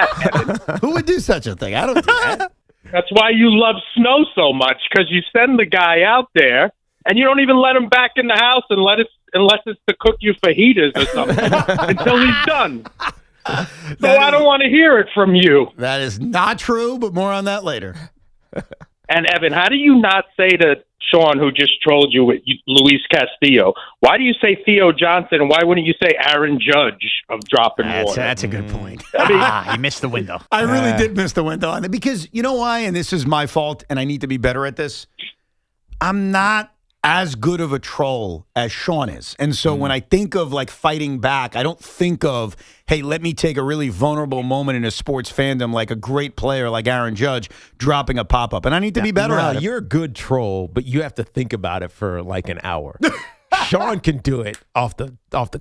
that, Evan. Who would do such a thing? I don't do that. That's why you love snow so much, because you send the guy out there, and you don't even let him back in the house unless it's to cook you fajitas or something until he's done. So I don't want to hear it from you. That is not true, but more on that later. And, Evan, how do you not say to Sean, who just trolled you with Luis Castillo, why do you say Theo Johnson, and why wouldn't you say Aaron Judge of dropping water? That's a good point. I mean, you missed the window. I really did miss the window on it because you know why, and this is my fault, and I need to be better at this. I'm not as good of a troll as Sean is. And so when I think of like fighting back, I don't think of, hey, let me take a really vulnerable moment in a sports fandom like a great player like Aaron Judge dropping a pop-up. And I need to be better at it. You're a good troll, but you have to think about it for like an hour. Sean can do it off the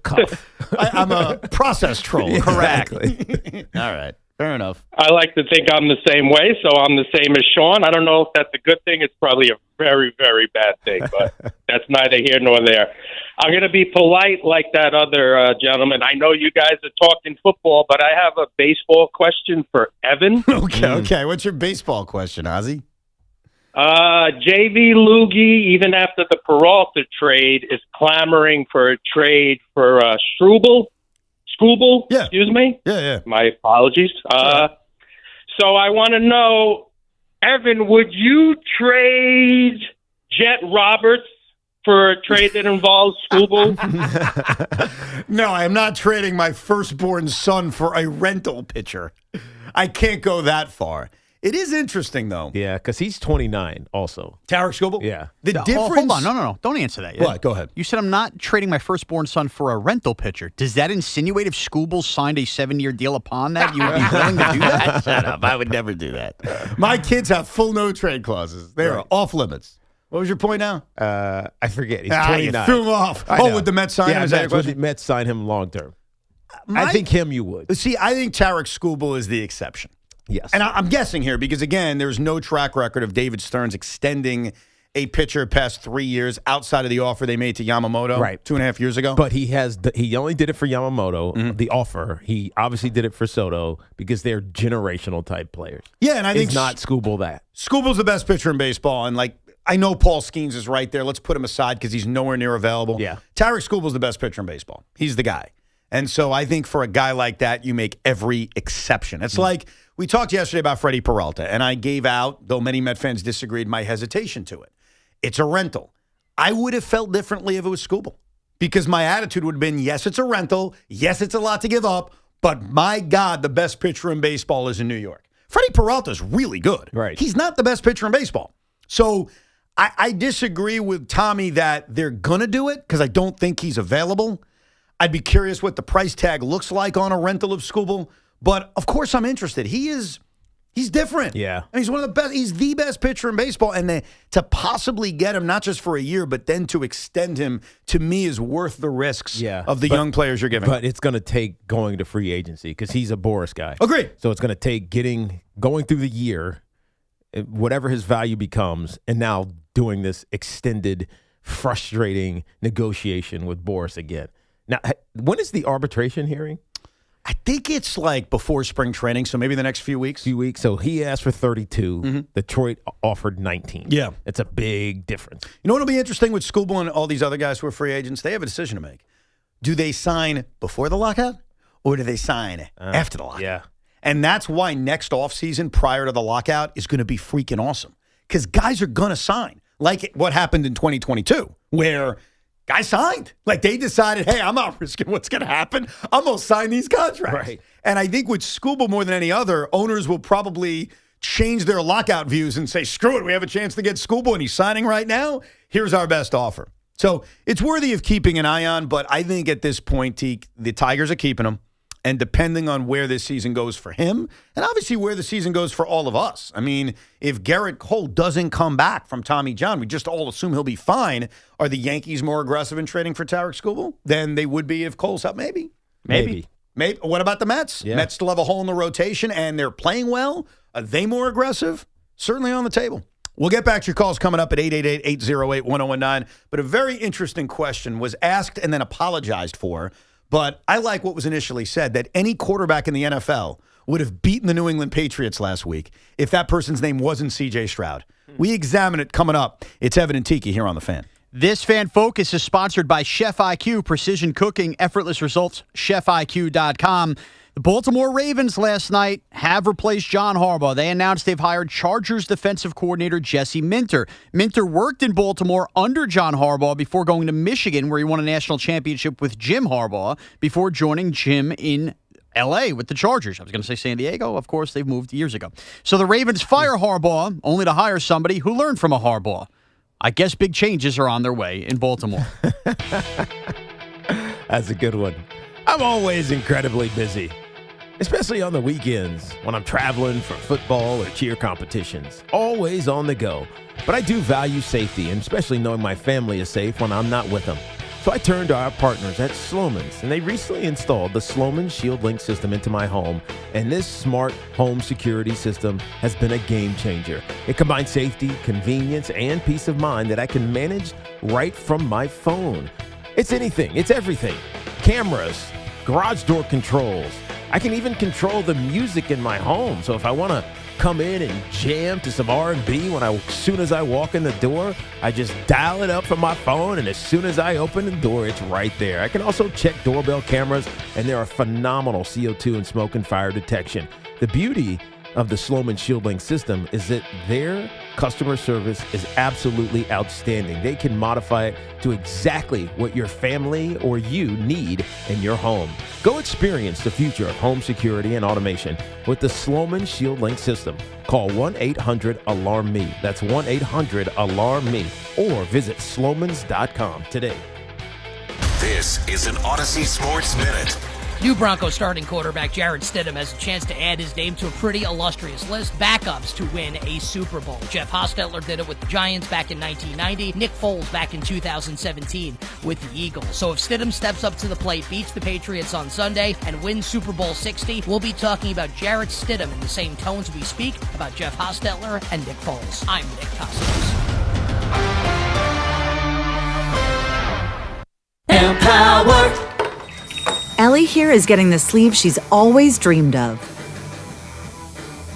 cuff. I'm a process troll. Exactly. Correct. All right. Fair enough. I like to think I'm the same way, so I'm the same as Sean. I don't know if that's a good thing. It's probably a very, very bad thing, but that's neither here nor there. I'm going to be polite like that other gentleman. I know you guys are talking football, but I have a baseball question for Evan. Okay. What's your baseball question, Ozzy? JV Loogie, even after the Peralta trade, is clamoring for a trade for Skubal. Yeah. Excuse me? Yeah. My apologies. So I want to know, Evan, would you trade Jet Roberts for a trade that involves Skubal? No, I am not trading my firstborn son for a rental pitcher. I can't go that far. It is interesting, though. Yeah, because he's 29 also. Tarik Skubal? Yeah. The No, difference... hold on. No. Don't answer that yet. What? Go ahead. You said I'm not trading my firstborn son for a rental pitcher. Does that insinuate if Skubal signed a 7-year deal upon that, you would be willing to do that? Shut up. I would never do that. My kids have full no-trade clauses. They are off limits. What was your point now? I forget. He's You 29. threw him off. Would the Mets sign him? Is that your would question? the Mets sign him long term? I think him you would. See, I think Tarik Skubal is the exception. Yes. And I'm guessing here because, again, there's no track record of David Stearns extending a pitcher past 3 years outside of the offer they made to Yamamoto 2.5 years ago. But he only did it for Yamamoto, the offer. He obviously did it for Soto because they're generational type players. Yeah, and I think It's not Skubal that. Skubal's the best pitcher in baseball, and I know Paul Skeens is right there. Let's put him aside because he's nowhere near available. Yeah. Tarik Skubal's the best pitcher in baseball. He's the guy. And so I think for a guy like that, you make every exception. It's like we talked yesterday about Freddie Peralta, and I gave out, though many Met fans disagreed, my hesitation to it. It's a rental. I would have felt differently if it was Skubal because my attitude would have been, yes, it's a rental. Yes, it's a lot to give up. But my God, the best pitcher in baseball is in New York. Freddie Peralta's really good. Right. He's not the best pitcher in baseball. So I disagree with Tommy that they're going to do it because I don't think he's available. I'd be curious what the price tag looks like on a rental of Skubal. But, of course, I'm interested. He's different. Yeah. And he's one of the best. He's the best pitcher in baseball. And to possibly get him, not just for a year, but then to extend him, to me, is worth the risks of the young players you're giving. But it's going to take going to free agency because he's a Boris guy. Agreed. So it's going to take going through the year, whatever his value becomes, and now doing this extended, frustrating negotiation with Boris again. Now, when is the arbitration hearing? I think it's like before spring training, so maybe the next few weeks. So he asked for 32. Detroit offered 19. Yeah. It's a big difference. You know what will be interesting with Skubal and all these other guys who are free agents? They have a decision to make. Do they sign before the lockout or do they sign after the lockout? Yeah. And that's why next offseason prior to the lockout is going to be freaking awesome because guys are going to sign like what happened in 2022 where – guys signed. Like they decided, hey, I'm not risking what's going to happen. I'm going to sign these contracts. Right. And I think with Skubal more than any other, owners will probably change their lockout views and say, screw it, we have a chance to get Skubal and he's signing right now. Here's our best offer. So it's worthy of keeping an eye on, but I think at this point, Teak, the Tigers are keeping him. And depending on where this season goes for him, and obviously where the season goes for all of us. I mean, if Garrett Cole doesn't come back from Tommy John, we just all assume he'll be fine. Are the Yankees more aggressive in trading for Tarik Skubal than they would be if Cole's up? Maybe. What about the Mets? Yeah. Mets still have a hole in the rotation, and they're playing well. Are they more aggressive? Certainly on the table. We'll get back to your calls coming up at 888-808-1019. But a very interesting question was asked and then apologized for. But I like what was initially said, that any quarterback in the NFL would have beaten the New England Patriots last week if that person's name wasn't C.J. Stroud? We examine it coming up. It's Evan and Tiki here on The Fan. This Fan Focus is sponsored by Chef IQ, precision cooking, effortless results, chefiq.com. The Baltimore Ravens last night have replaced John Harbaugh. They announced they've hired Chargers defensive coordinator Jesse Minter. Minter worked in Baltimore under John Harbaugh before going to Michigan, where he won a national championship with Jim Harbaugh, before joining Jim in L.A. with the Chargers. I was going to say San Diego. Of course, they've moved years ago. So the Ravens fire Harbaugh, only to hire somebody who learned from a Harbaugh. I guess big changes are on their way in Baltimore. That's a good one. I'm always incredibly busy, especially on the weekends when I'm traveling for football or cheer competitions. Always on the go. But I do value safety, and especially knowing my family is safe when I'm not with them. So I turned to our partners at Slomin's, and they recently installed the Slomin Shield Link system into my home. And this smart home security system has been a game changer. It combines safety, convenience, and peace of mind that I can manage right from my phone. It's anything. It's everything. Cameras, garage door controls. I can even control the music in my home. So if I want to come in and jam to some R&B as soon as I walk in the door, I just dial it up from my phone, and as soon as I open the door, it's right there. I can also check doorbell cameras, and there are phenomenal CO2 and smoke and fire detection. The beauty of the Slomin Shield Link system is that their customer service is absolutely outstanding. They can modify it to exactly what your family or you need in your home. Go experience the future of home security and automation with the Slomin Shield Link system. Call 1-800-ALARM-ME. That's 1-800-ALARM-ME. Or visit slomans.com today. This is an Odyssey Sports Minute. New Broncos starting quarterback Jarrett Stidham has a chance to add his name to a pretty illustrious list. Backups to win a Super Bowl. Jeff Hostetler did it with the Giants back in 1990. Nick Foles back in 2017 with the Eagles. So if Stidham steps up to the plate, beats the Patriots on Sunday, and wins Super Bowl 60, we'll be talking about Jarrett Stidham in the same tones we speak about Jeff Hostetler and Nick Foles. I'm Nick Costos. Empower. Ellie here is getting the sleeve she's always dreamed of.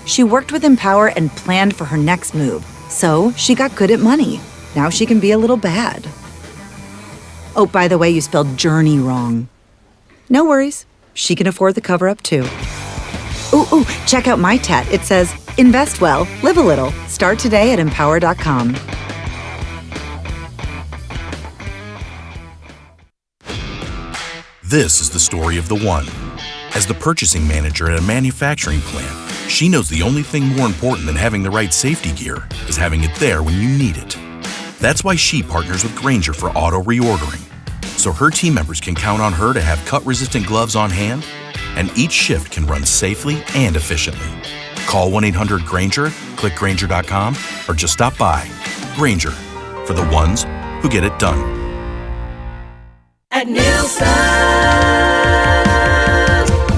She worked with Empower and planned for her next move, so she got good at money. Now she can be a little bad. Oh, by the way, you spelled journey wrong. No worries. She can afford the cover-up, too. Ooh, check out my tat. It says, invest well, live a little. Start today at empower.com. This is the story of the one. As the purchasing manager at a manufacturing plant, she knows the only thing more important than having the right safety gear is having it there when you need it. That's why she partners with Grainger for auto reordering, so her team members can count on her to have cut-resistant gloves on hand, and each shift can run safely and efficiently. Call 1-800-GRAINGER, click Grainger.com, or just stop by. Grainger, for the ones who get it done. At Nielsen,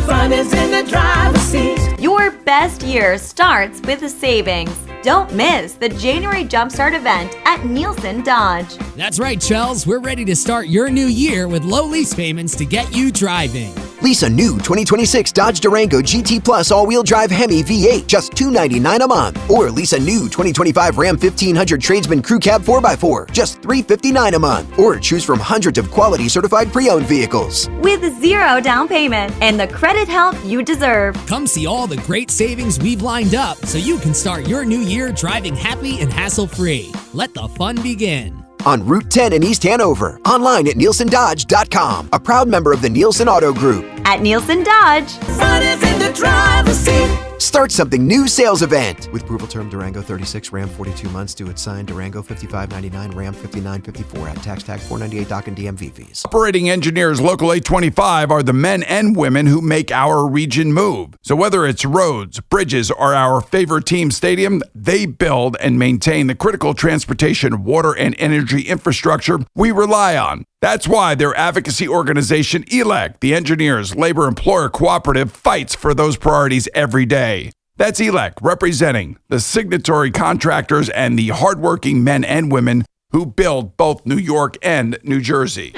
fun is in the driver's seat. Your best year starts with a savings. Don't miss the January Jumpstart event at Nielsen Dodge. That's right, Charles. We're ready to start your new year with low lease payments to get you driving. Lease a new 2026 Dodge Durango GT Plus all-wheel drive Hemi V8, just $299 a month. Or lease a new 2025 Ram 1500 Tradesman Crew Cab 4x4, just $359 a month. Or choose from hundreds of quality certified pre-owned vehicles. With zero down payment and the credit help you deserve. Come see all the great savings we've lined up so you can start your new year driving happy and hassle-free. Let the fun begin. On Route 10 in East Hanover. Online at NielsenDodge.com. A proud member of the Nielsen Auto Group. At Nielsen Dodge. Fun is in the driver's seat. Start something new sales event. With approval term Durango 36, Ram 42 months due at sign, Durango 55.99, Ram 59.54 at tax tag 498 dock and DMV fees. Operating engineers Local 825 are the men and women who make our region move. So whether it's roads, bridges, or our favorite team stadium, they build and maintain the critical transportation, water, and energy infrastructure we rely on. That's why their advocacy organization, ELEC, the Engineers Labor Employer Cooperative, fights for those priorities every day. That's ELEC, representing the signatory contractors and the hardworking men and women who build both New York and New Jersey.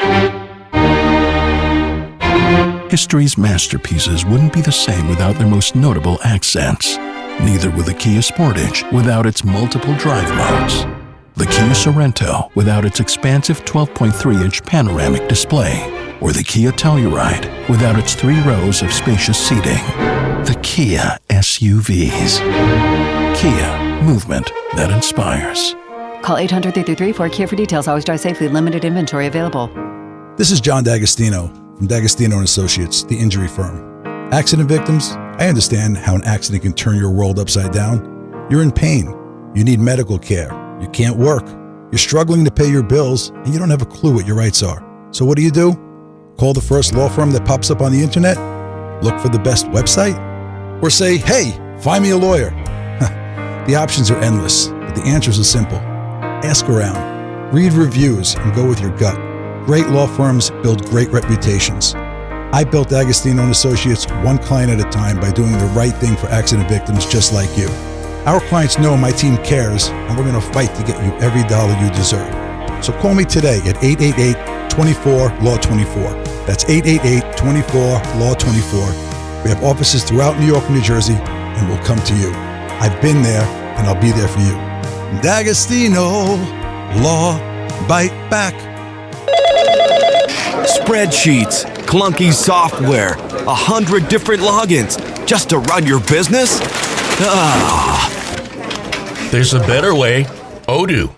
History's masterpieces wouldn't be the same without their most notable accents. Neither would the Kia Sportage without its multiple drive modes. The Kia Sorento without its expansive 12.3-inch panoramic display. Or the Kia Telluride without its 3 rows of spacious seating. The Kia SUVs. Kia, movement that inspires. Call 800-333-4KIA for details. Always drive safely. Limited inventory available. This is John D'Agostino from D'Agostino & Associates, the injury firm. Accident victims, I understand how an accident can turn your world upside down. You're in pain. You need medical care. You can't work. You're struggling to pay your bills, and you don't have a clue what your rights are. So what do? Call the first law firm that pops up on the internet? Look for the best website? Or say, hey, find me a lawyer? The options are endless, but the answers are simple. Ask around. Read reviews and go with your gut. Great law firms build great reputations. I built D'Agostino & Associates one client at a time by doing the right thing for accident victims just like you. Our clients know my team cares, and we're going to fight to get you every dollar you deserve. So call me today at 888-24-LAW-24. That's 888-24-LAW-24. We have offices throughout New York and New Jersey, and we'll come to you. I've been there, and I'll be there for you. D'Agostino Law. Bite back. Spreadsheets, clunky software, 100 different logins just to run your business? There's a better way. Odoo.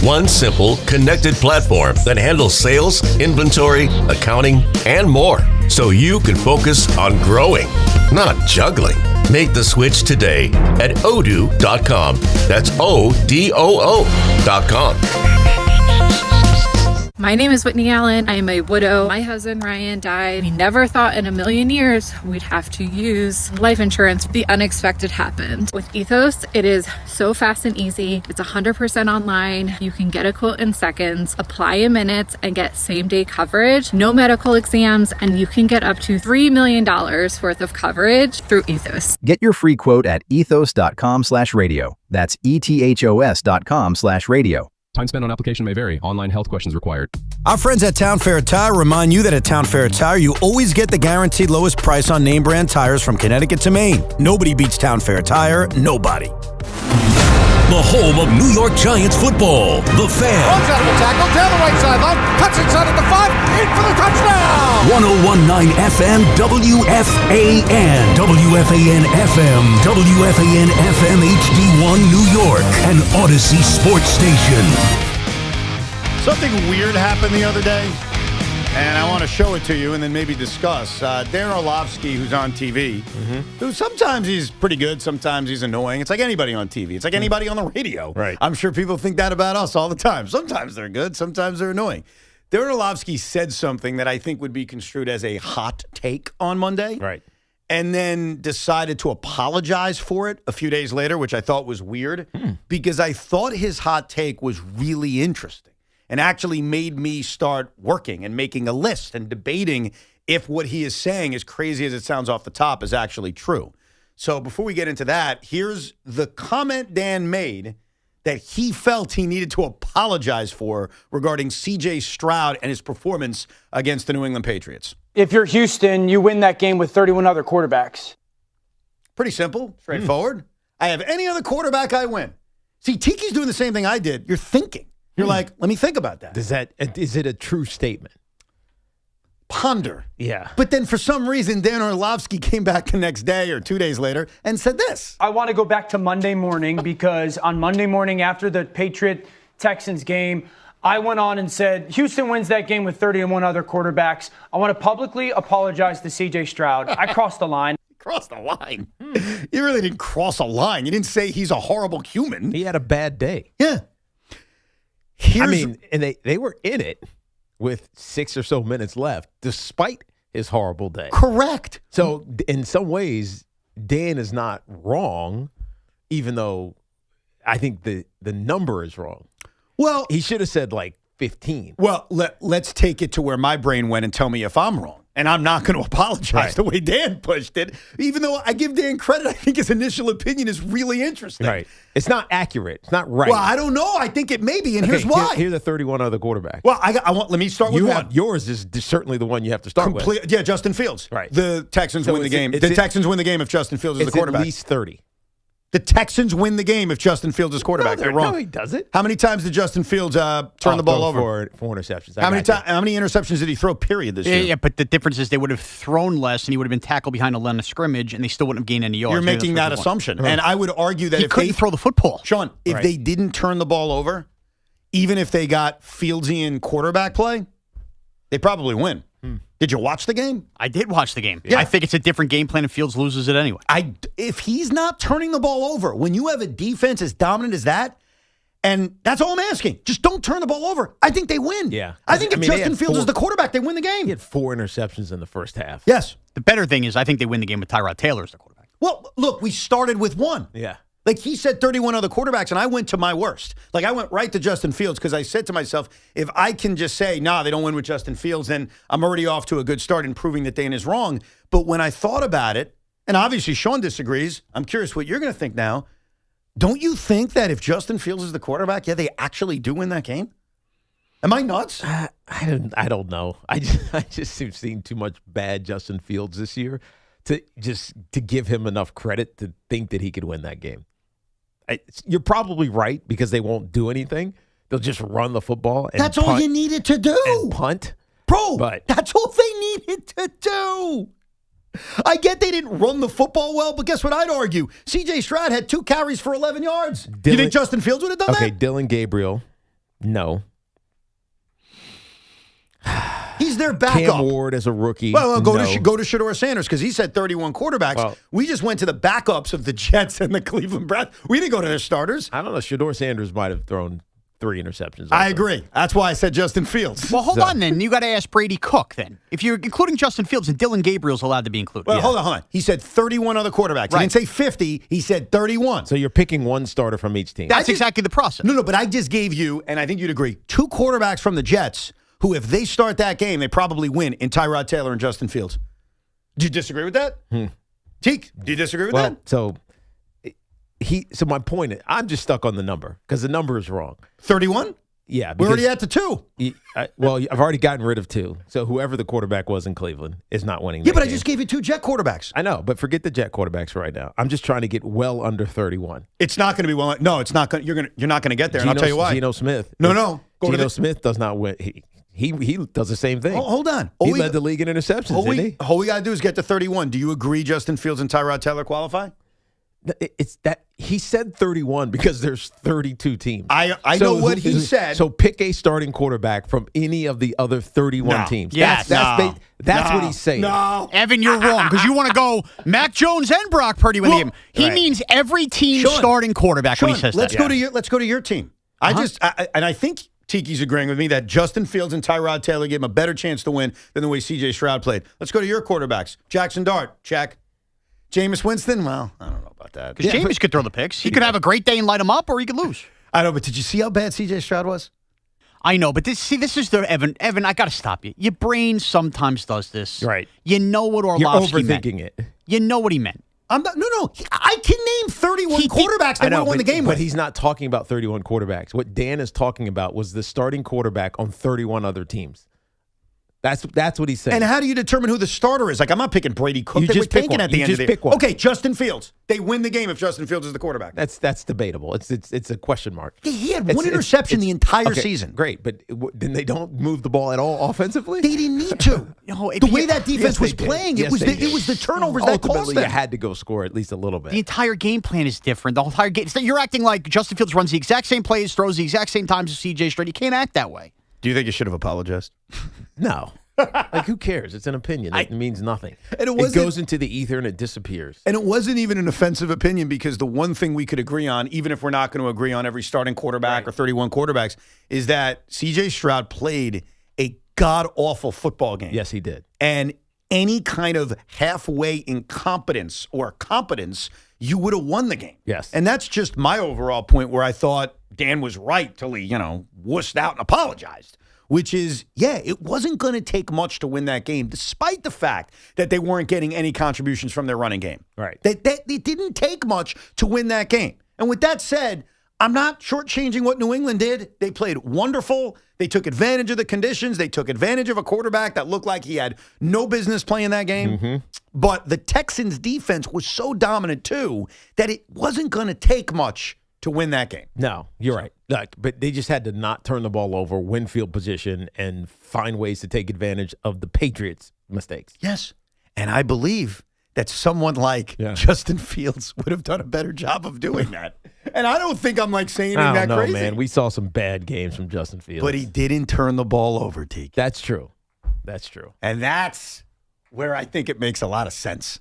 One simple, connected platform that handles sales, inventory, accounting, and more. So you can focus on growing, not juggling. Make the switch today at odoo.com. That's ODOO.com. My name is Whitney Allen. I am a widow. My husband, Ryan, died. We never thought in a million years we'd have to use life insurance. The unexpected happened. With Ethos, it is so fast and easy. It's 100% online. You can get a quote in seconds, apply in minutes, and get same-day coverage. No medical exams, and you can get up to $3 million worth of coverage through Ethos. Get your free quote at ethos.com/radio. That's ethos.com/radio. Time spent on application may vary. Online health questions required. Our friends at Town Fair Tire remind you that at Town Fair Tire, you always get the guaranteed lowest price on name brand tires from Connecticut to Maine. Nobody beats Town Fair Tire. Nobody. The home of New York Giants football. The Fan. Runs out of the tackle, down the right sideline, cuts inside at the 5, in for the touchdown! 1019 FM WFAN. WFAN FM. WFAN FM HD1 New York. An Odyssey sports station. Something weird happened the other day, and I want to show it to you and then maybe discuss. Darren Orlovsky, who's on TV, who sometimes he's pretty good, sometimes he's annoying. It's like anybody on TV. It's like anybody on the radio. Right. I'm sure people think that about us all the time. Sometimes they're good, sometimes they're annoying. Darren Orlovsky said something that I think would be construed as a hot take on Monday. Right. And then decided to apologize for it a few days later, which I thought was weird because I thought his hot take was really interesting and actually made me start working and making a list and debating if what he is saying, as crazy as it sounds off the top, is actually true. So before we get into that, here's the comment Dan made that he felt he needed to apologize for regarding C.J. Stroud and his performance against the New England Patriots. If you're Houston, you win that game with 31 other quarterbacks. Pretty simple, straightforward. I have any other quarterback, I win. See, Tiki's doing the same thing I did. You're thinking. You're like, let me think about that. Is it a true statement? Ponder. Yeah. But then for some reason, Dan Orlovsky came back the next day or 2 days later and said this. I want to go back to Monday morning because on Monday morning after the Patriot-Texans game, I went on and said, Houston wins that game with 31 other quarterbacks. I want to publicly apologize to C.J. Stroud. I crossed the line. Crossed the line? You really didn't cross a line. You didn't say he's a horrible human. He had a bad day. Yeah. And they were in it with 6 or so minutes left, despite his horrible day. Correct. So in some ways, Dan is not wrong, even though I think the number is wrong. Well, he should have said like 15. Well, let's take it to where my brain went and tell me if I'm wrong. And I'm not going to apologize the way Dan pushed it, even though I give Dan credit. I think his initial opinion is really interesting. Right. It's not accurate. It's not right. Well, I don't know. I think it may be, and here's why. Here are the 31 other quarterbacks. Well, let me start with one. Yours is certainly the one you have to start with. Yeah, Justin Fields. Right. The Texans win the game. The Texans win the game if Justin Fields is the quarterback. At least 30. The Texans win the game if Justin Fields is quarterback. They're wrong. No, he doesn't. How many times did Justin Fields turn the ball over? Four interceptions. How many interceptions did he throw, period, this year? Yeah, but the difference is they would have thrown less, and he would have been tackled behind a line of scrimmage, and they still wouldn't have gained any yards. You're making that assumption. And I would argue that he if couldn't throw the football. Sean, if they didn't turn the ball over, even if they got Fieldsian quarterback play, they probably win. Did you watch the game? I did watch the game. Yeah. I think it's a different game plan, and Fields loses it anyway. If he's not turning the ball over, when you have a defense as dominant as that, and that's all I'm asking, just don't turn the ball over. I think they win. Yeah. I think if Justin Fields is the quarterback, they win the game. He had 4 interceptions in the first half. Yes. The better thing is I think they win the game with Tyrod Taylor as the quarterback. Well, look, we started with one. Yeah. Like he said 31 other quarterbacks, and I went to my worst. Like I went right to Justin Fields because I said to myself, if I can just say, nah, they don't win with Justin Fields, then I'm already off to a good start in proving that Dan is wrong. But when I thought about it, and obviously Sean disagrees, I'm curious what you're going to think now. Don't you think that if Justin Fields is the quarterback, they actually do win that game? Am I nuts? I don't know. I just have seen too much bad Justin Fields this year to give him enough credit to think that he could win that game. You're probably right because they won't do anything. They'll just run the football. And that's all you needed to do. And punt. Bro, that's all they needed to do. I get they didn't run the football well, but guess what I'd argue? C.J. Stroud had 2 carries for 11 yards. You think Justin Fields would have done that? Okay, Dylan Gabriel, no. He's their backup. Cam Ward as a rookie. Well, go to Shedeur Sanders because he said 31 quarterbacks. Well, we just went to the backups of the Jets and the Cleveland Browns. We didn't go to their starters. I don't know. Shedeur Sanders might have thrown 3 interceptions. I agree. That's why I said Justin Fields. Well, hold on then. You got to ask Brady Cook then. If you're including Justin Fields, and Dylan Gabriel's allowed to be included. Well, hold on. He said 31 other quarterbacks. Right. He didn't say 50. He said 31. So you're picking one starter from each team. That's exactly the process. No, but I just gave you, and I think you'd agree, 2 quarterbacks from the Jets who, if they start that game, they probably win in Tyrod Taylor and Justin Fields. Do you disagree with that? Teak, do you disagree with that? So my point is, I'm just stuck on the number because the number is wrong. 31? Yeah. We're already at the 2. I've already gotten rid of 2. So whoever the quarterback was in Cleveland is not winning. Yeah, but I just gave you 2 Jet quarterbacks. I know, but forget the Jet quarterbacks right now. I'm just trying to get well under 31. It's not going to be well. No, it's not going. You're not going to get there. And I'll tell you why. Geno Smith. No. Geno Smith does not win. He does the same thing. Hold on. He led the league in interceptions, didn't he? All we got to do is get to 31. Do you agree Justin Fields and Tyrod Taylor qualify? It's that he said 31 because there's 32 teams. I know what he said. So pick a starting quarterback from any of the other 31 teams. That's what he's saying. No, Evan, you're wrong because you want to go Mac Jones and Brock Purdy with him. He means every team starting quarterback when he says let's that. Let's go to your team. I think Tiki's agreeing with me that Justin Fields and Tyrod Taylor gave him a better chance to win than the way C.J. Stroud played. Let's go to your quarterbacks. Jackson Dart, check. Jameis Winston, well, I don't know about that. Because Jameis could throw the picks. He could have a great day and light him up, or he could lose. I know, but did you see how bad C.J. Stroud was? I know, but this is the Evan. Evan, I got to stop you. Your brain sometimes does this. Right. You know what Orlovsky meant. You're overthinking it. You know what he meant. I'm not. No. I can name 31 quarterbacks that would have won the game with. But he's not talking about 31 quarterbacks. What Dan is talking about was the starting quarterback on 31 other teams. That's what he's saying. And how do you determine who the starter is? Like, I'm not picking Brady Cook. They were tanking at the end of the pick one. Okay, Justin Fields. They win the game if Justin Fields is the quarterback. That's debatable. It's a question mark. He had one interception the entire season. Great, but then they don't move the ball at all offensively? They didn't need to. The way that defense was playing, it was the turnovers that cost them. You had to go score at least a little bit. The entire game plan is different. The entire game. You're acting like Justin Fields runs the exact same plays, throws the exact same times as C.J. Stroud. You can't act that way. Do you think you should have apologized? No. Like, who cares? It's an opinion. It means nothing. And it goes into the ether and it disappears. And it wasn't even an offensive opinion because the one thing we could agree on, even if we're not going to agree on every starting quarterback or 31 quarterbacks, is that C.J. Stroud played a god-awful football game. Yes, he did. And any kind of halfway incompetence or competence, you would have won the game. Yes. And that's just my overall point where I thought Dan was right till he, wussed out and apologized. which is, it wasn't going to take much to win that game, despite the fact that they weren't getting any contributions from their running game. Right. It didn't take much to win that game. And with that said, I'm not shortchanging what New England did. They played wonderful. They took advantage of the conditions. They took advantage of a quarterback that looked like he had no business playing that game. Mm-hmm. But the Texans' defense was so dominant, too, that it wasn't going to take much to win that game. No, you're right. Look, but they just had to not turn the ball over, win field position, and find ways to take advantage of the Patriots' mistakes. Yes. And I believe that someone like Justin Fields would have done a better job of doing that. And I don't think I'm saying I that don't know, crazy. man. We saw some bad games from Justin Fields. But he didn't turn the ball over, Tiki. That's true. That's true. And that's where I think it makes a lot of sense.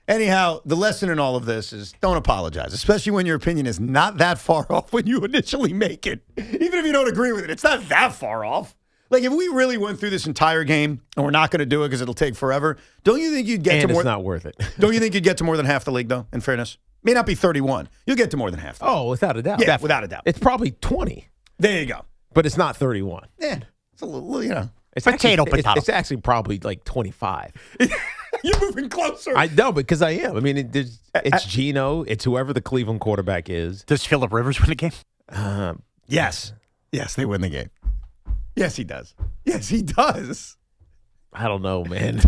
Anyhow, the lesson in all of this is don't apologize, especially when your opinion is not that far off when you initially make it. Even if you don't agree with it, it's not that far off. If we really went through this entire game, and we're not going to do it because it'll take forever, don't you think you'd get to more? It's not worth it. Don't you think you'd get to more than half the league, though, in fairness? May not be 31. You'll get to more than half. Oh, without a doubt. Yeah, without a doubt. It's probably 20. There you go. But it's not 31. Yeah, it's a little, It's potato. It's actually probably 25. You're moving closer. I know, because I am. I mean, it's Geno. It's whoever the Cleveland quarterback is. Does Phillip Rivers win a game? Yes. Yes, they win the game. Yes, he does. Yes, he does. I don't know, man.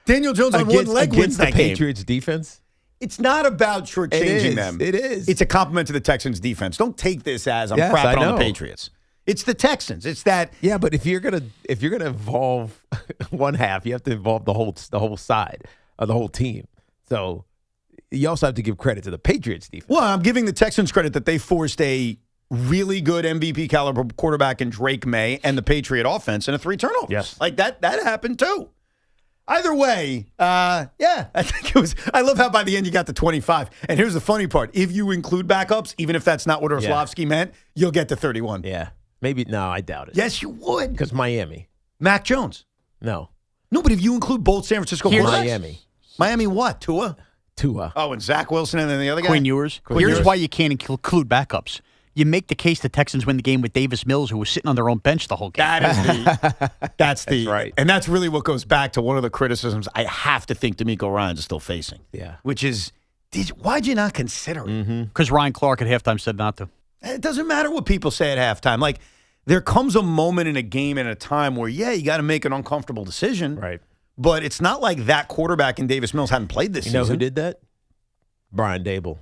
Daniel Jones on one leg wins that the game. Patriots defense? It's not about shortchanging them. It is. It's a compliment to the Texans defense. Don't take this as I'm Yes, crapping I on the know. Patriots. It's the Texans. It's that. Yeah, but if you're gonna involve one half, you have to involve the whole side of the whole team. So you also have to give credit to the Patriots defense. Well, I'm giving the Texans credit that they forced a really good MVP caliber quarterback in Drake May and the Patriot offense and 3 turnovers. Yes. That happened too. Either way, I think it was. I love how by the end you got to 25. And here's the funny part: if you include backups, even if that's not what Orlovsky meant, you'll get to 31. Yeah, maybe. No, I doubt it. Yes, you would. Because Miami. Mac Jones. No, but if you include both San Francisco quarterbacks, Miami what? Tua. Oh, and Zach Wilson and then the other guy? Quinn Ewers. Here's why you can't include backups. You make the case the Texans win the game with Davis Mills, who was sitting on their own bench the whole game. That's right. And that's really what goes back to one of the criticisms I have to think D'Amico Ryan's still facing. Yeah. Which is, why'd you not consider it? Because Ryan Clark at halftime said not to. It doesn't matter what people say at halftime. There comes a moment in a game and a time where, you got to make an uncomfortable decision. Right. But it's not like that quarterback in Davis Mills hadn't played this season. You know who did that? Brian Dable.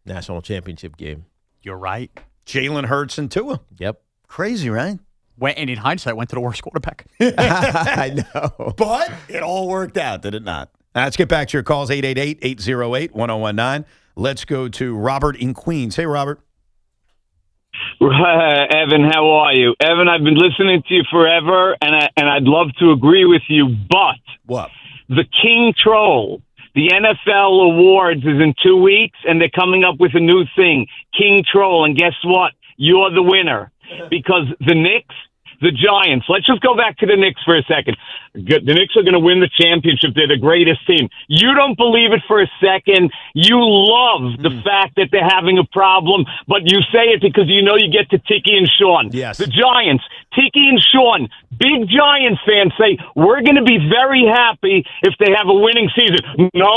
National championship game. You're right. Jalen Hurts and Tua. Yep. Crazy, right? And in hindsight, went to the worst quarterback. I know. But it all worked out, did it not? Let's get back to your calls, 888-808-1019. Let's go to Robert in Queens. Hey, Robert. Evan, how are you? Evan, I've been listening to you forever, and I'd love to agree with you, but what? The King Troll, the NFL Awards is in 2 weeks, and they're coming up with a new thing, King Troll, and guess what? You're the winner, because the Knicks, the Giants, let's just go back to the Knicks for a second. The Knicks are going to win the championship. They're the greatest team. You don't believe it for a second. You love the fact that they're having a problem, but you say it because you know you get to Tiki and Sean. Yes. The Giants, Tiki and Sean, big Giants fans say, we're going to be very happy if they have a winning season. No.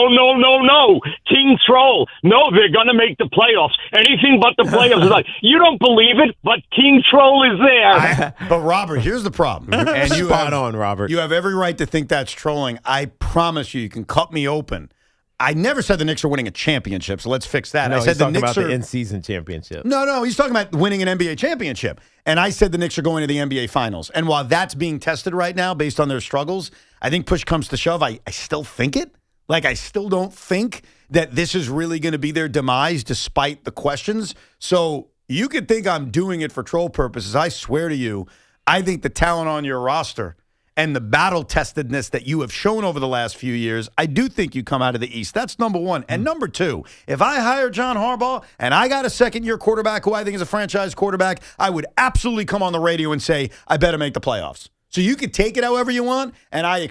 King Troll. No, they're going to make the playoffs. Anything but the playoffs. You don't believe it, but King Troll is there. But Robert, here's the problem. And you spot on, Robert. You have every right to think that's trolling. I promise you can cut me open. I never said the Knicks are winning a championship, so let's fix that. No, I said he's talking the Knicks about are the in-season championship. No, he's talking about winning an NBA championship. And I said the Knicks are going to the NBA Finals. And while that's being tested right now based on their struggles, I think push comes to shove, I still think it. I still don't think that this is really going to be their demise despite the questions. So you could think I'm doing it for troll purposes. I swear to you, I think the talent on your roster and the battle-testedness that you have shown over the last few years, I do think you come out of the East. That's number one. And number two, if I hire John Harbaugh and I got a second-year quarterback who I think is a franchise quarterback, I would absolutely come on the radio and say, I better make the playoffs. So you can take it however you want, and I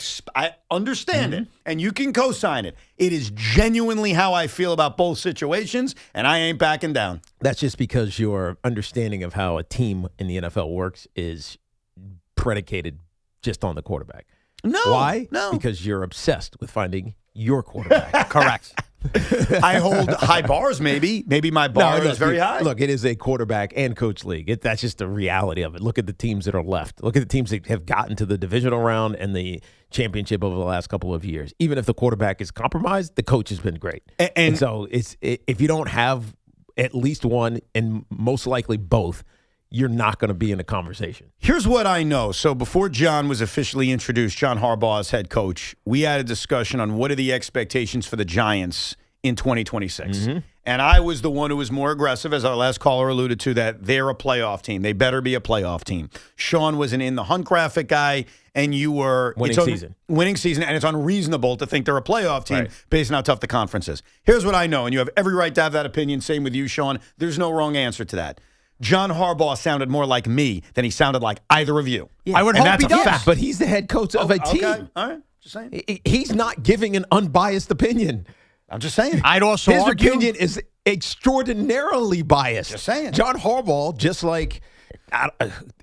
understand it, and you can co-sign it. It is genuinely how I feel about both situations, and I ain't backing down. That's just because your understanding of how a team in the NFL works is predicated just on the quarterback. No. Why? No. Because you're obsessed with finding your quarterback. Correct. I hold high bars, maybe. Maybe my bar is very high. Look, it is a quarterback and coach league. That's just the reality of it. Look at the teams that are left. Look at the teams that have gotten to the divisional round and the championship over the last couple of years. Even if the quarterback is compromised, the coach has been great. And so if you don't have at least one and most likely both, you're not going to be in a conversation. Here's what I know. So before John was officially introduced, John Harbaugh as head coach, we had a discussion on what are the expectations for the Giants in 2026. Mm-hmm. And I was the one who was more aggressive, as our last caller alluded to, that they're a playoff team. They better be a playoff team. Sean was an in the hunt graphic guy, and you were winning season, and it's unreasonable to think they're a playoff team based on how tough the conference is. Here's what I know, and you have every right to have that opinion. Same with you, Sean. There's no wrong answer to that. John Harbaugh sounded more like me than he sounded like either of you. Yeah. I would hope he does. But he's the head coach of a team. Okay. All right. Just saying. He's not giving an unbiased opinion. I'm just saying. I'd also His argue opinion is extraordinarily biased. Just saying. John Harbaugh, just like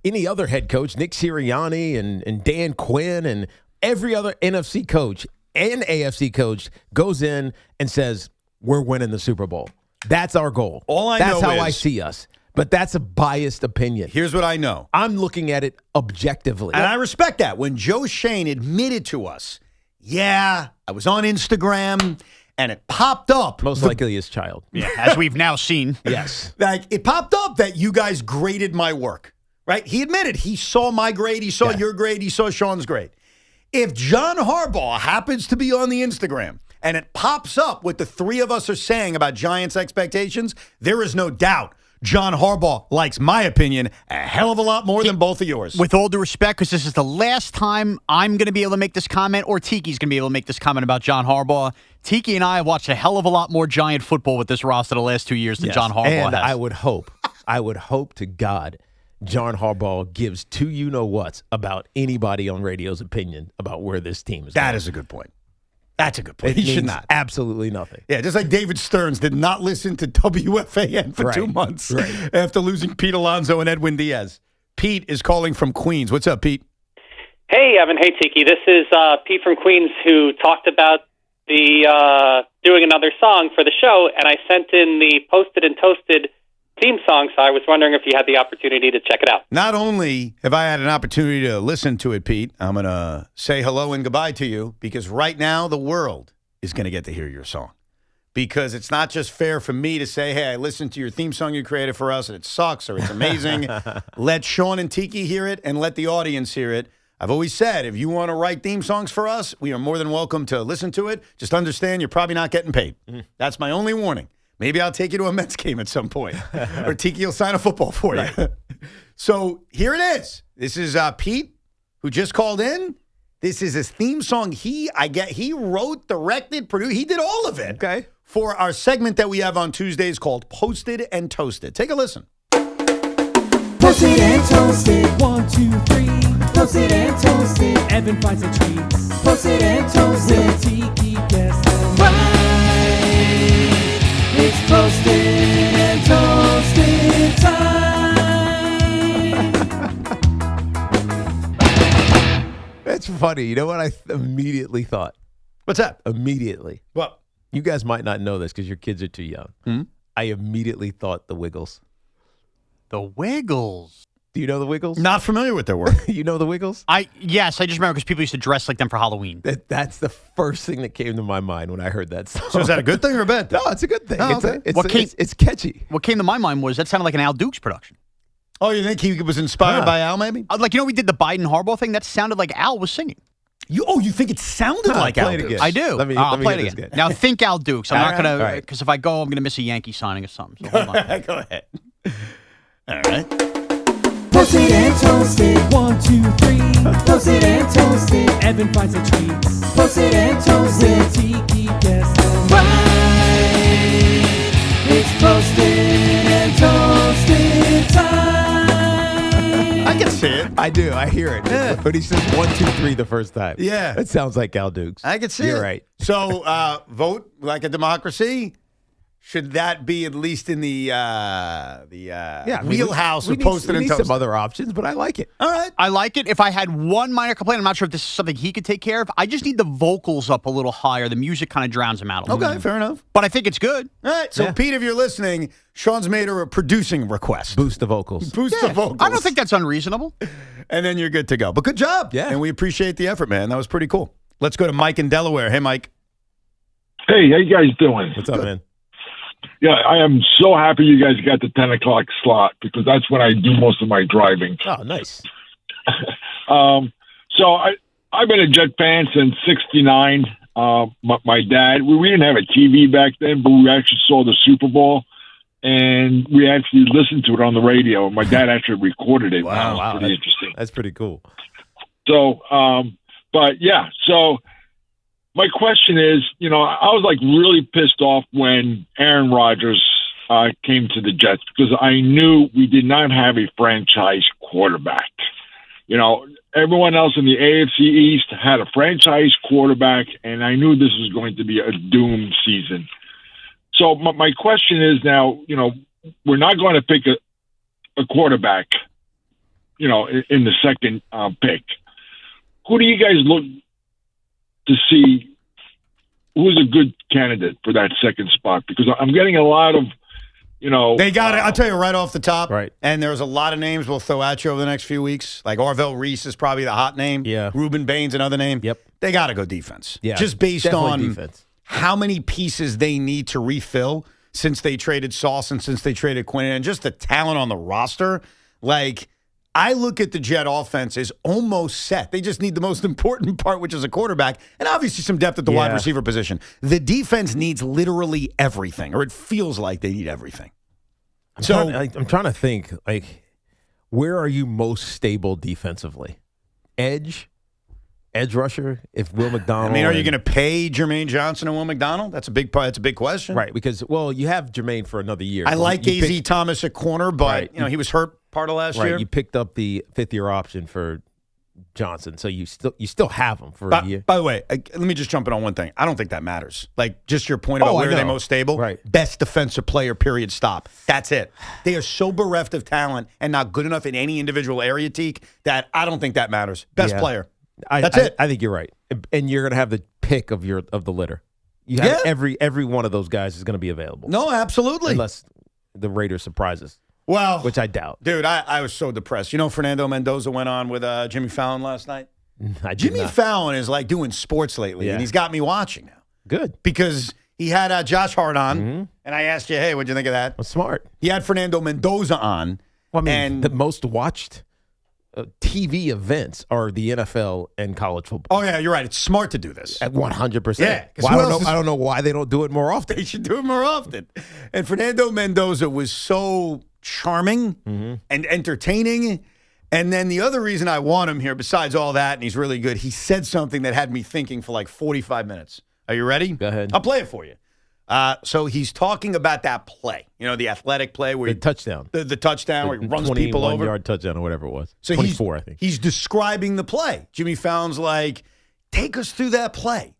any other head coach, Nick Sirianni and Dan Quinn and every other NFC coach and AFC coach goes in and says, we're winning the Super Bowl. That's our goal. That's how I see us. But that's a biased opinion. Here's what I know. I'm looking at it objectively. And I respect that. When Joe Shane admitted to us, yeah, I was on Instagram and it popped up. Most likely his child. Yeah, as we've now seen. Yes. Like, it popped up that you guys graded my work, right? He admitted he saw my grade, he saw your grade, he saw Sean's grade. If John Harbaugh happens to be on the Instagram and it pops up what the three of us are saying about Giants expectations, there is no doubt John Harbaugh likes my opinion a hell of a lot more than both of yours. With all due respect, because this is the last time I'm going to be able to make this comment, or Tiki's going to be able to make this comment about John Harbaugh. Tiki and I have watched a hell of a lot more Giant football with this roster the last 2 years than John Harbaugh and has. I would hope to God John Harbaugh gives two you-know-whats about anybody on radio's opinion about where this team is going. That is a good point. That's a good point. He He should means not. absolutely nothing. Yeah, just like David Stearns did not listen to WFAN for 2 months after losing Pete Alonso and Edwin Diaz. Pete is calling from Queens. What's up, Pete? Hey, Evan. Hey, Tiki. This is Pete from Queens, who talked about the doing another song for the show, and I sent in the Posted and Toasted theme song, so I was wondering if you had the opportunity to check it out. Not only have I had an opportunity to listen to it, Pete, I'm going to say hello and goodbye to you, because right now the world is going to get to hear your song. Because it's not just fair for me to say, hey, I listened to your theme song you created for us and it sucks or it's amazing. Let Sean and Tiki hear it and let the audience hear it. I've always said, if you want to write theme songs for us, we are more than welcome to listen to it. Just understand you're probably not getting paid. That's my only warning. Maybe I'll take you to a Mets game at some point. Or Tiki will sign a football for you. So here it is. This is Pete, who just called in. This is his theme song. He wrote, directed, produced. He did all of it. Okay. For our segment that we have on Tuesdays called Posted and Toasted. Take a listen. Posted and toasted. 1, 2, 3. Posted and toasted. Evan finds a treat. Posted and toasted. Tiki guessed them right. It's posted and toasted time. It's funny. You know what I immediately thought? What's that? Immediately. What? You guys might not know this because your kids are too young. Mm-hmm. I immediately thought the Wiggles. The Wiggles. Do you know the Wiggles? Not familiar with their work. You know the Wiggles? Yes, I just remember because people used to dress like them for Halloween. That's the first thing that came to my mind when I heard that song. So is that a good thing or a bad thing? No, it's a good thing. Oh, okay. It's catchy. What came to my mind was that sounded like an Al Dukes production. Oh, you think he was inspired by Al, maybe? Like, we did the Biden Harbaugh thing? That sounded like Al was singing. You think it sounded like Al Dukes? I do. I'll play it again. Now think Al Dukes. I'm not going to, because if I go, I'm going to miss a Yankee signing or something. So hold on. Go ahead. All right. Posted and toasted. 1, 2, 3. Posted and toasted. Evan finds a treat. Posted and toasted. Tiki guessed them right. It's posted and toasted time. I can see it. I do. I hear it. Yeah. But he says 1, 2, 3 the first time. Yeah. It sounds like Al Dukes. I can see it. You're right. So vote like a democracy. should that be at least in the wheelhouse we of posted we and need toasted? some other options, but I like it. All right. I like it. If I had one minor complaint, I'm not sure if this is something he could take care of. I just need the vocals up a little higher. The music kind of drowns him out a little. Okay, fair enough. But I think it's good. All right. So, Pete, if you're listening, Sean's made a producing request. Boost the vocals. Boost the vocals. I don't think that's unreasonable. And then you're good to go. But good job. Yeah. And we appreciate the effort, man. That was pretty cool. Let's go to Mike in Delaware. Hey, Mike. Hey, how you guys doing? What's up, man? Yeah, I am so happy you guys got the 10 o'clock slot because that's when I do most of my driving. Oh, nice. So I've been a Jet fan since '69. My dad, we didn't have a TV back then, but we actually saw the Super Bowl, and we actually listened to it on the radio. My dad actually recorded it. Wow, pretty interesting. That's pretty cool. So, but yeah, so my question is, I was like really pissed off when Aaron Rodgers came to the Jets because I knew we did not have a franchise quarterback. Everyone else in the AFC East had a franchise quarterback, and I knew this was going to be a doomed season. So my question is now, we're not going to pick a quarterback, in the second pick. Who do you guys look to see who's a good candidate for that second spot? Because I'm getting a lot of, They got it. I'll tell you right off the top. Right. And there's a lot of names we'll throw at you over the next few weeks. Like Orville Reese is probably the hot name. Yeah. Ruben Bain's another name. Yep. They got to go defense. Yeah. Just based Definitely on defense. how many pieces they need to refill since they traded Sauce and since they traded Quinn and just the talent on the roster. Like, I look at the Jet offense as almost set. They just need the most important part, which is a quarterback, and obviously some depth at the wide receiver position. The defense needs literally everything, or it feels like they need everything. I'm trying to think, like, where are you most stable defensively? Edge rusher, if Will McDonald. I mean, are you going to pay Jermaine Johnson and Will McDonald? That's a big part. That's a big question. Right, because, you have Jermaine for another year. I like A.Z. Thomas at corner, but, he was hurt part of last year. You picked up the fifth-year option for Johnson, so you still have him for a year. By the way, let me just jump in on one thing. I don't think that matters. Like, just your point about where are they most stable? Right. Best defensive player, period, stop. That's it. They are so bereft of talent and not good enough in any individual area, Teak, that I don't think that matters. Best player. That's it. I think you're right. And you're going to have the pick of the litter. You have every one of those guys is going to be available. No, absolutely. Unless the Raiders surprise us. Well, which I doubt. Dude, I was so depressed. Fernando Mendoza went on with Jimmy Fallon last night? Jimmy Fallon is like doing sports lately, and he's got me watching now. Good. Because he had Josh Hart on, and I asked you, hey, what'd you think of that? Well, smart. He had Fernando Mendoza on. Well, the most watched TV events are the NFL and college football. Oh, yeah, you're right. It's smart to do this. At 100%. Yeah. Well, I don't know why they don't do it more often. They should do it more often. And Fernando Mendoza was so charming and entertaining. And then the other reason I want him here, besides all that, and he's really good, he said something that had me thinking for like 45 minutes. Are you ready? Go ahead. I'll play it for you. So he's talking about that play, the athletic play where the touchdown, the touchdown where he runs people over, 21-yard touchdown or whatever it was. So 24, I think. He's describing the play. Jimmy Fallon's like, take us through that play.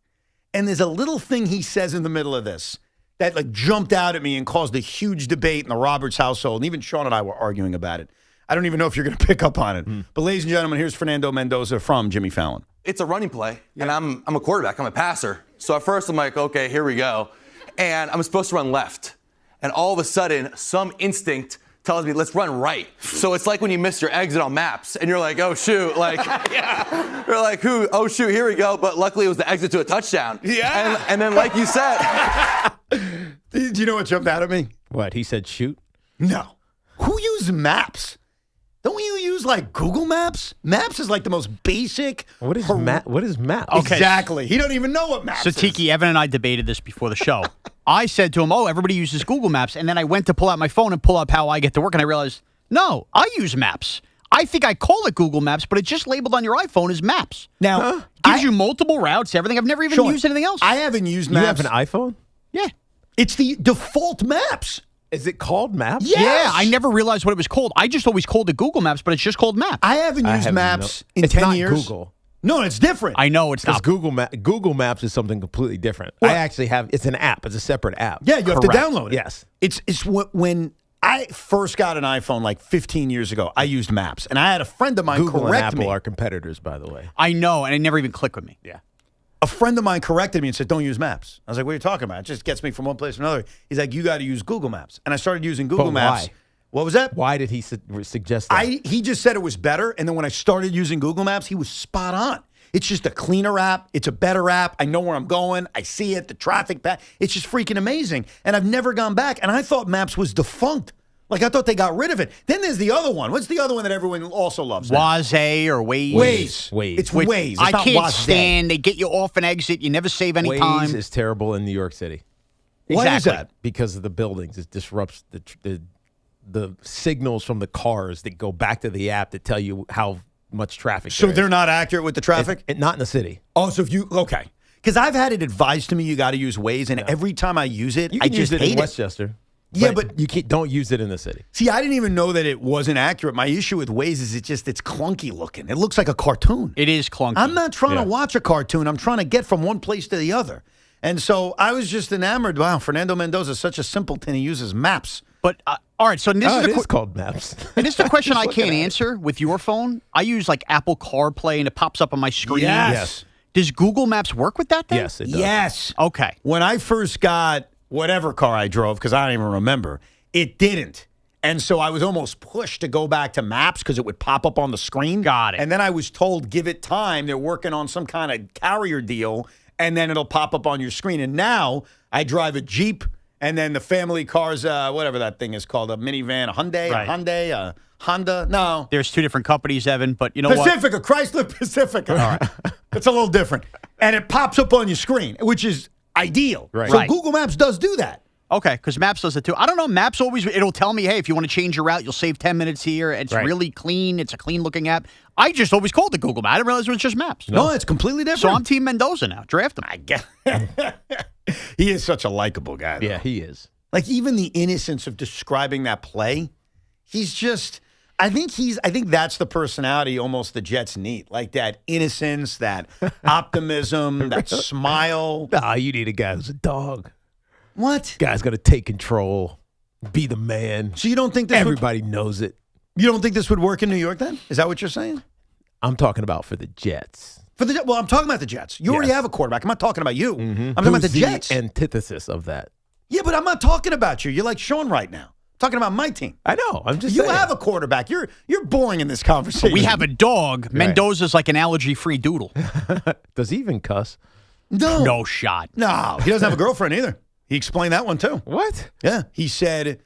And there's a little thing he says in the middle of this that like jumped out at me and caused a huge debate in the Roberts household. And even Sean and I were arguing about it. I don't even know if you're going to pick up on it. But ladies and gentlemen, here's Fernando Mendoza from Jimmy Fallon. It's a running play, and I'm a quarterback. I'm a passer. So at first I'm like, okay, here we go. And I'm supposed to run left. And all of a sudden, some instinct tells me, let's run right. So it's like when you miss your exit on maps, and you're like, oh, shoot. Like, you're like, who? Oh, shoot, here we go. But luckily, it was the exit to a touchdown. Yeah. And then, like you said. Do you know what jumped out at me? What? He said shoot? No. Who uses maps? Don't you use like Google Maps? Maps is like the most basic. What is map? What is map? Okay. Exactly. He don't even know what maps is. So Tiki, Evan and I debated this before the show. I said to him, "Oh, everybody uses Google Maps," and then I went to pull out my phone and pull up how I get to work, and I realized, no, I use Maps. I think I call it Google Maps, but it's just labeled on your iPhone as Maps. Now, gives you multiple routes, everything. I've never even used anything else. I haven't used Maps. You have an iPhone? Yeah. It's the default Maps. Is it called Maps? Yes. Yeah, I never realized what it was called. I just always called it Google Maps, but it's just called Maps. I haven't used Maps in it's 10 not years. Google. No, it's different. I know it's not. Google Maps is something completely different. Well, I actually have, it's an app. It's a separate app. Yeah, you have to download it. Yes. It's when I first got an iPhone like 15 years ago, I used Maps. And I had a friend of mine Google correct and Apple me. are competitors, by the way. I know, and it never even clicked with me. Yeah. A friend of mine corrected me and said, don't use Maps. I was like, what are you talking about? It just gets me from one place to another. He's like, you got to use Google Maps. And I started using Google Maps. Why? What was that? Why did he suggest that? He just said it was better. And then when I started using Google Maps, he was spot on. It's just a cleaner app. It's a better app. I know where I'm going. I see it, the traffic path. It's just freaking amazing. And I've never gone back. And I thought Maps was defunct. Like, I thought they got rid of it. Then there's the other one. What's the other one that everyone also loves now? Waze or Waze. Waze. It's Waze. It's I not can't Waze. stand. They get you off an exit. You never save any Waze time. is terrible in New York City. Why is that? Because of the buildings. It disrupts the signals from the cars that go back to the app that tell you how much traffic So there is. they're not accurate with the traffic? Not in the city. Oh, so if you, okay. Because I've had it advised to me you got to use Waze, and every time I use it, You I can just use it hate in it. Westchester. Yeah, but you don't use it in the city. See, I didn't even know that it wasn't accurate. My issue with Waze is it's clunky looking. It looks like a cartoon. It is clunky. I'm not trying to watch a cartoon. I'm trying to get from one place to the other. And so I was just enamored. Wow, Fernando Mendoza is such a simpleton. He uses Maps. But all right, so this is called Maps. And this is a question I can't answer with your phone. I use like Apple CarPlay, and it pops up on my screen. Yes. Does Google Maps work with that then? Yes, it does. Yes. Okay. When I first got whatever car I drove, because I don't even remember, it didn't. And so I was almost pushed to go back to Maps because it would pop up on the screen. Got it. And then I was told, give it time. They're working on some kind of carrier deal, and then it'll pop up on your screen. And now I drive a Jeep, and then the family cars, whatever that thing is called, a minivan, a Hyundai, Right. a Hyundai, a Honda. No. There's two different companies, Evan, but you know what? Pacifica, Chrysler Pacifica. All right. It's a little different. And it pops up on your screen, which is ideal. Right. So Right. Google Maps does do that. Okay, because Maps does it too. I don't know. Maps it'll tell me, hey, if you want to change your route, you'll save 10 minutes here. It's Right. really clean. It's a clean looking app. I just always called it Google Maps. I didn't realize it was just Maps. No, it's completely different. So I'm Team Mendoza now. Draft him. I guess. He is such a likable guy, though. Yeah, he is. Like, even the innocence of describing that play, he's just, I think that's the personality almost the Jets need. Like that innocence, that optimism, that smile. Nah, you need a guy who's a dog. What? Guy's going to take control, be the man. So you don't think this Everybody knows it. You don't think this would work in New York then? Is that what you're saying? I'm talking about for the Jets. Well, I'm talking about the Jets. You already Yes. have a quarterback. I'm not talking about you. I'm talking Who's about the Jets. antithesis of that. Yeah, but I'm not talking about you. You're like Sean right now. I'm talking about my team. I know. I'm just You saying. have a quarterback. You're boring in this conversation. We have a dog. Mendoza's like an allergy-free doodle. Does he even cuss? No. No shot. No, he doesn't have a girlfriend either. He explained that one too. What? Yeah. He said,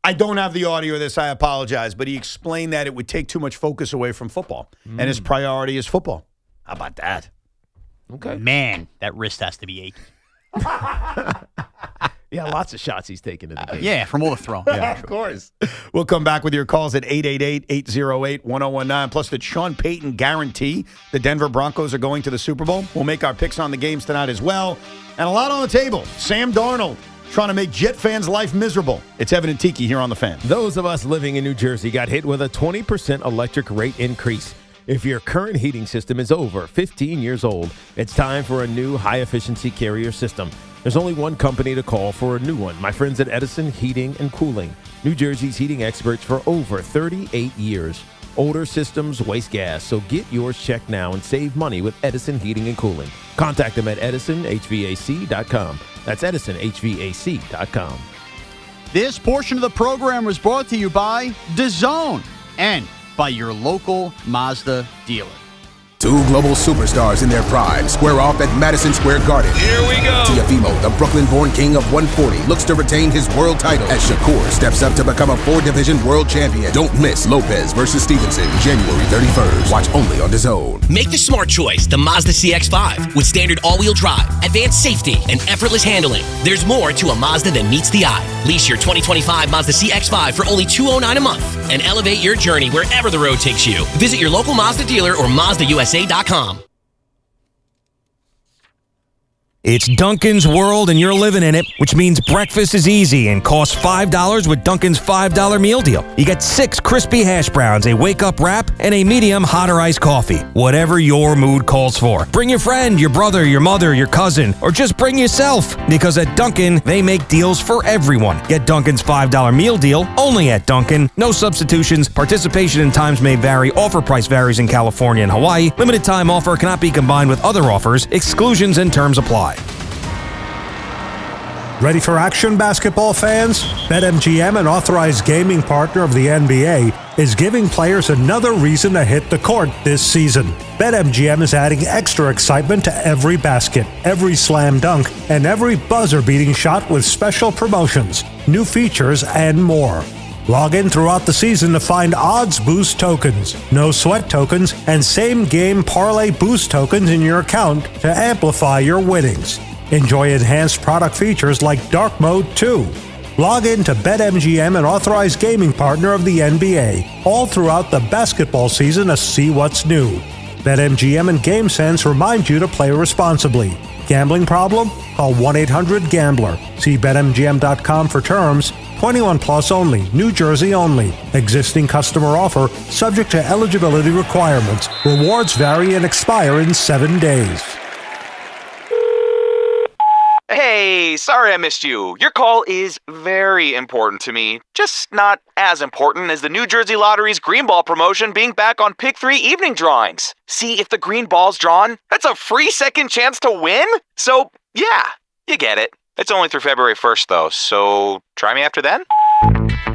I don't have the audio of this. I apologize. But he explained that it would take too much focus away from football. And his priority is football. How about that? Okay. Man, that wrist has to be achy. Yeah, lots of shots he's taken in the game. Yeah, from all the throw. Yeah, of course. We'll come back with your calls at 888-808-1019. Plus the Sean Payton guarantee the Denver Broncos are going to the Super Bowl. We'll make our picks on the games tonight as well. And a lot on the table. Sam Darnold trying to make Jet fans' life miserable. It's Evan and Tiki here on The Fan. Those of us living in New Jersey got hit with a 20% electric rate increase. If your current heating system is over 15 years old, it's time for a new high-efficiency Carrier system. There's only one company to call for a new one. My friends at Edison Heating and Cooling, New Jersey's heating experts for over 38 years. Older systems waste gas, so get yours checked now and save money with Edison Heating and Cooling. Contact them at edisonhvac.com. That's edisonhvac.com. This portion of the program was brought to you by DAZN and by your local Mazda dealer. Two global superstars in their prime square off at Madison Square Garden. Here we go. Tiafimo, the Brooklyn-born king of 140, looks to retain his world title as Shakur steps up to become a 4-division world champion. Don't miss Lopez versus Stevenson, January 31st. Watch only on DAZN. Make the smart choice, the Mazda CX-5. With standard all-wheel drive, advanced safety, and effortless handling, there's more to a Mazda than meets the eye. Lease your 2025 Mazda CX-5 for only $209 a month and elevate your journey wherever the road takes you. Visit your local Mazda dealer or MazdaUSA.com. It's Dunkin's world and you're living in it, which means breakfast is easy and costs $5 with Dunkin's $5 meal deal. You get 6 crispy hash browns, a wake-up wrap, and a medium hot or iced coffee. Whatever your mood calls for. Bring your friend, your brother, your mother, your cousin, or just bring yourself. Because at Dunkin', they make deals for everyone. Get Dunkin's $5 meal deal only at Dunkin'. No substitutions. Participation in times may vary. Offer price varies in California and Hawaii. Limited time offer cannot be combined with other offers. Exclusions and terms apply. Ready for action, basketball fans? BetMGM, an authorized gaming partner of the NBA, is giving players another reason to hit the court this season. BetMGM is adding extra excitement to every basket, every slam dunk, and every buzzer-beating shot with special promotions, new features, and more. Log in throughout the season to find odds boost tokens, no sweat tokens, and same-game parlay boost tokens in your account to amplify your winnings. Enjoy enhanced product features like Dark Mode 2. Log in to BetMGM, an authorized gaming partner of the NBA, all throughout the basketball season to see what's new. BetMGM and GameSense remind you to play responsibly. Gambling problem? Call 1-800-GAMBLER. See BetMGM.com for terms. 21 plus only. New Jersey only. Existing customer offer subject to eligibility requirements. Rewards vary and expire in 7 days. Hey, sorry I missed you. Your call is very important to me. Just not as important as the New Jersey Lottery's Green Ball promotion being back on Pick 3 evening drawings. See, if the green ball's drawn, that's a free second chance to win? So, yeah, you get it. It's only through February 1st, though, so try me after then?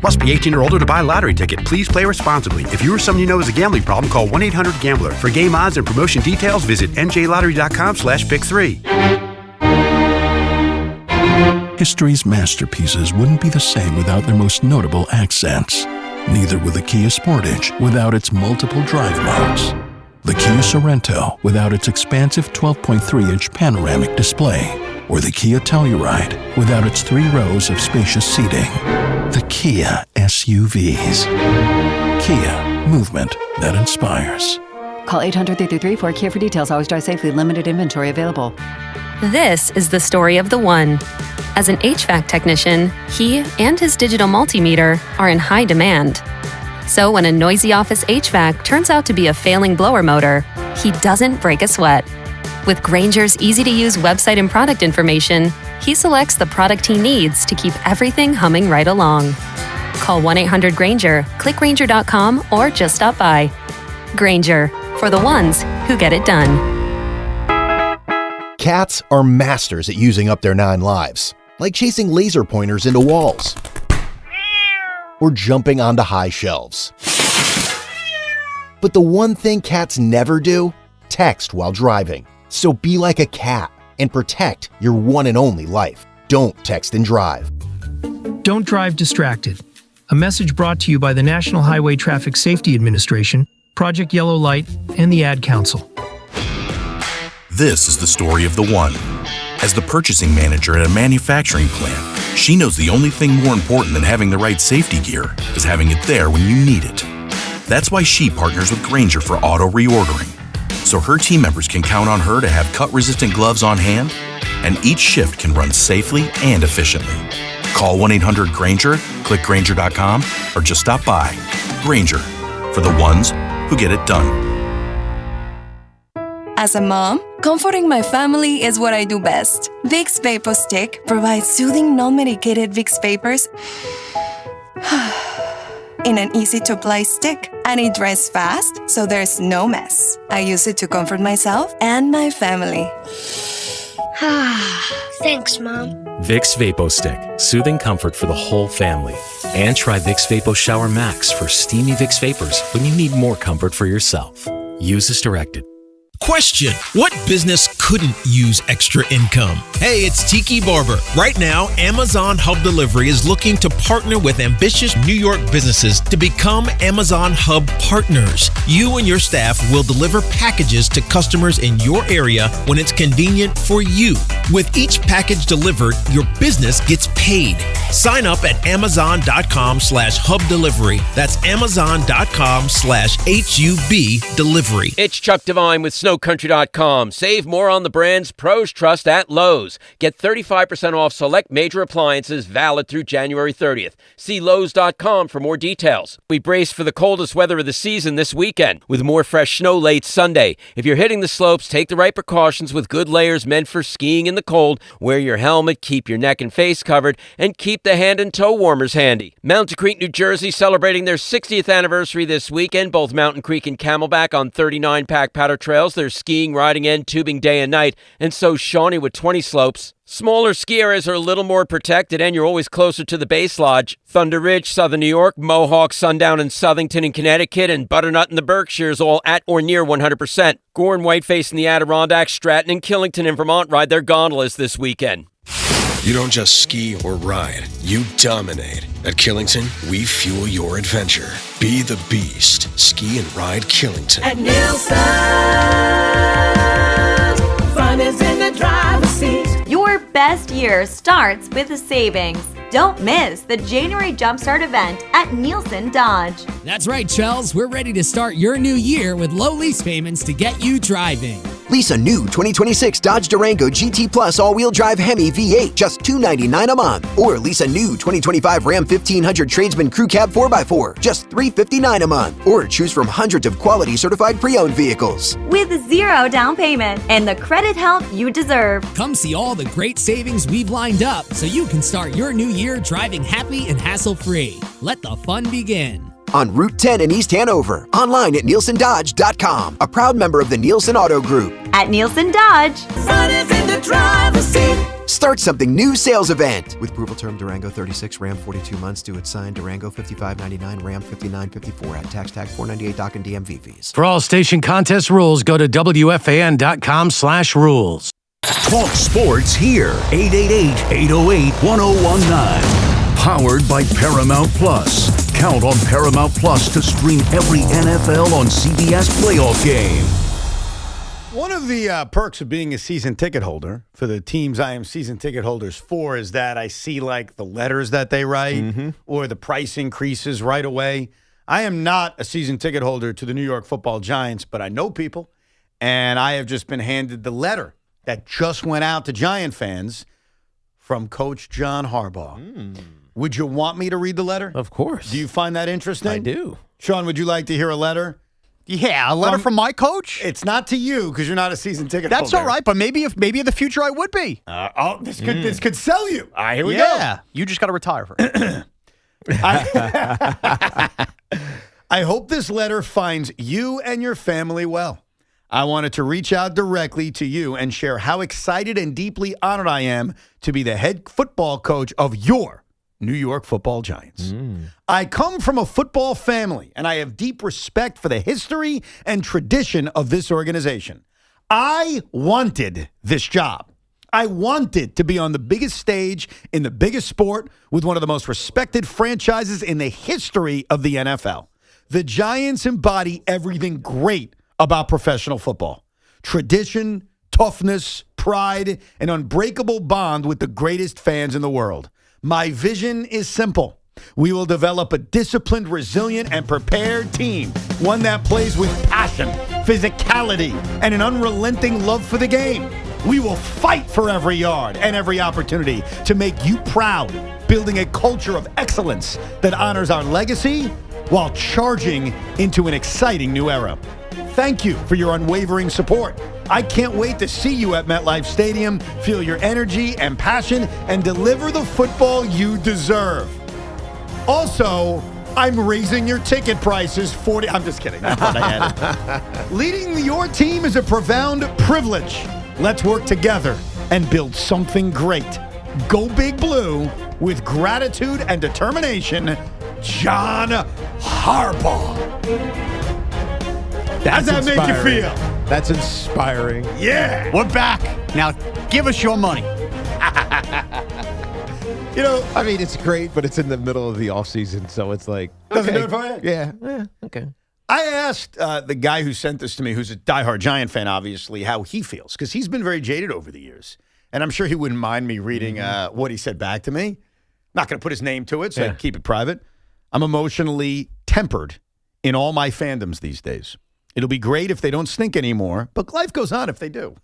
Must be 18 or older to buy a lottery ticket. Please play responsibly. If you or someone you know has a gambling problem, call 1-800-GAMBLER. For game odds and promotion details, visit njlottery.com/pick3. History's masterpieces wouldn't be the same without their most notable accents. Neither would the Kia Sportage without its multiple drive modes. The Kia Sorento without its expansive 12.3-inch panoramic display. Or the Kia Telluride without its 3 rows of spacious seating. The Kia SUVs. Kia, movement that inspires. Call 800-333-4KIA for details. Always drive safely. Limited inventory available. This is the story of the one. As an HVAC technician, he and his digital multimeter are in high demand. So when a noisy office HVAC turns out to be a failing blower motor, he doesn't break a sweat. With Grainger's easy-to-use website and product information, he selects the product he needs to keep everything humming right along. Call 1-800-GRAINGER, click Grainger.com, or just stop by. Grainger, for the ones who get it done. Cats are masters at using up their 9 lives, like chasing laser pointers into walls or jumping onto high shelves. But the one thing cats never do, text while driving. So be like a cat and protect your one and only life. Don't text and drive. Don't drive distracted. A message brought to you by the National Highway Traffic Safety Administration, Project Yellow Light, and the Ad Council. This is the story of the one. As the purchasing manager at a manufacturing plant, she knows the only thing more important than having the right safety gear is having it there when you need it. That's why she partners with Grainger for auto reordering, so her team members can count on her to have cut-resistant gloves on hand, and each shift can run safely and efficiently. Call 1-800-GRAINGER, click Grainger.com, or just stop by. Grainger, for the ones who get it done. As a mom, comforting my family is what I do best. Vicks Vapor Stick provides soothing, non-medicated Vicks Vapors in an easy-to-apply stick, and it dries fast, so there's no mess. I use it to comfort myself and my family. Thanks, Mom. Vicks Vapo Stick, soothing comfort for the whole family. And try Vicks Vapo Shower Max for steamy Vicks Vapors when you need more comfort for yourself. Use as directed. Question: what business couldn't use extra income? Hey, it's Tiki Barber. Right now, Amazon Hub Delivery is looking to partner with ambitious New York businesses to become Amazon Hub partners. You and your staff will deliver packages to customers in your area when it's convenient for you. With each package delivered, your business gets paid. Sign up at Amazon.com/Hub Delivery. That's Amazon.com/HUB Delivery. It's Chuck Devine with SnowCountry.com. Save more on on the brands pros trust at Lowe's. Get 35% off select major appliances valid through January 30th. See Lowe's.com for more details. We brace for the coldest weather of the season this weekend with more fresh snow late Sunday. If you're hitting the slopes, take the right precautions with good layers meant for skiing in the cold. Wear your helmet, keep your neck and face covered, and keep the hand and toe warmers handy. Mountain Creek, New Jersey, celebrating their 60th anniversary this weekend. Both Mountain Creek and Camelback on 39 pack powder trails. There's skiing, riding, and tubing day and night. And so Shawnee with 20 slopes. Smaller ski areas are a little more protected, and you're always closer to the base lodge. Thunder Ridge, Southern New York, Mohawk, Sundown, and Southington in Connecticut, and Butternut in the Berkshires, all at or near 100%. Gore and Whiteface in the Adirondacks, Stratton, and Killington in Vermont ride their gondolas this weekend. You don't just ski or ride, you dominate. At Killington, we fuel your adventure. Be the beast. Ski and ride Killington. At Nielsen, fun is in the driver's seat. Your best year starts with a savings. Don't miss the January Jumpstart event at Nielsen Dodge. That's right, Chels. We're ready to start your new year with low lease payments to get you driving. Lease a new 2026 Dodge Durango GT Plus all-wheel drive Hemi V8, just $299 a month. Or lease a new 2025 Ram 1500 Tradesman Crew Cab 4x4, just $359 a month. Or choose from hundreds of quality certified pre-owned vehicles. With zero down payment and the credit help you deserve. Come see all the great savings we've lined up so you can start your new year driving happy and hassle-free. Let the fun begin. On Route 10 in East Hanover. Online at nielsendodge.com. A proud member of the Nielsen Auto Group. At Nielsen Dodge. Fun is in the driver's seat. Start something new sales event. With approval term Durango 36, Ram 42 months due at sign, Durango 55.99, Ram 59.54 at tax tag $498 dock and DMV fees. For all station contest rules, go to WFAN.com/rules. Talk sports here. 888-808-1019. Powered by Paramount Plus. Count on Paramount Plus to stream every NFL on CBS playoff game. One of the perks of being a season ticket holder for the teams I am season ticket holders for is that I see like the letters that they write or the price increases right away. I am not a season ticket holder to the New York Football Giants, but I know people, and I have just been handed the letter that just went out to Giant fans from Coach John Harbaugh. Would you want me to read the letter? Of course. Do you find that interesting? I do. Sean, would you like to hear a letter? Yeah, a letter from my coach? It's not to you because you're not a season ticket holder. That's all right, but maybe in the future I would be. This could sell you. Here we go. Yeah, you just got to retire first. I hope this letter finds you and your family well. I wanted to reach out directly to you and share how excited and deeply honored I am to be the head football coach of your New York Football Giants. I come from a football family, and I have deep respect for the history and tradition of this organization. I wanted this job. I wanted to be on the biggest stage in the biggest sport with one of the most respected franchises in the history of the NFL. The Giants embody everything great about professional football. Tradition, toughness, pride, an unbreakable bond with the greatest fans in the world. My vision is simple. We will develop a disciplined, resilient, and prepared team. One that plays with passion, physicality, and an unrelenting love for the game. We will fight for every yard and every opportunity to make you proud, building a culture of excellence that honors our legacy while charging into an exciting new era. Thank you for your unwavering support. I can't wait to see you at MetLife Stadium, feel your energy and passion, and deliver the football you deserve. Also, I'm raising your ticket prices 40. I'm just kidding. That's what I added. Leading your team is a profound privilege. Let's work together and build something great. Go Big Blue with gratitude and determination, John Harbaugh. How's that make you feel? That's inspiring. Yeah. We're back. Now, give us your money. You know, I mean, it's great, but it's in the middle of the offseason, so it's like. Doesn't do it for you? Yeah, okay. I asked the guy who sent this to me, who's a diehard Giant fan, obviously, how he feels, because he's been very jaded over the years. And I'm sure he wouldn't mind me reading what he said back to me. Not going to put his name to it, so I keep it private. I'm emotionally tempered in all my fandoms these days. It'll be great if they don't stink anymore, but life goes on if they do.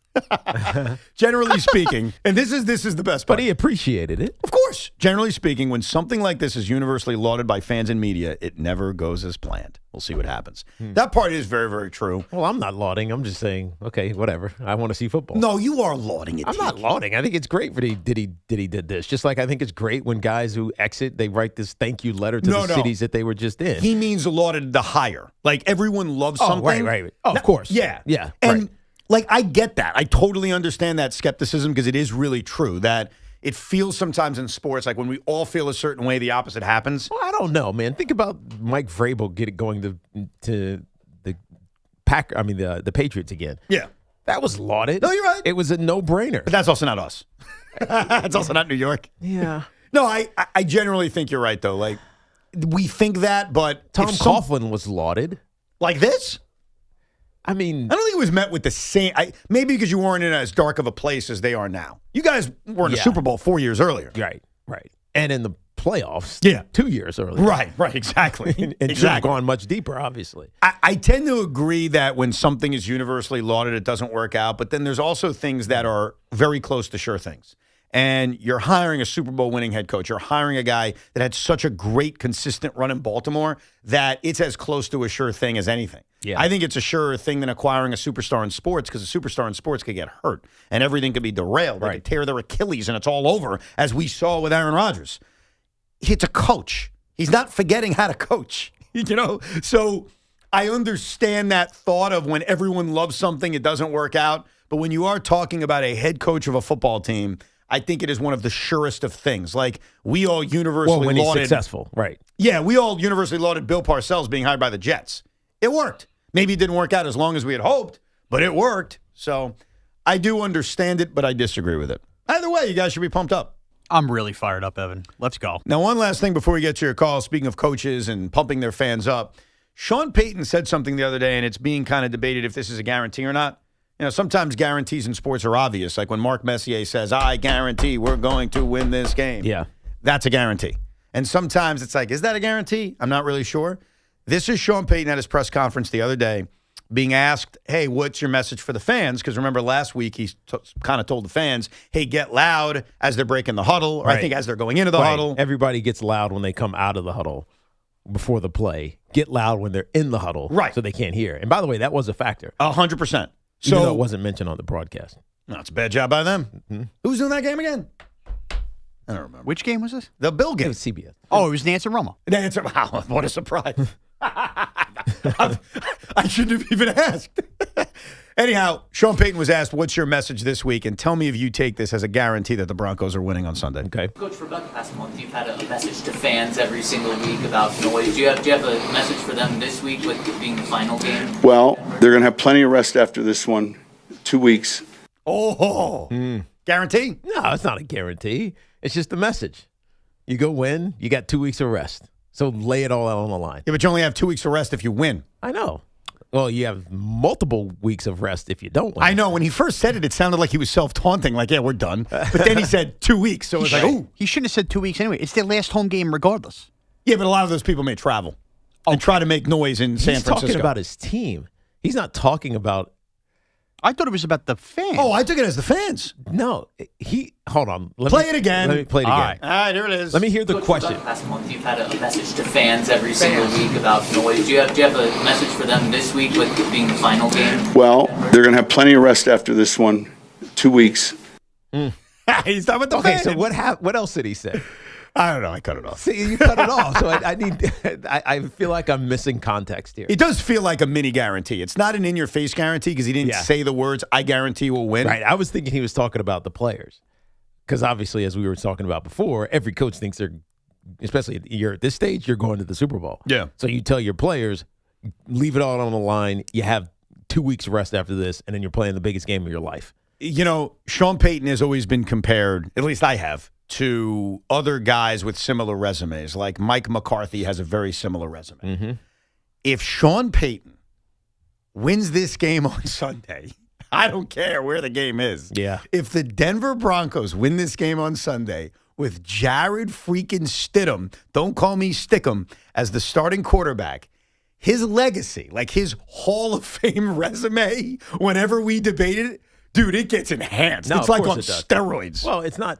Generally speaking, and this is the best part. But he appreciated it. Of course. Generally speaking, when something like this is universally lauded by fans and media, it never goes as planned. We'll see what happens. That part is very, very true. Well, I'm not lauding. I'm just saying, okay, whatever. I want to see football. No, you are lauding it. I'm not lauding. I think it's great that he did this. Just like I think it's great when guys who exit, they write this thank you letter to the cities that they were just in. He means lauded the hire. Like everyone loves something. Right. Oh, of course. Yeah. Yeah. And right. like I get that. I totally understand that skepticism because it is really true that it feels sometimes in sports like when we all feel a certain way, the opposite happens. Well, I don't know, man. Think about Mike Vrabel going to the the Patriots again. Yeah. That was lauded. No, you're right. It was a no-brainer. But that's also not us. That's also not New York. Yeah. No, I generally think you're right, though. Like, we think that, but Tom Coughlin was lauded. Like this? I mean, I don't think it was met with the same. Maybe because you weren't in as dark of a place as they are now. You guys were in a Super Bowl 4 years earlier. Right. And in the playoffs 2 years earlier. Right, exactly. and should have gone much deeper, obviously. I tend to agree that when something is universally lauded, it doesn't work out. But then there's also things that are very close to sure things. And you're hiring a Super Bowl winning head coach. You're hiring a guy that had such a great, consistent run in Baltimore that it's as close to a sure thing as anything. Yeah. I think it's a surer thing than acquiring a superstar in sports because a superstar in sports could get hurt and everything could be derailed. They could tear their Achilles and it's all over, as we saw with Aaron Rodgers. It's a coach. He's not forgetting how to coach, So I understand that thought of when everyone loves something, it doesn't work out. But when you are talking about a head coach of a football team, I think it is one of the surest of things. Like, we all universally when lauded. he's successful, right. Yeah, we all universally lauded Bill Parcells being hired by the Jets. It worked. Maybe it didn't work out as long as we had hoped, but it worked. So I do understand it, but I disagree with it. Either way, you guys should be pumped up. I'm really fired up, Evan. Let's go. Now, one last thing before we get to your call. Speaking of coaches and pumping their fans up, Sean Payton said something the other day, and it's being kind of debated if this is a guarantee or not. Sometimes guarantees in sports are obvious. Like when Mark Messier says, I guarantee we're going to win this game. Yeah. That's a guarantee. And sometimes it's like, is that a guarantee? I'm not really sure. This is Sean Payton at his press conference the other day being asked, hey, what's your message for the fans? Because remember last week he kind of told the fans, hey, get loud as they're breaking the huddle, or I think as they're going into the huddle. Everybody gets loud when they come out of the huddle before the play. Get loud when they're in the huddle so they can't hear. And by the way, that was a factor. 100%. Even though it wasn't mentioned on the broadcast. No, it's a bad job by them. Mm-hmm. Who's doing that game again? I don't remember. Which game was this? The Bill game. It was CBS. Oh, it was Nance and Romo. Nance and Romo. What a surprise. I shouldn't have even asked. Anyhow, Sean Payton was asked, what's your message this week? And tell me if you take this as a guarantee that the Broncos are winning on Sunday. Okay. Coach, for about the past month, you've had a message to fans every single week about noise. Do you have a message for them this week with it being the final game? Well, they're going to have plenty of rest after this one. 2 weeks. Oh, guarantee? No, it's not a guarantee. It's just a message. You go win, you got 2 weeks of rest. So lay it all out on the line. Yeah, but you only have 2 weeks of rest if you win. I know. Well, you have multiple weeks of rest if you don't win. I know. When he first said it sounded like he was self-taunting, like, yeah, we're done. But then he said 2 weeks, so it's like, ooh. He shouldn't have said 2 weeks anyway. It's their last home game regardless. Yeah, but a lot of those people may travel and try to make noise in San Francisco. He's talking about his team. He's not talking about... I thought it was about the fans. Oh, I took it as the fans. No, hold on. Play it again. Let me play it again. All right, here it is. Let me hear the question. For the past month, you've had a message to fans every single week about noise. Do you have a message for them this week with it being the final game? Well, they're going to have plenty of rest after this one. 2 weeks. He's done with the Okay, fans. so what else did he say? I don't know. I cut it off. See, you cut it off. So I feel like I'm missing context here. It does feel like a mini guarantee. It's not an in-your-face guarantee because he didn't say the words, I guarantee we'll win. Right. I was thinking he was talking about the players. Because obviously, as we were talking about before, every coach thinks especially you're at this stage, you're going to the Super Bowl. Yeah. So you tell your players, leave it all on the line. You have 2 weeks rest after this, and then you're playing the biggest game of your life. Sean Payton has always been compared, at least I have, to other guys with similar resumes. Like Mike McCarthy has a very similar resume. Mm-hmm. If Sean Payton wins this game on Sunday, I don't care where the game is. Yeah. If the Denver Broncos win this game on Sunday with Jared freaking Stidham, don't call me Stickum, as the starting quarterback, his legacy, like his Hall of Fame resume, whenever we debated it, Dude, it gets enhanced. No, it's of like course on it does. steroids. Well, it's not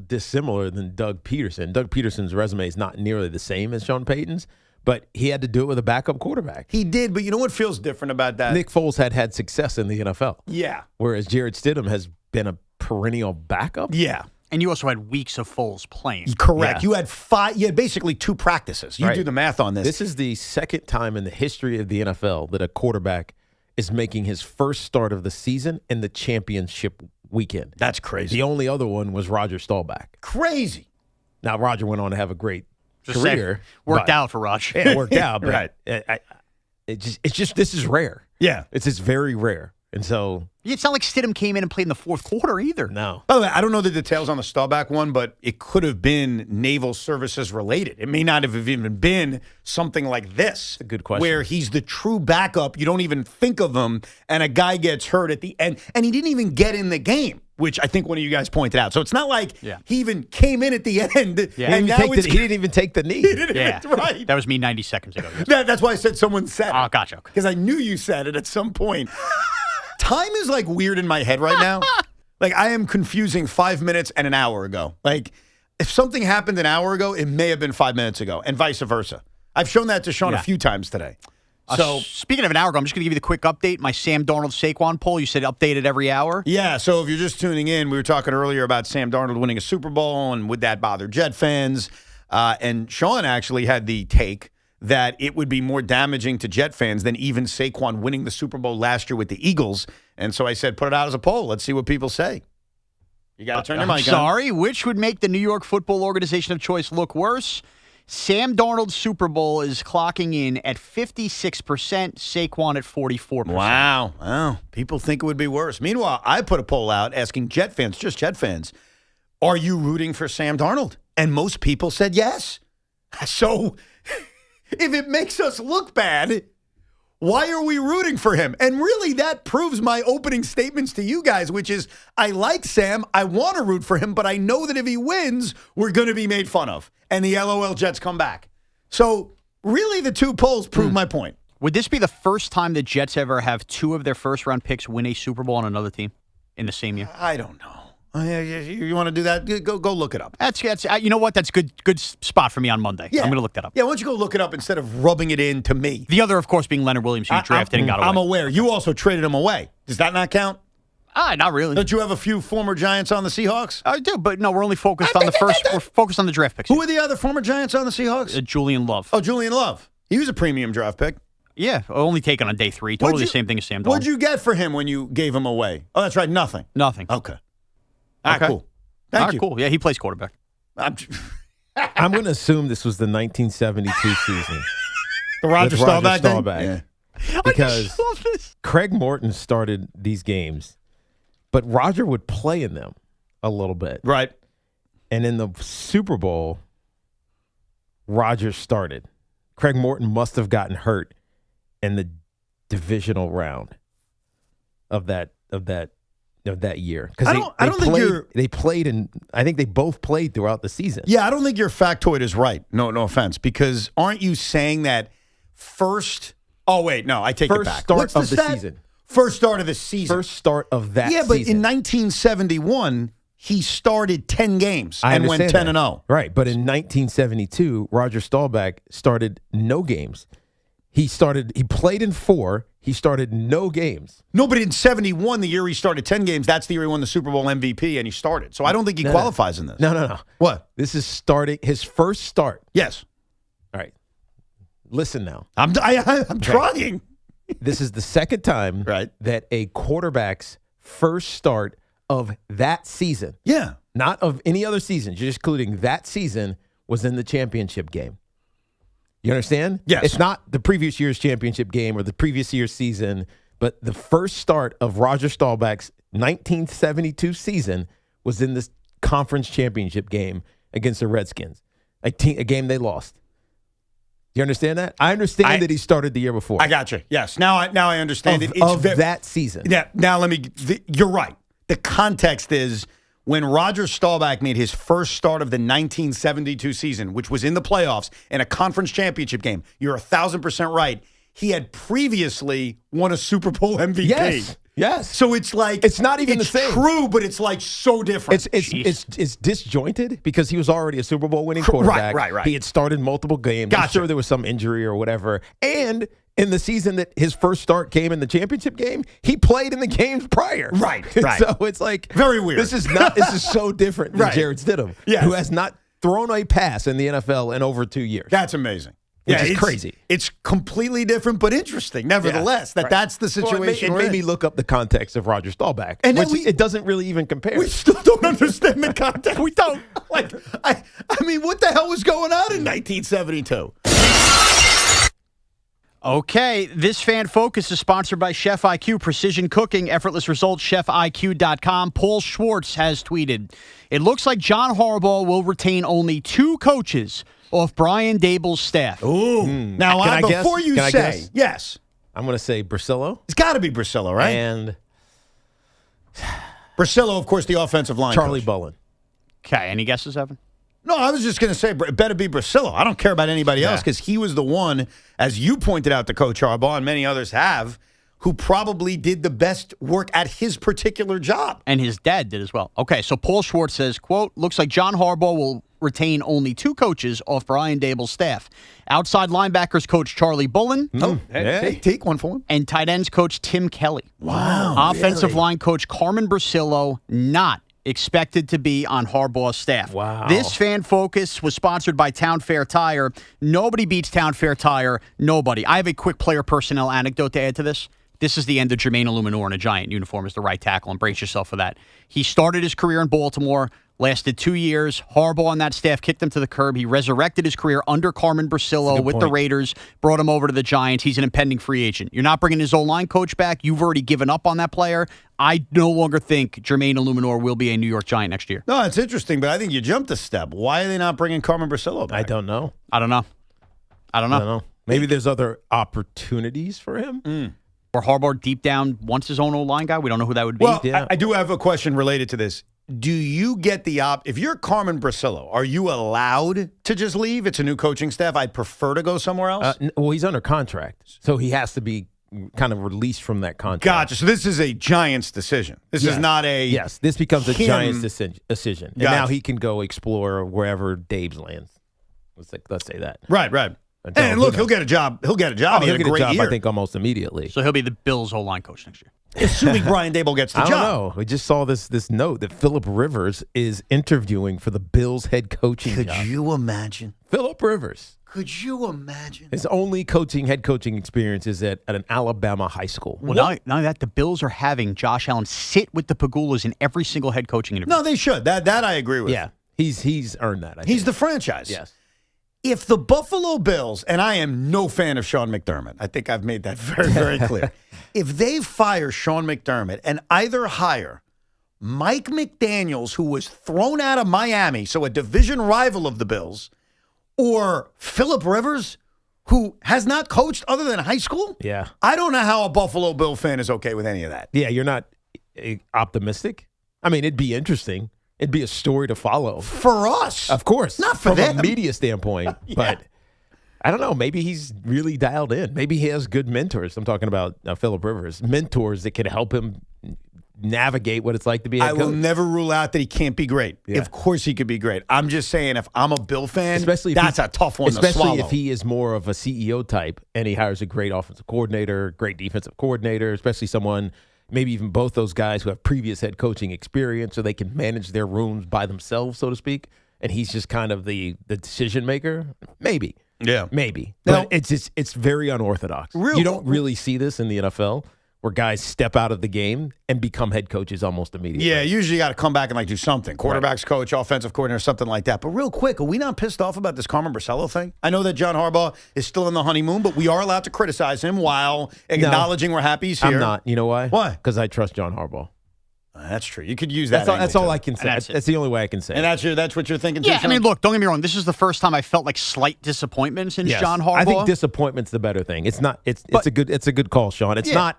dissimilar than Doug Peterson. Doug Peterson's resume is not nearly the same as Sean Payton's, but he had to do it with a backup quarterback. He did, but you know what feels different about that? Nick Foles had success in the NFL. Yeah. Whereas Jarrett Stidham has been a perennial backup. Yeah. And you also had weeks of Foles playing. Correct. Yeah. You had basically 2 practices. You Right. do the math on this. This is the second time in the history of the NFL that a quarterback is making his first start of the season in the championship weekend. That's crazy. The only other one was Roger Staubach. Crazy. Now, Roger went on to have a great Just career. worked but- out for Raj. Yeah, it worked out. But Right. it's just this is rare. Yeah. It's just very rare. And so, It's not like Stidham came in and played in the fourth quarter either. no. By the way, I don't know the details on the Staubach one, but it could have been naval services related. It may not have even been something like this. That's a good question. Where he's the true backup. You don't even think of him, and a guy gets hurt at the end, and he didn't even get in the game, which I think one of you guys pointed out. So it's not like he even came in at the end. Yeah. And now He didn't even take the knee. He didn't Yeah. even, right. That was me 90 seconds ago. That's why I said someone said it. Oh, gotcha. Because I knew you said it at some point. Time is like weird in my head right now. Like I am confusing 5 minutes and an hour ago. Like if something happened an hour ago, it may have been 5 minutes ago, and vice versa. I've shown that to Sean a few times today. So speaking of an hour ago, I'm just going to give you the quick update. My Sam Darnold Saquon poll. You said updated every hour. yeah, so if you're just tuning in, we were talking earlier about Sam Darnold winning a Super Bowl, and would that bother Jet fans? And Sean actually had the take that it would be more damaging to Jet fans than even Saquon winning the Super Bowl last year with the Eagles. And so I said, put it out as a poll. Let's see what people say. You got to turn your mic on. Sorry, which would make the New York Football Organization of choice look worse? Sam Darnold's Super Bowl is clocking in at 56%, Saquon at 44%. Wow. Well, people think it would be worse. Meanwhile, I put a poll out asking Jet fans, just Jet fans, are you rooting for Sam Darnold? And most people said yes. So if it makes us look bad, why are we rooting for him? And really, that proves my opening statements to you guys, which is I like Sam. I want to root for him, but I know that if he wins, we're going to be made fun of. And the LOL Jets come back. So really, the 2 polls prove my point. Would this be the first time the Jets ever have 2 of their first-round picks win a Super Bowl on another team in the same year? I don't know. You want to do that? Go look it up. That's you know what? That's good spot for me on Monday. Yeah. I'm going to look that up. Yeah, why don't you go look it up instead of rubbing it in to me? The other, of course, being Leonard Williams, who you drafted and got away. I'm aware. You also traded him away. Does that not count? Not really. Don't you have a few former Giants on the Seahawks? I do, but no, we're only focused on the first. We're focused on the draft picks. Who are the other former Giants on the Seahawks? Julian Love. Oh, Julian Love. He was a premium draft pick. Yeah, only taken on day 3. Totally the same thing as Sam Darnold. What'd you get for him when you gave him away? Oh, that's right, nothing. Nothing. Okay. All right, cool. All Thank right, you. cool. Yeah, he plays quarterback. I'm going to assume this was the 1972 season. The Roger Staubach thing? Yeah. Because Craig Morton started these games, but Roger would play in them a little bit. Right. And in the Super Bowl, Roger started. Craig Morton must have gotten hurt in the divisional round of that year. Because I don't think they played in. I think they both played throughout the season. Yeah, I don't think your factoid is right. No offense, because aren't you saying that first? Oh wait, no, I take it back. Start of the season. First start of the season. First start of that. Yeah, but season. in 1971, he started 10 games and went 10-0. Right, but in 1972, Roger Staubach started no games. He played in 4. He started no games. No, but in 71, the year he started 10 games, that's the year he won the Super Bowl MVP, and he started. So I don't think he qualifies in this. No. What? This is starting his first start. Yes. All right. Listen now. I'm trying. This is the second time that a quarterback's first start of that season, not of any other season, just including that season, was in the championship game. You understand? Yes. It's not the previous year's championship game or the previous year's season, but the first start of Roger Staubach's 1972 season was in this conference championship game against the Redskins, a game they lost. You understand that? I understand that he started the year before. I got you. Yes. Now I understand it. Of that season. Yeah. Now you're right. The context is when Roger Staubach made his first start of the 1972 season, which was in the playoffs in a conference championship game. You're 1,000% right. He had previously won a Super Bowl MVP. Yes. Yes. So it's like it's not even the same. True, but it's like so different. It's disjointed because he was already a Super Bowl winning quarterback. Right. He had started multiple games. Gotcha. I'm sure there was some injury or whatever. And in the season that his first start came in the championship game, he played in the games prior. Right. So it's like very weird. This is so different than Jared Stidham, who has not thrown a pass in the NFL in over 2 years. That's amazing. Which is crazy. It's completely different, but interesting. Nevertheless, that's the situation. Well, it made me look up the context of Roger Staubach, and which it doesn't really even compare. We still don't understand the context. We don't. Like, I mean, what the hell was going on in 1972? Okay, this Fan Focus is sponsored by Chef IQ, Precision Cooking, Effortless Results, ChefIQ.com. Paul Schwartz has tweeted, it looks like John Harbaugh will retain only 2 coaches off Brian Daboll's staff. Ooh. Now, before you say, yes. I'm going to say Brasillo. It's got to be Brasillo, right? And Brasillo, of course, the offensive line Charlie coach. Bullen. Okay, any guesses, Evan? No, I was just going to say it better be Brasillo. I don't care about anybody else because he was the one, as you pointed out to Coach Harbaugh and many others have, who probably did the best work at his particular job. And his dad did as well. Okay, so Paul Schwartz says, quote, looks like John Harbaugh will retain only 2 coaches off Brian Daboll's staff. Outside linebackers coach Charlie Bullen. Take one for him. And tight ends coach Tim Kelly. Wow. Offensive line coach Carmen Brasillo, not expected to be on Harbaugh's staff. Wow. This Fan Focus was sponsored by Town Fair Tire. Nobody beats Town Fair Tire. Nobody. I have a quick player personnel anecdote to add to this. This is the end of Jermaine Illuminor in a Giant uniform as the right tackle, and brace yourself for that. He started his career in Baltimore, lasted 2 years. Harbaugh and that staff kicked him to the curb. He resurrected his career under Carmen Brasillo with the Raiders, brought him over to the Giants. He's an impending free agent. You're not bringing his O-line coach back. You've already given up on that player. I no longer think Jermaine Illuminor will be a New York Giant next year. No, it's interesting, but I think you jumped a step. Why are they not bringing Carmen Brasillo back? I don't know. I don't know. Maybe there's other opportunities for him. Or Harbaugh deep down wants his own O-line guy. We don't know who that would be. Well, I do have a question related to this. Do you get the if you're Carmen Brasillo, are you allowed to just leave? It's a new coaching staff. I'd prefer to go somewhere else. Well, he's under contract, so he has to be kind of released from that contract. Gotcha. So this is a Giants decision. This is not a this becomes a Giants decision, and Gotcha. now he can go explore wherever Dave's lands. Let's say that. Right. And look, he'll get a job. He'll get a job. He'll He had get a great a job, year. I think, almost immediately. So he'll be the Bills' O-line coach next year. Assuming Brian Daboll gets the I job. don't know. We just saw this note that Phillip Rivers is interviewing for the Bills' head coaching job. Could you imagine? Phillip Rivers. Could you imagine? His only head coaching experience is at an Alabama high school. Well, not only that, the Bills are having Josh Allen sit with the Pagulas in every single head coaching interview. No, they should. That I agree with. Yeah, he's earned that. He's the franchise. Yes. If the Buffalo Bills, and I am no fan of Sean McDermott, I think I've made that very, very clear. If they fire Sean McDermott and either hire Mike McDaniels, who was thrown out of Miami, so a division rival of the Bills, or Phillip Rivers, who has not coached other than high school, Yeah. I don't know how a Buffalo Bill fan is okay with any of that. Yeah, you're not optimistic? I mean, it'd be interesting. It'd be a story to follow. For us. Of course. Not for from them. a media standpoint. Yeah. But I don't know. Maybe he's really dialed in. Maybe he has good mentors. I'm talking about Phillip Rivers. Mentors that can help him navigate what it's like to be a I will never rule out that he can't be great. Yeah. Of course he could be great. I'm just saying if I'm a Bill fan, Especially if that's a tough one to swallow. Especially if he is more of a CEO type and he hires a great offensive coordinator, great defensive coordinator, especially someone, maybe even both those guys who have previous head coaching experience so they can manage their rooms by themselves, so to speak, and he's just kind of the decision maker. Maybe. Yeah. Maybe. Now- But it's very unorthodox. You don't really see this in the NFL where guys step out of the game and become head coaches almost immediately. Yeah, usually you got to come back and do something. Quarterbacks coach, offensive coordinator, something like that. But real quick, are we not pissed off about this Carmen Brasillo thing? I know that John Harbaugh is still in the honeymoon, but we are allowed to criticize him while acknowledging we're happy he's here. I'm not. You know why? Why? Because I trust John Harbaugh. That's true. You could use that. That's all angle, I too. can say. And That's the only way I can say. And that's what you're thinking, too, Yeah, I Sean? mean, look, don't get me wrong. This is the first time I felt like slight disappointment since Yes. John Harbaugh. I think disappointment's the better thing. It's not. It's a good call, Sean. It's not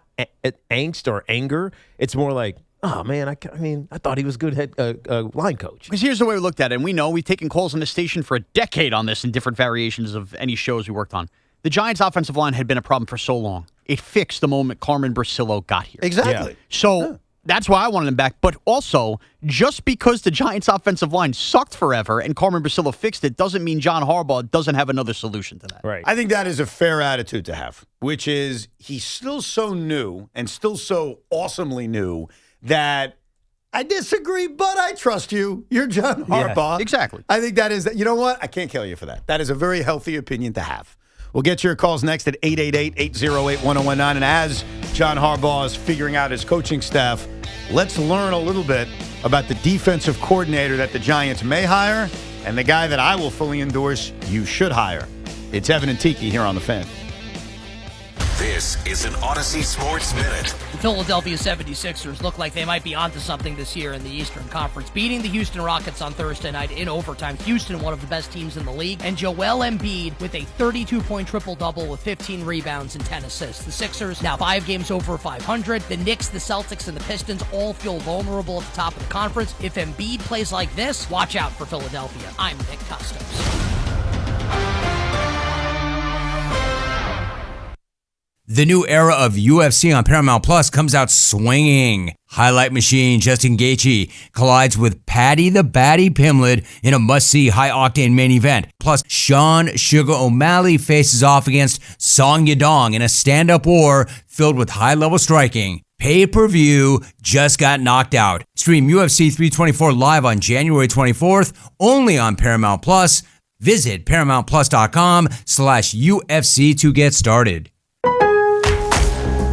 angst or anger. It's more like, oh man, I thought he was good head line coach. Because here's the way we looked at it, and we know we've taken calls on this station for a decade on this in different variations of any shows we worked on. The Giants' offensive line had been a problem for so long. it fixed the moment Carmen Bricillo got here. Exactly. Yeah. So that's why I wanted him back. But also, just because the Giants' offensive line sucked forever and Carmen Bricillo fixed it doesn't mean John Harbaugh doesn't have another solution to that. Right. I think that is a fair attitude to have, which is he's still so new and still so awesomely new that I disagree, but I trust you. You're John Harbaugh. Yeah, exactly. I think that is, you know what? I can't kill you for that. That is a very healthy opinion to have. We'll get your calls next at 888-808-1019. And as John Harbaugh is figuring out his coaching staff, let's learn a little bit about the defensive coordinator that the Giants may hire and the guy that I will fully endorse you should hire. It's Evan and Tiki here on The Fan. This is an Odyssey Sports Minute. The Philadelphia 76ers look like they might be onto something this year in the Eastern Conference, beating the Houston Rockets on Thursday night in overtime. Houston, one of the best teams in the league, and Joel Embiid with a 32-point triple-double with 15 rebounds and 10 assists. The Sixers now 5 games over 500. The Knicks, the Celtics, and the Pistons all feel vulnerable at the top of the conference. If Embiid plays like this, watch out for Philadelphia. I'm Nick Costos. The new era of UFC on Paramount Plus comes out swinging. Highlight machine Justin Gaethje collides with Paddy the Baddy Pimblett in a must-see high-octane main event. Plus, Sean Sugar O'Malley faces off against Song Yadong in a stand-up war filled with high-level striking. Pay-per-view just got knocked out. Stream UFC 324 live on January 24th, only on Paramount Plus. Visit ParamountPlus.com/UFC to get started.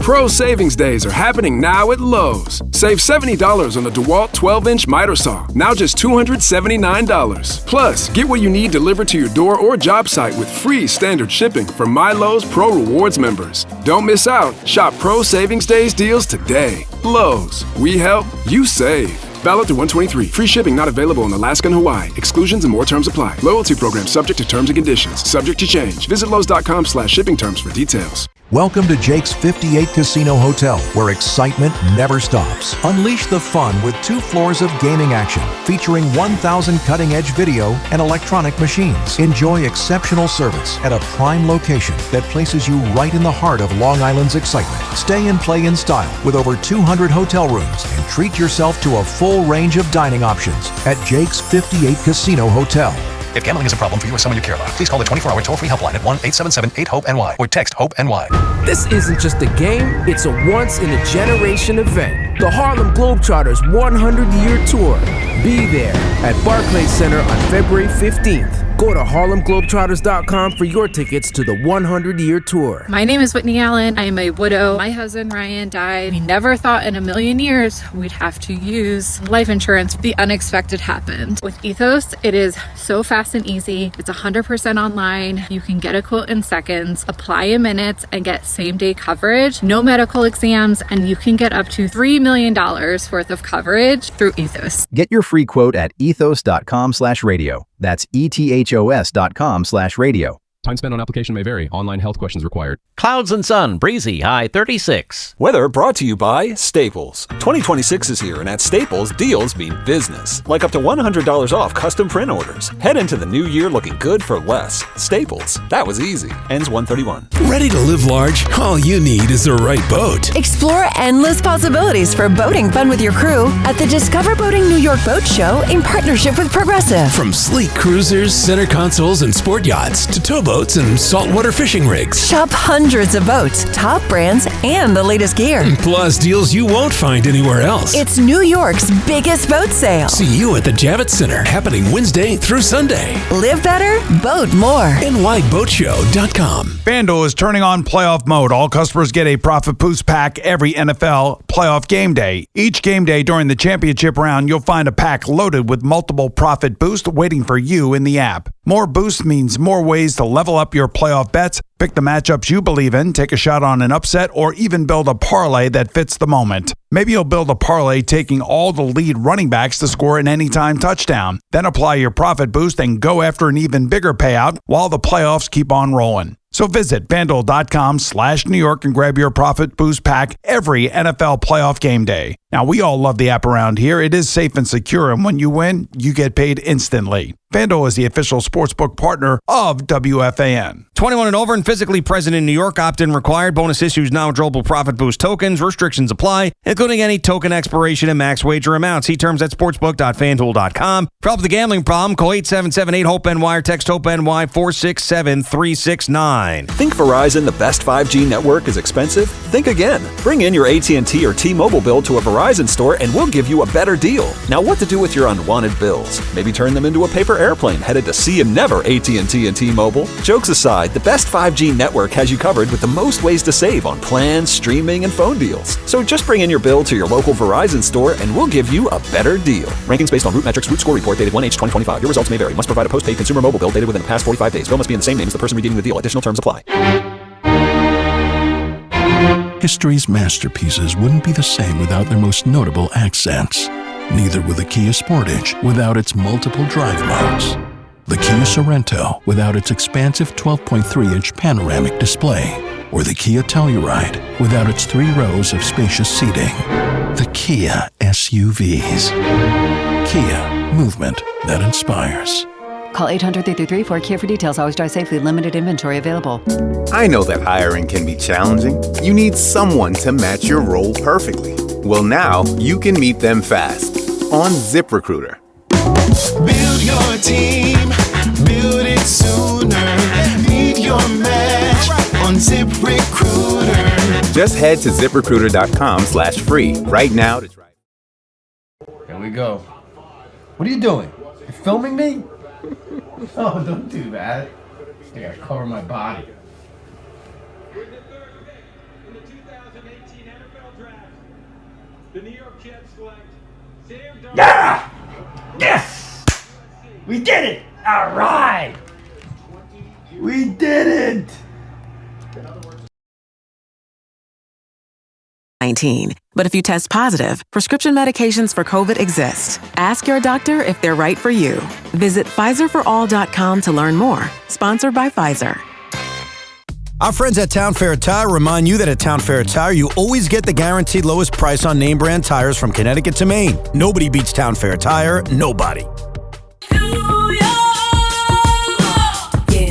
Pro Savings Days are happening now at Lowe's. Save $70 on the DeWalt 12-inch miter saw, now just $279. Plus, get what you need delivered to your door or job site with free standard shipping from My Lowe's Pro Rewards members. Don't miss out. Shop Pro Savings Days deals today. Lowe's. We help, you save. Valid through 1/23. Free shipping not available in Alaska and Hawaii. Exclusions and more terms apply. Loyalty program subject to terms and conditions. Subject to change. Visit Lowe's.com/shipping terms for details. Welcome to Jake's 58 Casino Hotel, where excitement never stops. Unleash the fun with 2 floors of gaming action, featuring 1,000 cutting-edge video and electronic machines. Enjoy exceptional service at a prime location that places you right in the heart of Long Island's excitement. Stay and play in style with over 200 hotel rooms and treat yourself to a full range of dining options at Jake's 58 Casino Hotel. If gambling is a problem for you or someone you care about, please call the 24-hour toll-free helpline at 1-877-8-HOPE-NY or text HOPE-NY. This isn't just a game, it's a once-in-a-generation event. The Harlem Globetrotters 100-year tour. Be there at Barclays Center on February 15th. Go to HarlemGlobetrotters.com for your tickets to the 100-year tour. My name is Whitney Allen. I am a widow. My husband, Ryan, died. We never thought in a million years we'd have to use life insurance. The unexpected happened. With Ethos, it is so fast and easy. It's 100% online. You can get a quote in seconds, apply in minutes, and get same-day coverage. No medical exams, and you can get up to $3 million worth of coverage through Ethos. Get your free quote at ethos.com/radio. That's ethos.com/radio. Time spent on application may vary. Online health questions required. Clouds and sun, breezy, high 36. Weather brought to you by Staples. 2026 is here, and at Staples, deals mean business. Like up to $100 off custom print orders. Head into the new year looking good for less. Staples. That was easy. Ends 1/31. Ready to live large? All you need is the right boat. Explore endless possibilities for boating fun with your crew at the Discover Boating New York Boat Show in partnership with Progressive. From sleek cruisers, center consoles, and sport yachts to towboats and saltwater fishing rigs. Shop hundreds of boats, top brands, and the latest gear. Plus deals you won't find anywhere else. It's New York's biggest boat sale. See you at the Javits Center, happening Wednesday through Sunday. Live better, boat more. NYBoatShow.com. FanDuel is turning on playoff mode. All customers get a Profit Boost pack every NFL playoff game day. Each game day during the championship round, you'll find a pack loaded with multiple Profit Boost waiting for you in the app. More boost means more ways to level up your playoff bets, pick the matchups you believe in, take a shot on an upset, or even build a parlay that fits the moment. Maybe you'll build a parlay taking all the lead running backs to score an anytime touchdown. Then apply your Profit Boost and go after an even bigger payout while the playoffs keep on rolling. So visit FanDuel.com/New York and grab your Profit Boost pack every NFL playoff game day. Now, we all love the app around here. It is safe and secure, and when you win, you get paid instantly. FanDuel is the official sportsbook partner of WFAN. 21 and over and physically present in New York. Opt-in required. Bonus issues non-withdrawable profit boost tokens. Restrictions apply, including any token expiration and max wager amount. See terms at sportsbook.fanduel.com. For help with the gambling problem, call 877-8-HOPE-NY or text HOPE-NY 467-369. Think Verizon, the best 5G network, is expensive? Think again. Bring in your AT&T or T-Mobile bill to a Verizon store and we'll give you a better deal. Now what to do with your unwanted bills? Maybe turn them into a paper airplane headed to see and never AT&T and T-Mobile? Jokes aside, the best 5G network has you covered with the most ways to save on plans, streaming, and phone deals. So just bring in your bill to your local Verizon store and we'll give you a better deal. Rankings based on Root Metrics Root Score Report dated 1H2025. Your results may vary. Must provide a postpaid consumer mobile bill dated within the past 45 days. Bill must be in the same name as the person redeeming the deal. Additional terms apply. History's masterpieces wouldn't be the same without their most notable accents. Neither would the Kia Sportage without its multiple drive modes. The Kia Sorento without its expansive 12.3-inch panoramic display. Or the Kia Telluride without its 3 rows of spacious seating. The Kia SUVs. Kia, movement that inspires. Call 800-333-4KIA for details. Always drive safely. Limited inventory available. I know that hiring can be challenging. You need someone to match your role perfectly. Well, now you can meet them fast on ZipRecruiter. Build your team. Build it sooner. Meet your match on ZipRecruiter. Just head to ZipRecruiter.com/free right now to try. Here we go. What are you doing? You filming me? Oh, don't do that. I gotta cover my body. With the third pick in the 2018 NFL Draft, the New York Jets select Sam Darnold. Yeah! Yes! We did it! All right! We did it! 19. But if you test positive, prescription medications for COVID exist. Ask your doctor if they're right for you. Visit PfizerForAll.com to learn more. Sponsored by Pfizer. Our friends at Town Fair Tire remind you that at Town Fair Tire, you always get the guaranteed lowest price on name brand tires from Connecticut to Maine. Nobody beats Town Fair Tire. Nobody.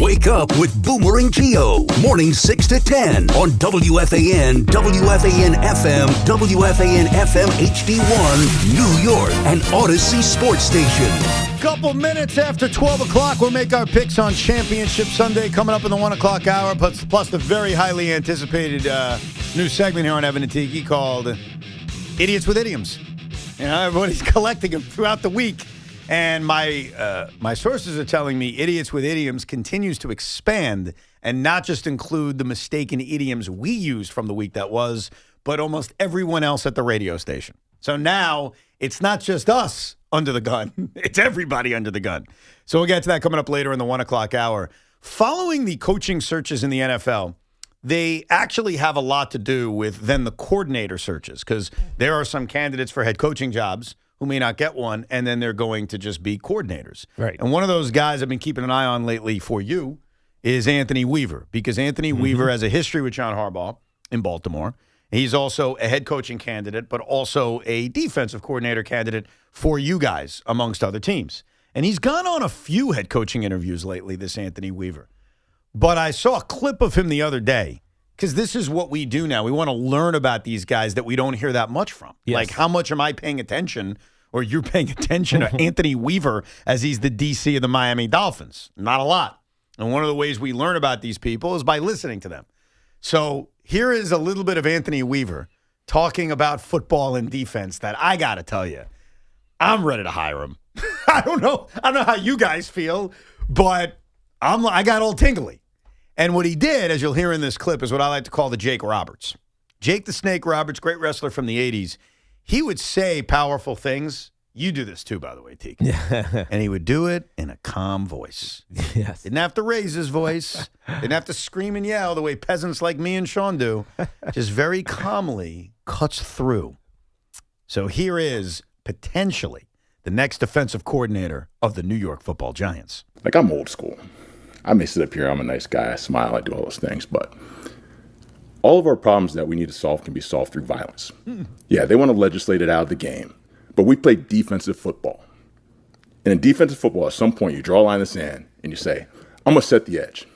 Wake up with Boomer and Geo. Morning 6 to 10 on WFAN, WFAN FM, WFAN FM HD1, New York, and Odyssey Sports Station. Couple minutes after 12 o'clock, we'll make our picks on Championship Sunday coming up in the 1 o'clock hour, plus the very highly anticipated new segment here on Evan Tiki called Idiots with Idioms. You know, everybody's collecting them throughout the week. And my sources are telling me Idiots with Idioms continues to expand and not just include the mistaken idioms we used from the week that was, but almost everyone else at the radio station. So now it's not just us under the gun. It's everybody under the gun. So we'll get to that coming up later in the 1 o'clock hour. Following the coaching searches in the NFL, they actually have a lot to do with then the coordinator searches because there are some candidates for head coaching jobs who may not get one, and then they're going to just be coordinators. Right. And one of those guys I've been keeping an eye on lately for you is Anthony Weaver, because Anthony Weaver has a history with John Harbaugh in Baltimore. He's also a head coaching candidate, but also a defensive coordinator candidate for you guys, amongst other teams. And he's gone on a few head coaching interviews lately, this Anthony Weaver. But I saw a clip of him the other day, because this is what we do now. We want to learn about these guys that we don't hear that much from. Yes. Like, how much am I paying attention, or you're paying attention to Anthony Weaver as he's the DC of the Miami Dolphins? Not a lot. And one of the ways we learn about these people is by listening to them. So here is a little bit of Anthony Weaver talking about football and defense that I got to tell you, I'm ready to hire him. I don't know how you guys feel, but I got all tingly. And what he did, as you'll hear in this clip, is what I like to call the Jake Roberts. Jake the Snake Roberts, great wrestler from the 80s. He would say powerful things. You do this too, by the way, Tiki. Yeah. And he would do it in a calm voice. Yes. Didn't have to raise his voice. Didn't have to scream and yell the way peasants like me and Sean do. Just very calmly cuts through. So here is potentially the next defensive coordinator of the New York Football Giants. Like, I'm old school. I may sit up here, I'm a nice guy, I smile, I do all those things, but all of our problems that we need to solve can be solved through violence. Yeah, they want to legislate it out of the game, but we play defensive football. And in defensive football, at some point, you draw a line in the sand and you say, I'm going to set the edge.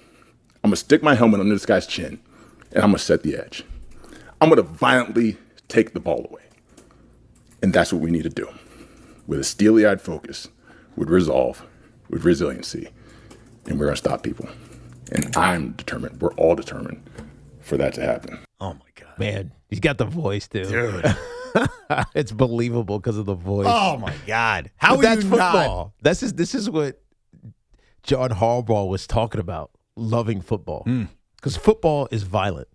I'm going to stick my helmet under this guy's chin, and I'm going to set the edge. I'm going to violently take the ball away. And that's what we need to do. With a steely-eyed focus, with resolve, with resiliency, and we're going to stop people. And I'm determined, we're all determined for that to happen. Oh, my God. Man, he's got the voice, too. Dude. It's believable because of the voice. Oh, my God. How But are that's you football. not? This is what John Harbaugh was talking about, loving football. Because football is violent.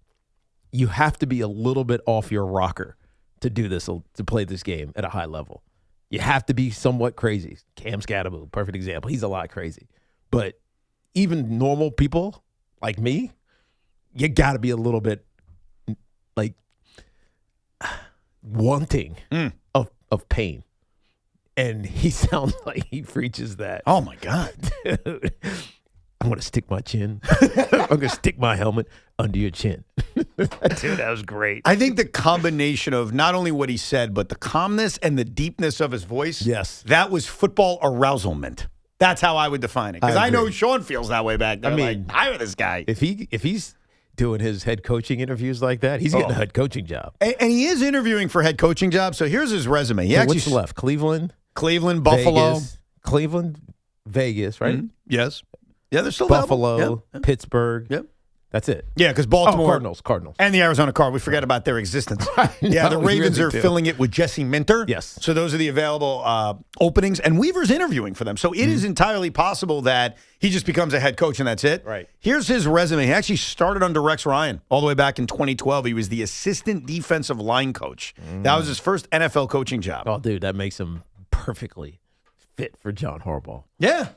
You have to be a little bit off your rocker to do this, to play this game at a high level. You have to be somewhat crazy. Cam Skataboo, perfect example. He's a lot crazy. But even normal people like me, you got to be a little bit like wanting of pain. And he sounds like he preaches that. Oh, my God. Dude, I'm going to stick my chin. I'm going to stick my helmet under your chin. Dude, that was great. I think the combination of not only what he said, but the calmness and the deepness of his voice. Yes. That was football arousalment. That's how I would define it. Because I know agree. Sean feels that way back there. I mean, like, hire this guy. If he's doing his head coaching interviews like that, he's getting a head coaching job. And he is interviewing for head coaching jobs. So here's his resume. He So actually what's left? Cleveland, Buffalo. Vegas, Cleveland, Vegas, right? Yes. Yeah, they're still Buffalo, available. Yep. Pittsburgh. Yep. That's it. Yeah, because Baltimore. Cardinals. And the Arizona Cardinals. We forget about their existence. Yeah, the we Ravens really are do. filling it with Jesse Minter. Yes. So those are the available openings. And Weaver's interviewing for them. So it is entirely possible that he just becomes a head coach and that's it. Right. Here's his resume. He actually started under Rex Ryan all the way back in 2012. He was the assistant defensive line coach. That was his first NFL coaching job. Oh, dude, that makes him perfectly fit for John Harbaugh. Yeah.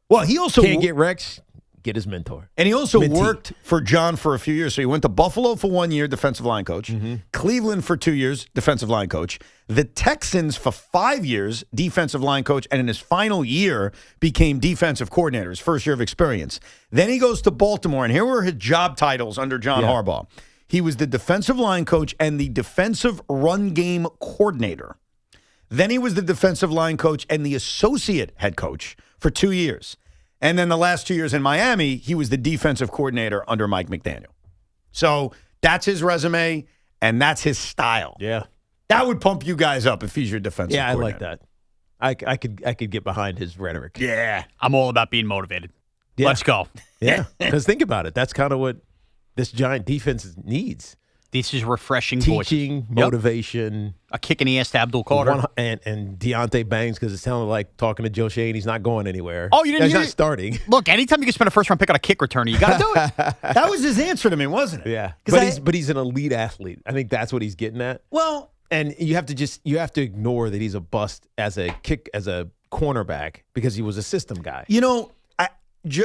Well, he also Can't get Rex, get his mentor. And he also Mentee. worked for John for a few years. So he went to Buffalo for 1 year, defensive line coach. Cleveland for 2 years, defensive line coach. The Texans for 5 years, defensive line coach. And in his final year, became defensive coordinator, his first year of experience. Then he goes to Baltimore. And here were his job titles under John Harbaugh. He was the defensive line coach and the defensive run game coordinator. Then he was the defensive line coach and the associate head coach for 2 years. And then the last 2 years in Miami, he was the defensive coordinator under Mike McDaniel. So that's his resume, and that's his style. Yeah. That would pump you guys up if he's your defensive Yeah, I coordinator. like that. I could get behind his rhetoric. Yeah. I'm all about being motivated. Yeah. Let's go. Yeah, because think about it. That's kind of what this giant defense needs. This is refreshing Teaching, voices. Yep. motivation. A kick in the ass to Abdul Carter. And Deontay Banks, because it sounded like talking to Joe Shane. He's not going anywhere. Oh, you didn't He's hear not it? starting. Look, anytime you can spend a first-round pick on a kick returner, you got to do it. That was his answer to me, wasn't it? Yeah, 'Cause but he's an elite athlete. I think that's what he's getting at. Well, and you have to ignore that he's a bust as a cornerback because he was a system guy. you know,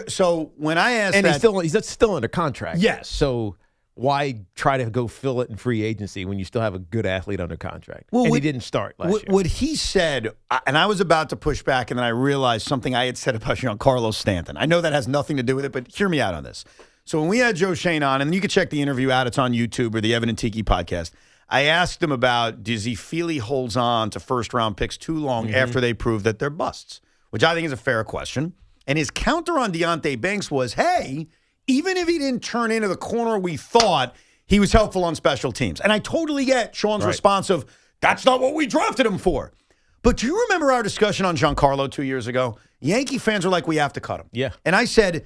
so when I asked And that, he's still under contract. Yes. So why try to go fill it in free agency when you still have a good athlete under contract? Well, and he didn't start last year. What he said, and I was about to push back, and then I realized something I had said about Giancarlo Stanton. I know that has nothing to do with it, but hear me out on this. So when we had Joe Shane on, and you can check the interview out, it's on YouTube or the Evan Tiki podcast, I asked him about, does he feel he holds on to first-round picks too long after they prove that they're busts? Which I think is a fair question. And his counter on Deontay Banks was, hey, even if he didn't turn into the corner we thought, he was helpful on special teams. And I totally get Sean's response of, that's not what we drafted him for. But do you remember our discussion on Giancarlo 2 years ago? Yankee fans are like, we have to cut him. Yeah. And I said,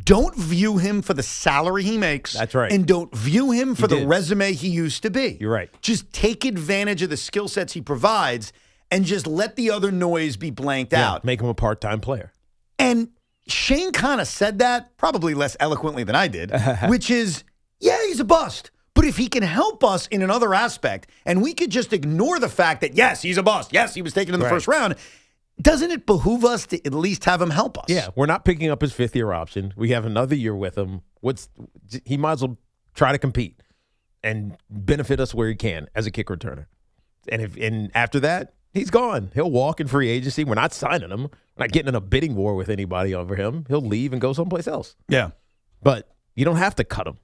don't view him for the salary he makes. That's right. And don't view him for the did. resume he used to be. You're right. Just take advantage of the skill sets he provides and just let the other noise be blanked out. Make him a part-time player. And Shane kind of said that, probably less eloquently than I did, which is, yeah, he's a bust. But if he can help us in another aspect, and we could just ignore the fact that, yes, he's a bust. Yes, he was taken in the first round. Doesn't it behoove us to at least have him help us? Yeah, we're not picking up his fifth-year option. We have another year with him. He might as well try to compete and benefit us where he can as a kick returner. And after that, he's gone. He'll walk in free agency. We're not signing him. We're not getting in a bidding war with anybody over him. He'll leave and go someplace else. Yeah. But you don't have to cut him.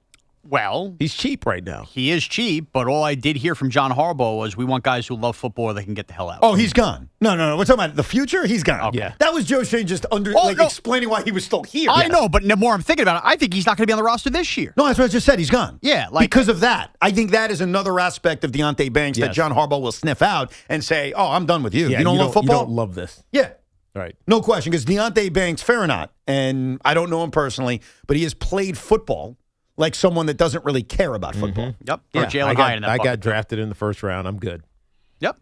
Well, he's cheap right now. He is cheap, but all I did hear from John Harbaugh was we want guys who love football that can get the hell out. Oh, he's gone. No. We're talking about the future. He's gone. Okay. Yeah. That was Joe Shane just explaining why he was still here. I know, but the more I'm thinking about it, I think he's not going to be on the roster this year. No, that's what I just said. He's gone. Yeah. Because of that. I think that is another aspect of Deontay Banks that John Harbaugh will sniff out and say, oh, I'm done with you. Yeah, you don't love football? You don't love this. Yeah. Right. No question, because Deontay Banks, fair or not, and I don't know him personally, but he has played football like someone that doesn't really care about football. Yep. Yeah. I got drafted in the first round. I'm good. Yep.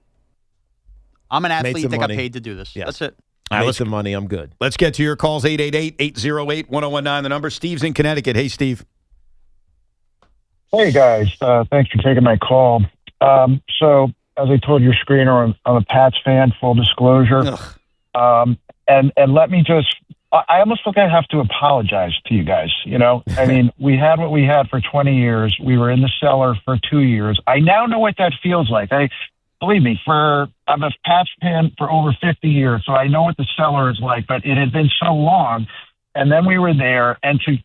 I'm an Made athlete some that got money. paid to do this. Yeah. That's it. I made some money. I'm good. Let's get to your calls, 888-808-1019, the number. Steve's in Connecticut. Hey, Steve. Hey, guys. Thanks for taking my call. So, as I told your screener, I'm a Pats fan, full disclosure. And let me just, I almost feel like I have to apologize to you guys. You know, I mean, we had what we had for 20 years. We were in the cellar for 2 years. I now know what that feels like. Believe me, I'm a Pats fan for over 50 years, so I know what the cellar is like, but it had been so long. And then we were there, and to,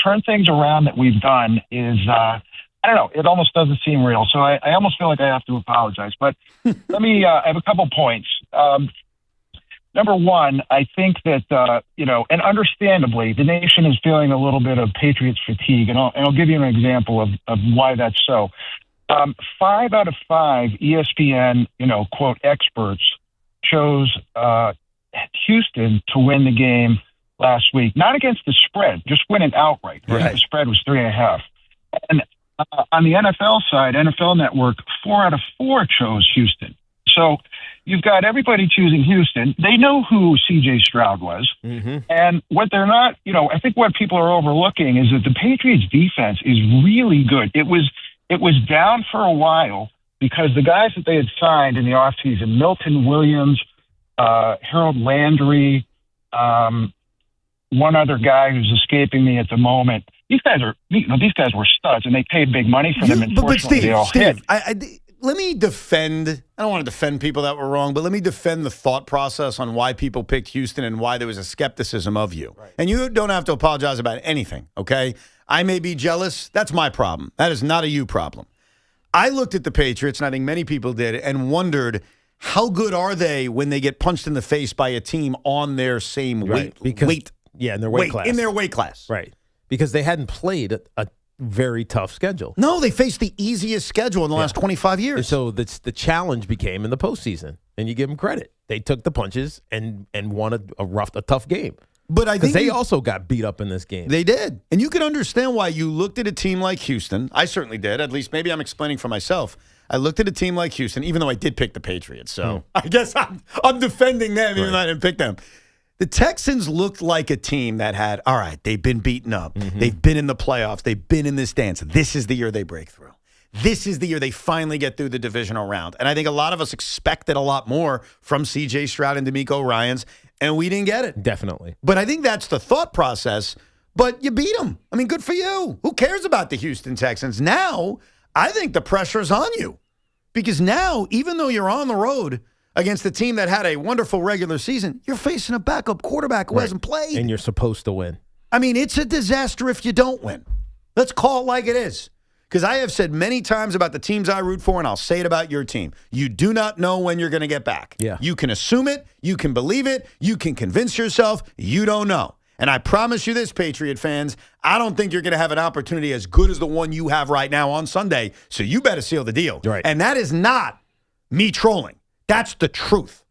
turn things around that we've done is, I don't know, it almost doesn't seem real. So I almost feel like I have to apologize. But let me, I have a couple points. Number one, I think that, and understandably, the nation is feeling a little bit of Patriots fatigue. And I'll give you an example of why that's so. 5 out of 5 ESPN, quote, experts chose Houston to win the game last week. Not against the spread, just win it outright. Right. The spread was 3.5. And on the NFL side, NFL Network, 4 out of 4 chose Houston. So you've got everybody choosing Houston. They know who C.J. Stroud was. Mm-hmm. And what they're not, I think what people are overlooking is that the Patriots defense is really good. It was down for a while because the guys that they had signed in the offseason, Milton Williams, Harold Landry, one other guy who's escaping me at the moment. These guys were studs, and they paid big money for them. But Steve, they all hit. Let me defend. I don't want to defend people that were wrong, but let me defend the thought process on why people picked Houston and why there was a skepticism of you. Right. And you don't have to apologize about anything, okay? I may be jealous. That's my problem. That is not a you problem. I looked at the Patriots, and I think many people did, and wondered how good are they when they get punched in the face by a team on their same weight? Yeah, in their weight class. In their weight class. Right. Because they hadn't played a very tough schedule. No, they faced the easiest schedule in the last 25 years. And so the challenge became in the postseason, and you give them credit. They took the punches and won a tough game. But I think they also got beat up in this game. They did. And you can understand why you looked at a team like Houston. I certainly did. At least maybe I'm explaining for myself. I looked at a team like Houston, even though I did pick the Patriots. So I guess I'm defending them even though I didn't pick them. The Texans looked like a team that had, all right, they've been beaten up. Mm-hmm. They've been in the playoffs. They've been in this dance. This is the year they break through. This is the year they finally get through the divisional round. And I think a lot of us expected a lot more from C.J. Stroud and DeMeco Ryans, and we didn't get it. Definitely. But I think that's the thought process. But you beat them. I mean, good for you. Who cares about the Houston Texans? Now, I think the pressure's on you. Because now, even though you're on the road against a team that had a wonderful regular season, you're facing a backup quarterback who hasn't played. And you're supposed to win. I mean, it's a disaster if you don't win. Let's call it like it is. Because I have said many times about the teams I root for, and I'll say it about your team. You do not know when you're going to get back. Yeah. You can assume it. You can believe it. You can convince yourself. You don't know. And I promise you this, Patriot fans, I don't think you're going to have an opportunity as good as the one you have right now on Sunday, so you better seal the deal. Right. And that is not me trolling. That's the truth.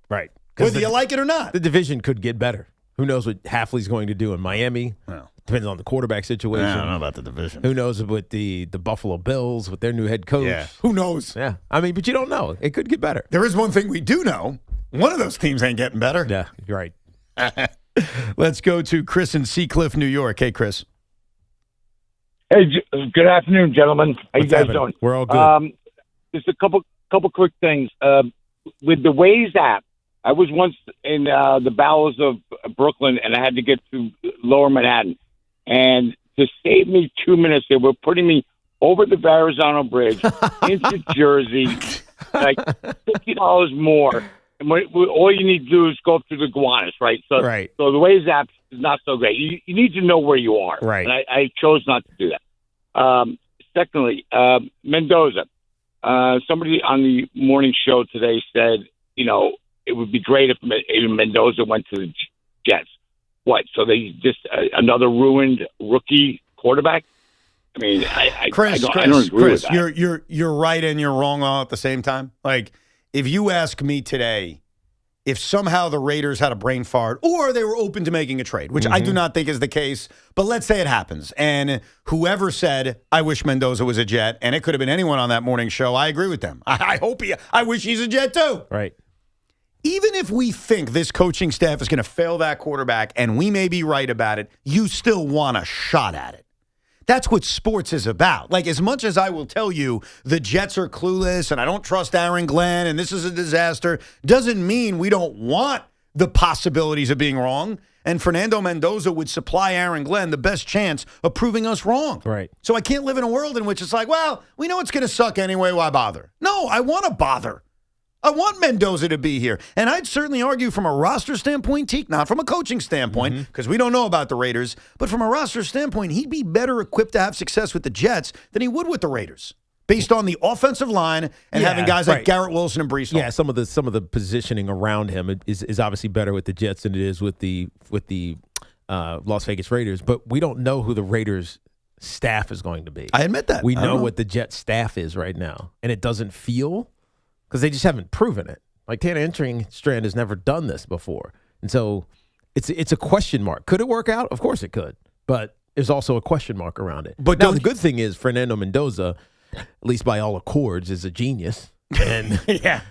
Right. Whether you like it or not. The division could get better. Who knows what Halfley's going to do in Miami? Well, depends on the quarterback situation. I don't know about the division. Who knows with the Buffalo Bills, with their new head coach? Yeah. Who knows? Yeah. I mean, but you don't know. It could get better. There is one thing we do know. One of those teams ain't getting better. Yeah, you're right. Let's go to Chris in Seacliff, New York. Hey, Chris. Hey, good afternoon, gentlemen. How you guys doing? We're all good. Just a couple quick things. With the Waze app, I was once in the bowels of Brooklyn, and I had to get to Lower Manhattan. And to save me 2 minutes, they were putting me over the Verrazano Bridge into Jersey, like $50 more. And all you need to do is go up to the Gowanus, right? So the Waze app is not so great. You need to know where you are. Right. And I chose not to do that. Secondly, Mendoza. Somebody on the morning show today said, it would be great if Mendoza went to the Jets. What? So they just another ruined rookie quarterback? I mean, I don't agree with that. You're right and you're wrong all at the same time. Like, if you ask me today, if somehow the Raiders had a brain fart or they were open to making a trade, which I do not think is the case, but let's say it happens, and whoever said, I wish Mendoza was a Jet, and it could have been anyone on that morning show, I agree with them. I wish he's a Jet too. Right. Even if we think this coaching staff is going to fail that quarterback, and we may be right about it, you still want a shot at it. That's what sports is about. Like, as much as I will tell you the Jets are clueless and I don't trust Aaron Glenn and this is a disaster, doesn't mean we don't want the possibilities of being wrong. And Fernando Mendoza would supply Aaron Glenn the best chance of proving us wrong. Right. So I can't live in a world in which it's like, well, we know it's going to suck anyway, why bother? No, I want to bother. I want Mendoza to be here. And I'd certainly argue from a roster standpoint, Teak, not from a coaching standpoint, because we don't know about the Raiders, but from a roster standpoint, he'd be better equipped to have success with the Jets than he would with the Raiders, based on the offensive line and having guys like Garrett Wilson and Brees Hall. Yeah, some of the positioning around him is obviously better with the Jets than it is with the Las Vegas Raiders, but we don't know who the Raiders staff is going to be. I admit that. We know what the Jets staff is right now, and it doesn't feel... because they just haven't proven it. Like, Tanner Strand has never done this before. And so it's a question mark. Could it work out? Of course it could. But there's also a question mark around it. But now, the good thing is Fernando Mendoza, at least by all accords, is a genius. And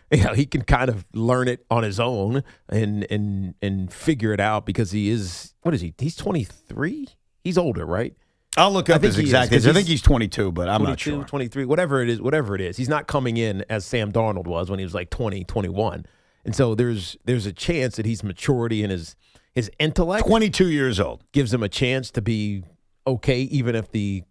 he can kind of learn it on his own and figure it out because he is, what is he? He's 23? He's older, right? I'll look up his exact age. I think he's 22, but I'm not sure. 23, whatever it is. He's not coming in as Sam Darnold was when he was like 20, 21. And so there's a chance that his maturity and his intellect, 22 years old, gives him a chance to be okay, even if the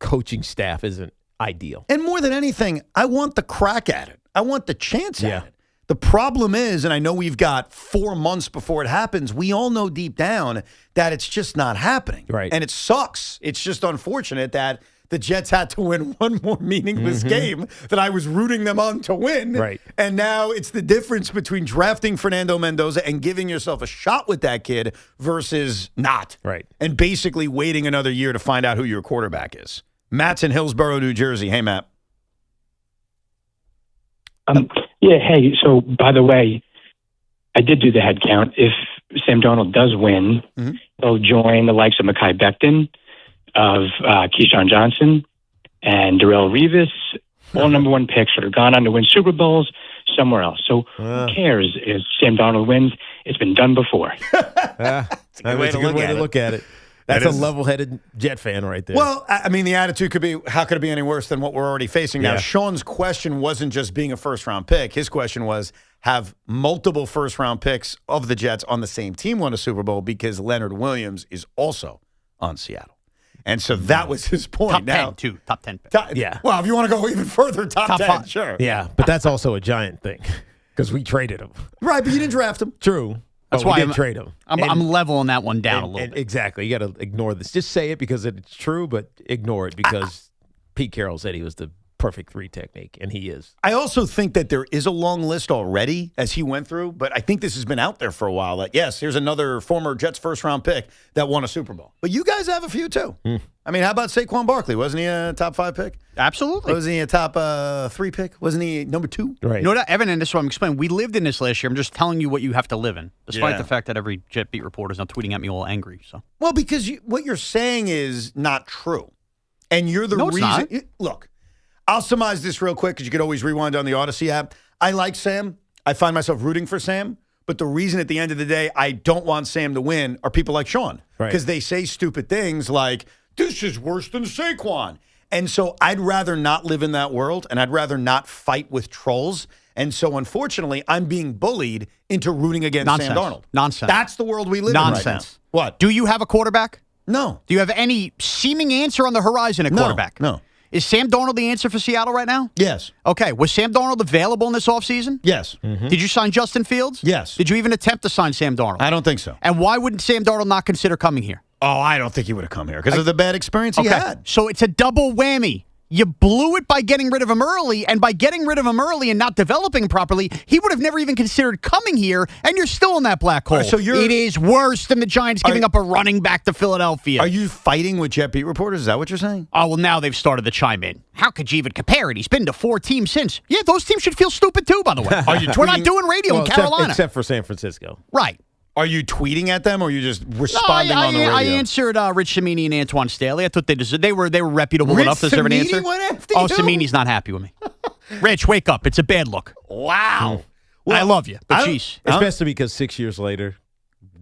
coaching staff isn't ideal. And more than anything, I want the crack at it. I want the chance at it. The problem is, and I know we've got 4 months before it happens, we all know deep down that it's just not happening. Right. And it sucks. It's just unfortunate that the Jets had to win one more meaningless game that I was rooting them on to win. Right. And now it's the difference between drafting Fernando Mendoza and giving yourself a shot with that kid versus not. Right. And basically waiting another year to find out who your quarterback is. Matt's in Hillsborough, New Jersey. Hey, Matt. Yeah, hey, so by the way, I did do the head count. If Sam Darnold does win, he'll join the likes of Mekhi Becton, of Keyshawn Johnson, and Darrelle Revis, all number one picks that are gone on to win Super Bowls somewhere else. So who cares if Sam Darnold wins? It's been done before. It's a good way to look at it. That's a level-headed Jet fan right there. Well, I mean, the attitude could be, how could it be any worse than what we're already facing now? Sean's question wasn't just being a first-round pick. His question was, have multiple first-round picks of the Jets on the same team won a Super Bowl because Leonard Williams is also on Seattle. And so that was his point. Top now, 10, too. Top 10. Yeah. Well, if you want to go even further, top 10, five. Sure. Yeah, but that's also a Giant thing because we traded him. Right, but you didn't draft him. True. That's why why we did trade him. I'm leveling that one down a little bit. Exactly. You got to ignore this. Just say it because it's true, but ignore it because Pete Carroll said he was the perfect 3 technique, and he is. I also think that there is a long list already as he went through, but I think this has been out there for a while. Like, yes, here's another former Jets first-round pick that won a Super Bowl. But you guys have a few, too. I mean, how about Saquon Barkley? Wasn't he a top 5 pick? Absolutely. Wasn't he a top 3 pick? Wasn't he number 2? Right. You know what, Evan, and this is what I'm explaining. We lived in this last year. I'm just telling you what you have to live in, despite the fact that every Jet beat reporter is now tweeting at me all angry. So, well, because what you're saying is not true. And you're the reason. Look, I'll surmise this real quick because you could always rewind on the Odyssey app. I like Sam. I find myself rooting for Sam. But the reason at the end of the day I don't want Sam to win are people like Sean. Because they say stupid things like, this is worse than Saquon. And so I'd rather not live in that world, and I'd rather not fight with trolls. And so, unfortunately, I'm being bullied into rooting against Sam Darnold. Nonsense. That's the world we live in right now. What? Do you have a quarterback? No. Do you have any seeming answer on the horizon at quarterback? No. Is Sam Darnold the answer for Seattle right now? Yes. Okay. Was Sam Darnold available in this offseason? Yes. Did you sign Justin Fields? Yes. Did you even attempt to sign Sam Darnold? I don't think so. And why wouldn't Sam Darnold not consider coming here? Oh, I don't think he would have come here because of the bad experience he had. So it's a double whammy. You blew it by getting rid of him early, and by getting rid of him early and not developing him properly, he would have never even considered coming here, and you're still in that black hole. It is worse than the Giants giving up a running back to Philadelphia. Are you fighting with Jet Beat reporters? Is that what you're saying? Oh, well, now they've started to chime in. How could you even compare it? He's been to 4 teams since. Yeah, those teams should feel stupid too, by the way. We're not doing radio in Carolina. Except for San Francisco. Right. Are you tweeting at them, or are you just responding on the radio? I answered Rich Cimini and Antoine Staley. I thought they were reputable enough to deserve an answer. Went after Oh, you? Cimini's not happy with me. Rich, wake up. It's a bad look. Wow. I love you, but jeez. Especially because 6 years later,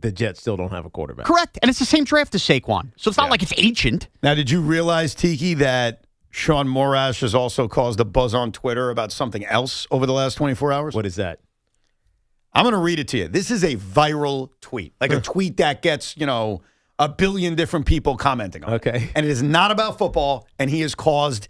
the Jets still don't have a quarterback. Correct. And it's the same draft as Saquon. So it's not like it's ancient. Now, did you realize, Tiki, that Sean Morash has also caused a buzz on Twitter about something else over the last 24 hours? What is that? I'm going to read it to you. This is a viral tweet, like a tweet that gets, a billion different people commenting on it. Okay. And it is not about football, and he has caused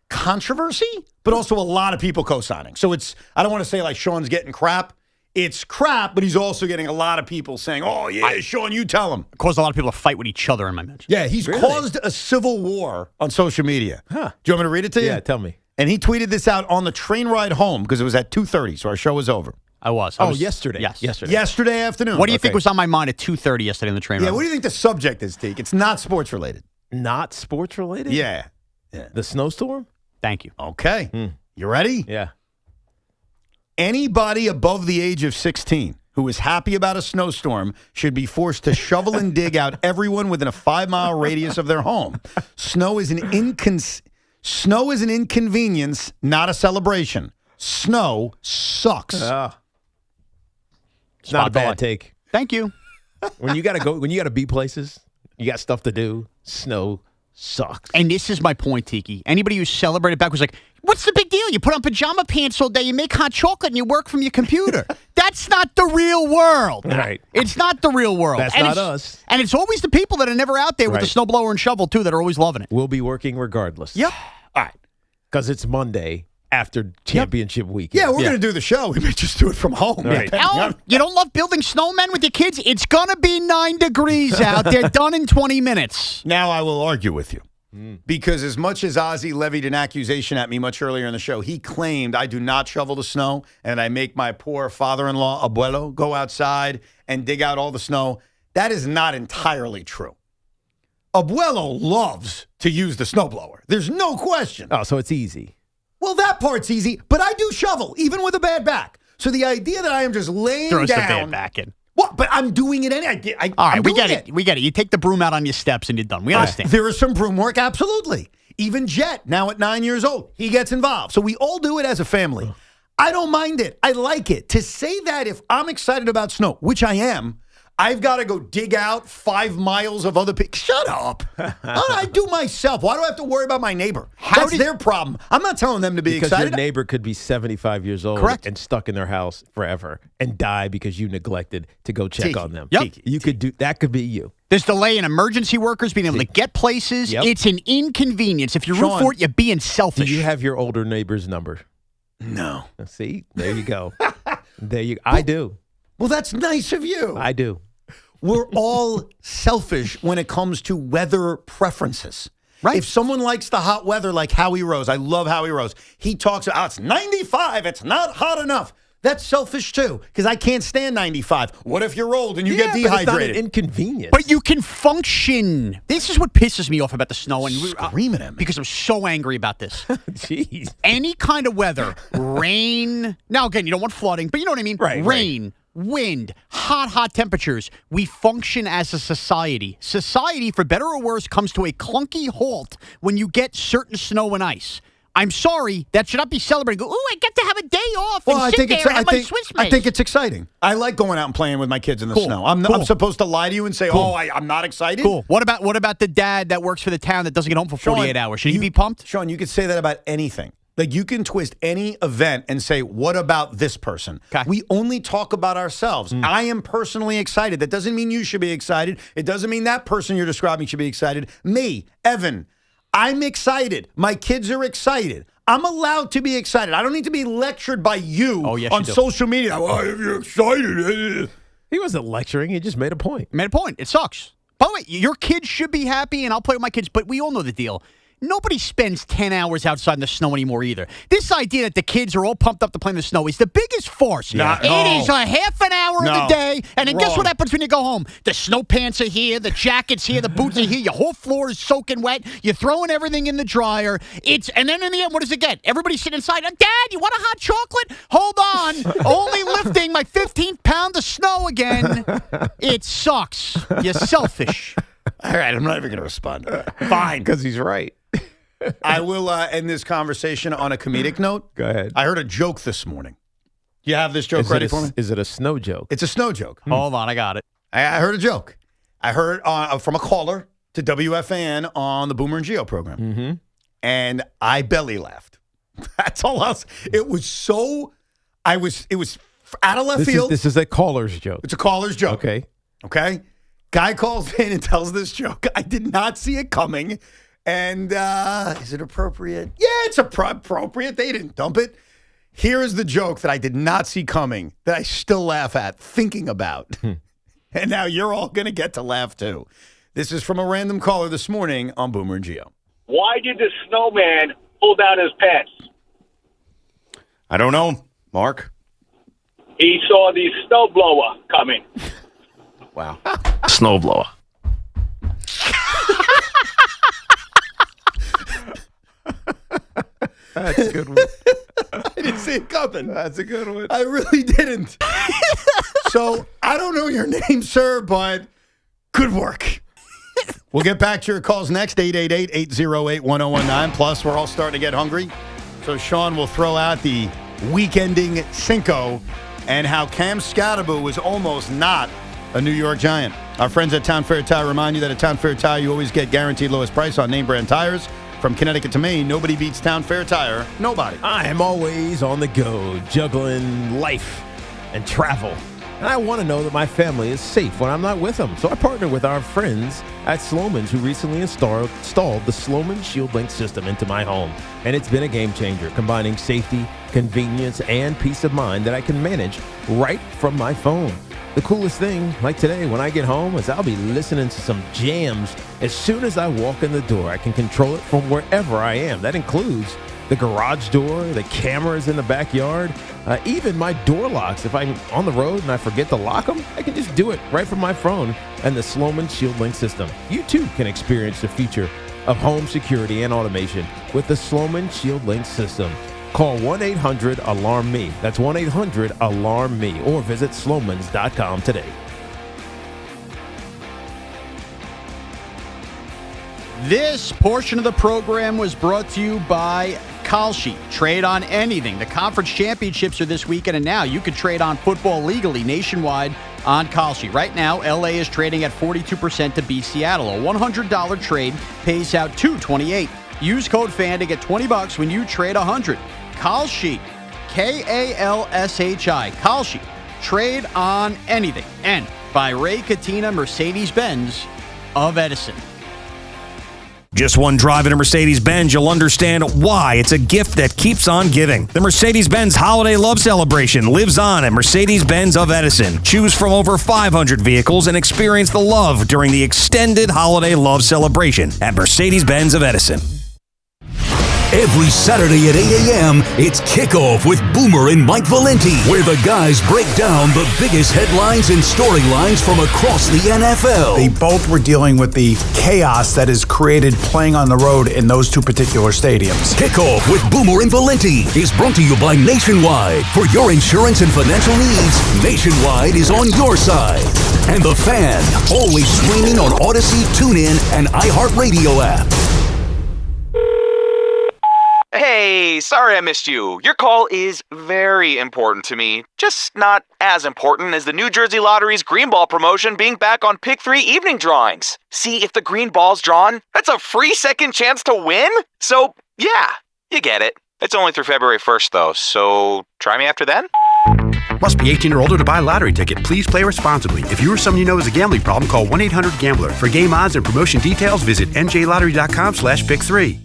controversy, but also a lot of people co-signing. So I don't want to say like Sean's getting crap. It's crap, but he's also getting a lot of people saying, oh, yeah, Sean, you tell him. It caused a lot of people to fight with each other in my mention. Yeah, he's caused a civil war on social media. Huh. Do you want me to read it to you? Yeah, tell me. And he tweeted this out on the train ride home because it was at 2:30, so our show was over. I was. Yesterday. Yes. Yesterday afternoon. What do you think was on my mind at 2:30 yesterday on the train ride? Yeah, what do you think the subject is, Teak? It's not sports related. Not sports related? Yeah. The snowstorm? Thank you. Okay. You ready? Yeah. Anybody above the age of 16 who is happy about a snowstorm should be forced to shovel and dig out everyone within a 5-mile radius of their home. Snow is an inconvenience, not a celebration. Snow sucks. It's not a bad take. Thank you. When you gotta be places, you got stuff to do. Snow sucks. And this is my point, Tiki. Anybody who celebrated back was like, what's the big deal? You put on pajama pants all day, you make hot chocolate, and you work from your computer. That's not the real world. Right. It's not the real world. That's not us. And it's always the people that are never out there with the snowblower and shovel, too, that are always loving it. We'll be working regardless. Yep. All right. Because it's Monday after championship weekend. Yeah, we're going to do the show. We may just do it from home. Right. Al, you don't love building snowmen with your kids? It's going to be 9 degrees out. They're done in 20 minutes. Now I will argue with you. Because as much as Ozzy levied an accusation at me much earlier in the show, he claimed I do not shovel the snow and I make my poor father-in-law, abuelo, go outside and dig out all the snow. That is not entirely true. Abuelo loves to use the snowblower. There's no question. Oh, so it's easy. Well, that part's easy, but I do shovel, even with a bad back. So the idea that I am just laying Throw down. some bad back in. What? But I'm doing it anyway. All right, we get it. We get it. You take the broom out on your steps and you're done. We understand. There is some broom work, absolutely. Even Jet, now at 9 years old, he gets involved. So we all do it as a family. I don't mind it. I like it. To say that if I'm excited about snow, which I am, I've got to go dig out 5 miles of other people. Shut up. I do myself. Why do I have to worry about my neighbor? That's their problem. I'm not telling them to be because excited. Your neighbor could be 75 years old and stuck in their house forever and die because you neglected to go check on them. Yep. You could do that. Could be you. There's delay in emergency workers being able to get places. Yep. It's an inconvenience. If you root for it, you're being selfish. Do you have your older neighbor's number? No. See, there you go. I do. Well, that's nice of you. I do. We're all selfish when it comes to weather preferences. Right. If someone likes the hot weather like Howie Rose, I love Howie Rose. He talks about, it's 95, it's not hot enough. That's selfish too, because I can't stand 95. What if you're old and you get dehydrated? But it's not an inconvenience. But you can function. This is what pisses me off about the snow. And screaming at me. Because I'm so angry about this. Jeez. Any kind of weather, rain. Now, again, you don't want flooding, but you know what I mean? Right. Rain. Wind, hot temperatures. We function as a society. Society, for better or worse, comes to a clunky halt when you get certain snow and ice. I'm sorry, that should not be celebrated. Go, ooh, I get to have a day off and sit there and have my Swiss I think it's exciting. I like going out and playing with my kids in the snow. I'm supposed to lie to you and say, I'm not excited? Cool. What about the dad that works for the town that doesn't get home for 48 hours? Should he be pumped? Sean, you could say that about anything. Like, you can twist any event and say, what about this person? Okay. We only talk about ourselves. I am personally excited. That doesn't mean you should be excited. It doesn't mean that person you're describing should be excited. Me, Evan, I'm excited. My kids are excited. I'm allowed to be excited. I don't need to be lectured by you on social media. Why are you excited? He wasn't lecturing. He just made a point. Made a point. It sucks. By the way, your kids should be happy, and I'll play with my kids, but we all know the deal. Nobody spends 10 hours outside in the snow anymore either. This idea that the kids are all pumped up to play in the snow is the biggest farce. Yeah. It is a half an hour of the day, and then guess Wrong. what happens when you go home? The snow pants are here, the jacket's here, the boots are here, your whole floor is soaking wet, you're throwing everything in the dryer. And then in the end, what does it get? Everybody's sitting inside. Dad, you want a hot chocolate? Hold on. Only lifting my 15th pound of snow again. It sucks. You're selfish. All right, I'm not even going to respond. Fine. Because he's right. I will end this conversation on a comedic note. Go ahead. I heard a joke this morning. You have this joke ready for me? Is it a snow joke? It's a snow joke. Hold on, I got it. I heard a joke. I heard it from a caller to WFAN on the Boomer and Geo program. Mm-hmm. And I belly laughed. That's all else. It was so, it was out of left field. This is a caller's joke. It's a caller's joke. Okay. Guy calls in and tells this joke. I did not see it coming. And is it appropriate? Yeah, it's appropriate. They didn't dump it. Here is the joke that I did not see coming that I still laugh at thinking about. And now you're all going to get to laugh too. This is from a random caller this morning on Boomer and Geo. Why did the snowman pull down his pants? I don't know, Mark. He saw the snowblower coming. Wow. Snowblower. That's a good one. I didn't see it coming. That's a good one. I really didn't. So I don't know your name, sir, but good work. We'll get back to your calls next, 888-808-1019. Plus, we're all starting to get hungry. So Sean will throw out the weekending Cinco and how Cam Skataboo was almost not a New York Giant. Our friends at Town Fair Tire remind you that at Town Fair Tire, you always get guaranteed lowest price on name brand tires. From Connecticut to Maine, nobody beats Town Fair Tire. Nobody. I am always on the go, juggling life and travel. And I want to know that my family is safe when I'm not with them. So I partnered with our friends at Sloman's, who recently installed the Sloman Shield Link system into my home. And it's been a game changer, combining safety, convenience, and peace of mind that I can manage right from my phone. The coolest thing, like today, when I get home, is I'll be listening to some jams. As soon as I walk in the door, I can control it from wherever I am. That includes the garage door, the cameras in the backyard, even my door locks. If I'm on the road and I forget to lock them, I can just do it right from my phone and the Sloman Shield Link system. You too can experience the future of home security and automation with the Sloman Shield Link system. Call 1-800-ALARM-ME. That's 1-800-ALARM-ME or visit slomans.com today. This portion of the program was brought to you by Kalshi. Trade on anything. The conference championships are this weekend, and now you can trade on football legally nationwide on Kalshi. Right now, LA is trading at 42% to beat Seattle. A $100 trade pays out $228. Use code FAN to get $20 when you trade $100. Kalshi, Kalshi. Kalshi. Trade on anything. And by Ray Katina Mercedes-Benz of Edison. Just one drive in a Mercedes-Benz, you'll understand why it's a gift that keeps on giving. The Mercedes-Benz Holiday Love Celebration lives on at Mercedes-Benz of Edison. Choose from over 500 vehicles and experience the love during the extended Holiday Love Celebration at Mercedes-Benz of Edison. Every Saturday at 8 a.m., it's Kickoff with Boomer and Mike Valenti, where the guys break down the biggest headlines and storylines from across the NFL. They both were dealing with the chaos that is created playing on the road in those two particular stadiums. Kickoff with Boomer and Valenti is brought to you by Nationwide. For your insurance and financial needs, Nationwide is on your side. And The Fan, always streaming on Odyssey, TuneIn, and iHeartRadio app. Hey, sorry I missed you. Your call is very important to me. Just not as important as the New Jersey Lottery's Green Ball promotion being back on Pick 3 evening drawings. See, if the green ball's drawn, that's a free second chance to win? So, yeah, you get it. It's only through February 1st, though, so try me after then? Must be 18 or older to buy a lottery ticket. Please play responsibly. If you or someone you know has a gambling problem, call 1-800-GAMBLER. For game odds and promotion details, visit njlottery.com/pick3.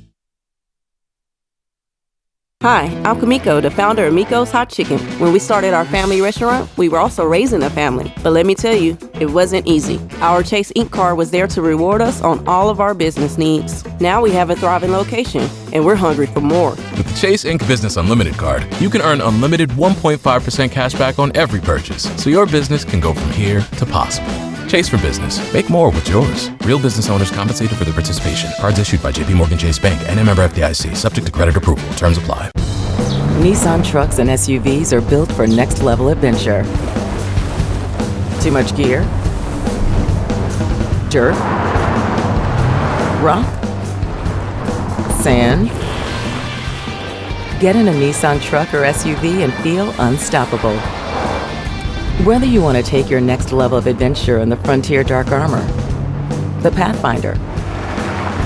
Hi, I'm Kamiko, the founder of Miko's Hot Chicken. When we started our family restaurant, we were also raising a family. But let me tell you, it wasn't easy. Our Chase Inc. card was there to reward us on all of our business needs. Now we have a thriving location, and we're hungry for more. With the Chase Inc. Business Unlimited card, you can earn unlimited 1.5% cash back on every purchase, so your business can go from here to possible. Chase for business. Make more with yours. Real business owners compensated for their participation. Cards issued by JPMorgan Chase Bank and a member FDIC. Subject to credit approval. Terms apply. Nissan trucks and SUVs are built for next-level adventure. Too much gear? Dirt? Rock? Sand? Get in a Nissan truck or SUV and feel unstoppable. Whether you want to take your next level of adventure in the Frontier Dark Armor, the Pathfinder,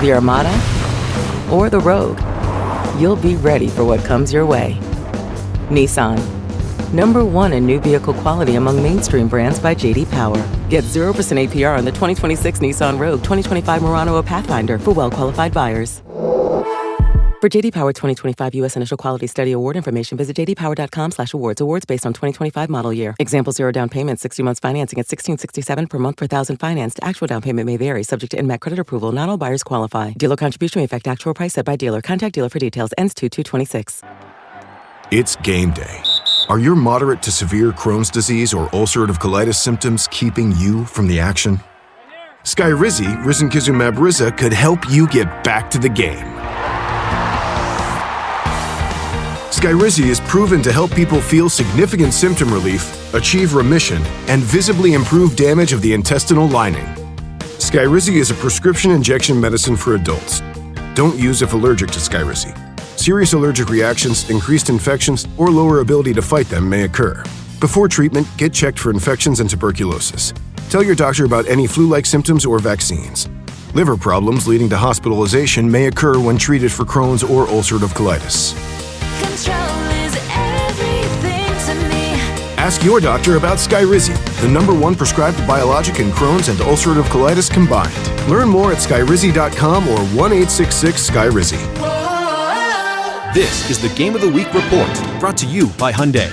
the Armada, or the Rogue, you'll be ready for what comes your way. Nissan, #1 in new vehicle quality among mainstream brands by J.D. Power. Get 0% APR on the 2026 Nissan Rogue, 2025 Murano, or Pathfinder for well-qualified buyers. For J.D. Power 2025 U.S. Initial Quality Study Award information, visit jdpower.com/awards. Awards based on 2025 model year. Example 0 down payment, 60 months financing at $1,667 per month per thousand financed. Actual down payment may vary, subject to INMAC credit approval. Not all buyers qualify. Dealer contribution may affect actual price set by dealer. Contact dealer for details. Ends 2/2/26. It's game day. Are your moderate to severe Crohn's disease or ulcerative colitis symptoms keeping you from the action? Skyrizi, risankizumab Riza, could help you get back to the game. Skyrizi is proven to help people feel significant symptom relief, achieve remission, and visibly improve damage of the intestinal lining. Skyrizi is a prescription injection medicine for adults. Don't use if allergic to Skyrizi. Serious allergic reactions, increased infections, or lower ability to fight them may occur. Before treatment, get checked for infections and tuberculosis. Tell your doctor about any flu-like symptoms or vaccines. Liver problems leading to hospitalization may occur when treated for Crohn's or ulcerative colitis. Ask your doctor about Skyrizi, the #1 prescribed biologic in Crohn's and ulcerative colitis combined. Learn more at skyrizi.com or 1-866-SKYRIZI. This is the Game of the Week report, brought to you by Hyundai.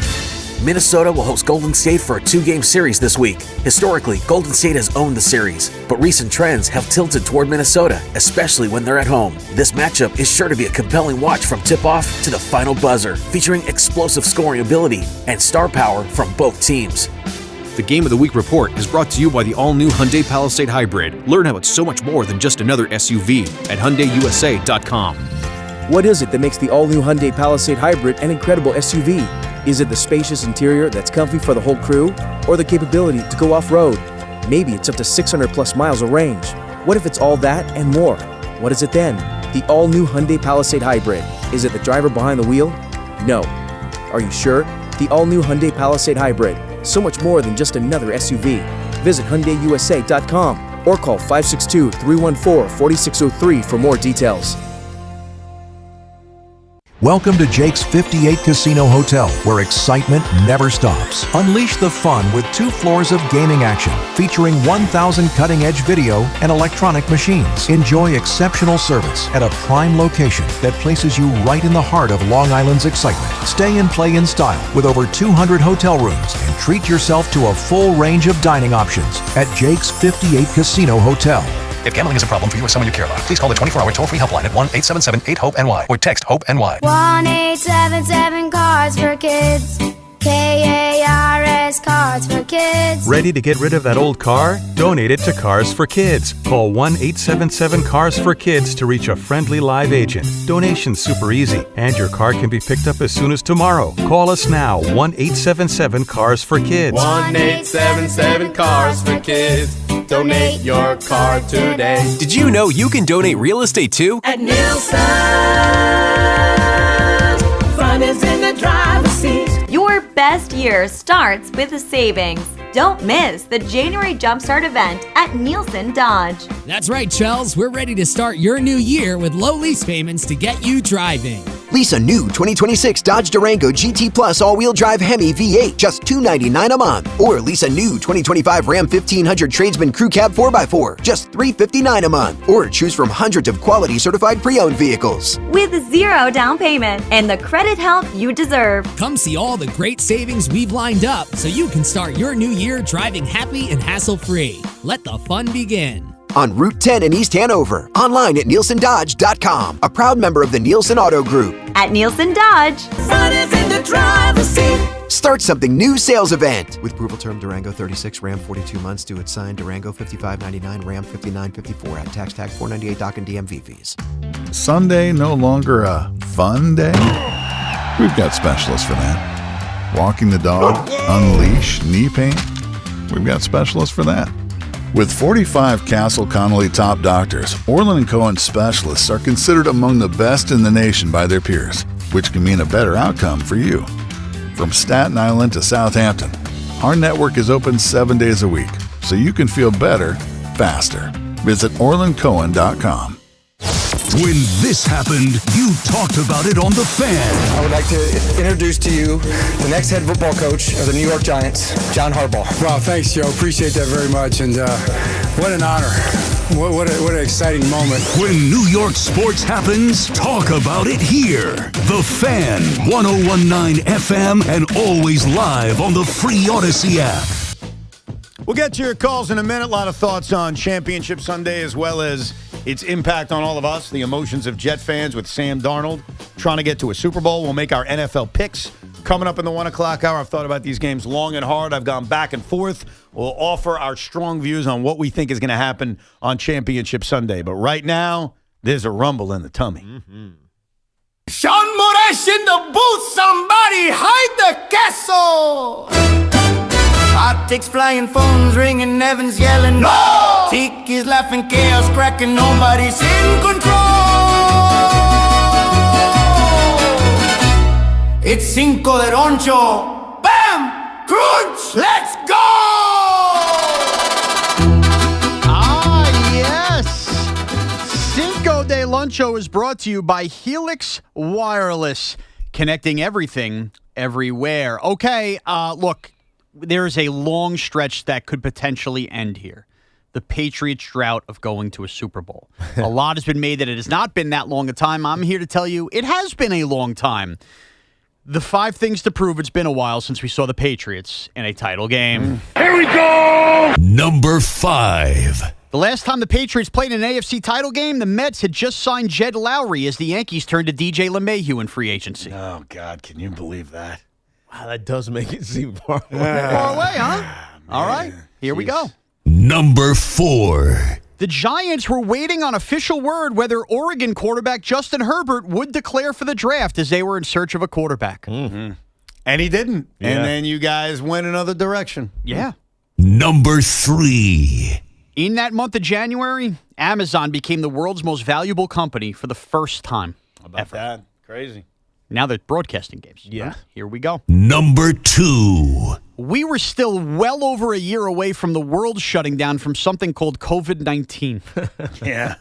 Minnesota will host Golden State for a 2-game series this week. Historically, Golden State has owned the series, but recent trends have tilted toward Minnesota, especially when they're at home. This matchup is sure to be a compelling watch from tip-off to the final buzzer, featuring explosive scoring ability and star power from both teams. The Game of the Week report is brought to you by the all-new Hyundai Palisade Hybrid. Learn how it's so much more than just another SUV at HyundaiUSA.com. What is it that makes the all-new Hyundai Palisade Hybrid an incredible SUV? Is it the spacious interior that's comfy for the whole crew? Or the capability to go off-road? Maybe it's up to 600-plus miles of range. What if it's all that and more? What is it then? The all-new Hyundai Palisade Hybrid. Is it the driver behind the wheel? No. Are you sure? The all-new Hyundai Palisade Hybrid. So much more than just another SUV. Visit HyundaiUSA.com or call 562-314-4603 for more details. Welcome to Jake's 58 Casino Hotel, where excitement never stops. Unleash the fun with 2 floors of gaming action, featuring 1,000 cutting-edge video and electronic machines. Enjoy exceptional service at a prime location that places you right in the heart of Long Island's excitement. Stay and play in style with over 200 hotel rooms and treat yourself to a full range of dining options at Jake's 58 Casino Hotel. If gambling is a problem for you or someone you care about, please call the 24-hour toll-free helpline at 1-877-8-HOPE-NY or text HOPE-NY. 1-877 for kids. KARS Cards for Kids. Ready to get rid of that old car? Donate it to Cars for Kids. Call 1-877-CARS for Kids to reach a friendly live agent. Donation's super easy, and your car can be picked up as soon as tomorrow. Call us now, 1-877-CARS for Kids. 1-877-CARS for Kids. Donate your car today. Did you know you can donate real estate too? At Nielsen, fun is in the driver's seat. Your best year starts with a savings. Don't miss the January Jumpstart event at Nielsen Dodge. That's right, Chels. We're ready to start your new year with low lease payments to get you driving. Lease a new 2026 Dodge Durango GT Plus all-wheel drive Hemi V8, just $299 a month. Or lease a new 2025 Ram 1500 Tradesman Crew Cab 4x4, just $359 a month. Or choose from hundreds of quality certified pre-owned vehicles. With 0 down payment and the credit help you deserve. Come see all the great savings we've lined up so you can start your new year driving happy and hassle-free. Let the fun begin. On Route 10 in East Hanover. Online at nielsendodge.com. A proud member of the Nielsen Auto Group. At Nielsen Dodge. Sun is in the driver's seat. Start something new sales event. With approval term Durango 36, Ram 42 months due at sign, Durango 55.99, Ram 59.54 at tax tag 498 dock and DMV fees. Sunday no longer a fun day? We've got specialists for that. Walking the dog, unleash, knee pain? We've got specialists for that. With 45 Castle Connolly top doctors, Orland & Cohen specialists are considered among the best in the nation by their peers, which can mean a better outcome for you. From Staten Island to Southampton, our network is open 7 days a week, so you can feel better, faster. Visit orlandcohen.com. When this happened, you talked about it on The Fan. I would like to introduce to you the next head football coach of the New York Giants, John Harbaugh. Wow, thanks, Joe. Appreciate that very much. And what an honor. What an exciting moment. When New York sports happens, talk about it here. The Fan, 101.9 FM, and always live on the free Odyssey app. We'll get to your calls in a minute. A lot of thoughts on Championship Sunday as well as its impact on all of us, the emotions of Jet fans with Sam Darnold trying to get to a Super Bowl. We'll make our NFL picks coming up in the 1 o'clock hour. I've thought about these games long and hard. I've gone back and forth. We'll offer our strong views on what we think is going to happen on Championship Sunday. But right now, there's a rumble in the tummy. Mm-hmm. Sean Moraes in the booth. Somebody hide the castle. Optics flying, phones ringing, Evans yelling, no! Tiki's laughing, chaos cracking, nobody's in control. It's Cinco de Roncho. Bam! Crunch! Let's go! Yes! Cinco de Luncho is brought to you by Helix Wireless, connecting everything, everywhere. Okay, look. There's a long stretch that could potentially end here. The Patriots' drought of going to a Super Bowl. A lot has been made that it has not been that long a time. I'm here to tell you it has been a long time. The 5 things to prove it's been a while since we saw the Patriots in a title game. Here we go! Number 5. The last time the Patriots played an AFC title game, the Mets had just signed Jed Lowry as the Yankees turned to DJ LeMahieu in free agency. Oh, God, can you believe that? Wow, that does make it seem far away. Far away, huh? All right, here we go. Number 4. The Giants were waiting on official word whether Oregon quarterback Justin Herbert would declare for the draft as they were in search of a quarterback. Mm-hmm. And he didn't. Yeah. And then you guys went another direction. Yeah. Number 3. In that month of January, Amazon became the world's most valuable company for the first time. How about that? Crazy. Now they're broadcasting games. Yeah. Right? Here we go. Number 2. We were still well over a year away from the world shutting down from something called COVID-19. Yeah.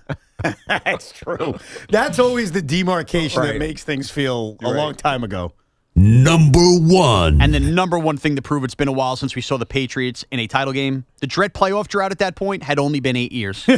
That's true. That's always the demarcation that makes things feel a long time ago. Number 1. And the number one thing to prove it's been a while since we saw the Patriots in a title game, the dread playoff drought at that point had only been 8 years. And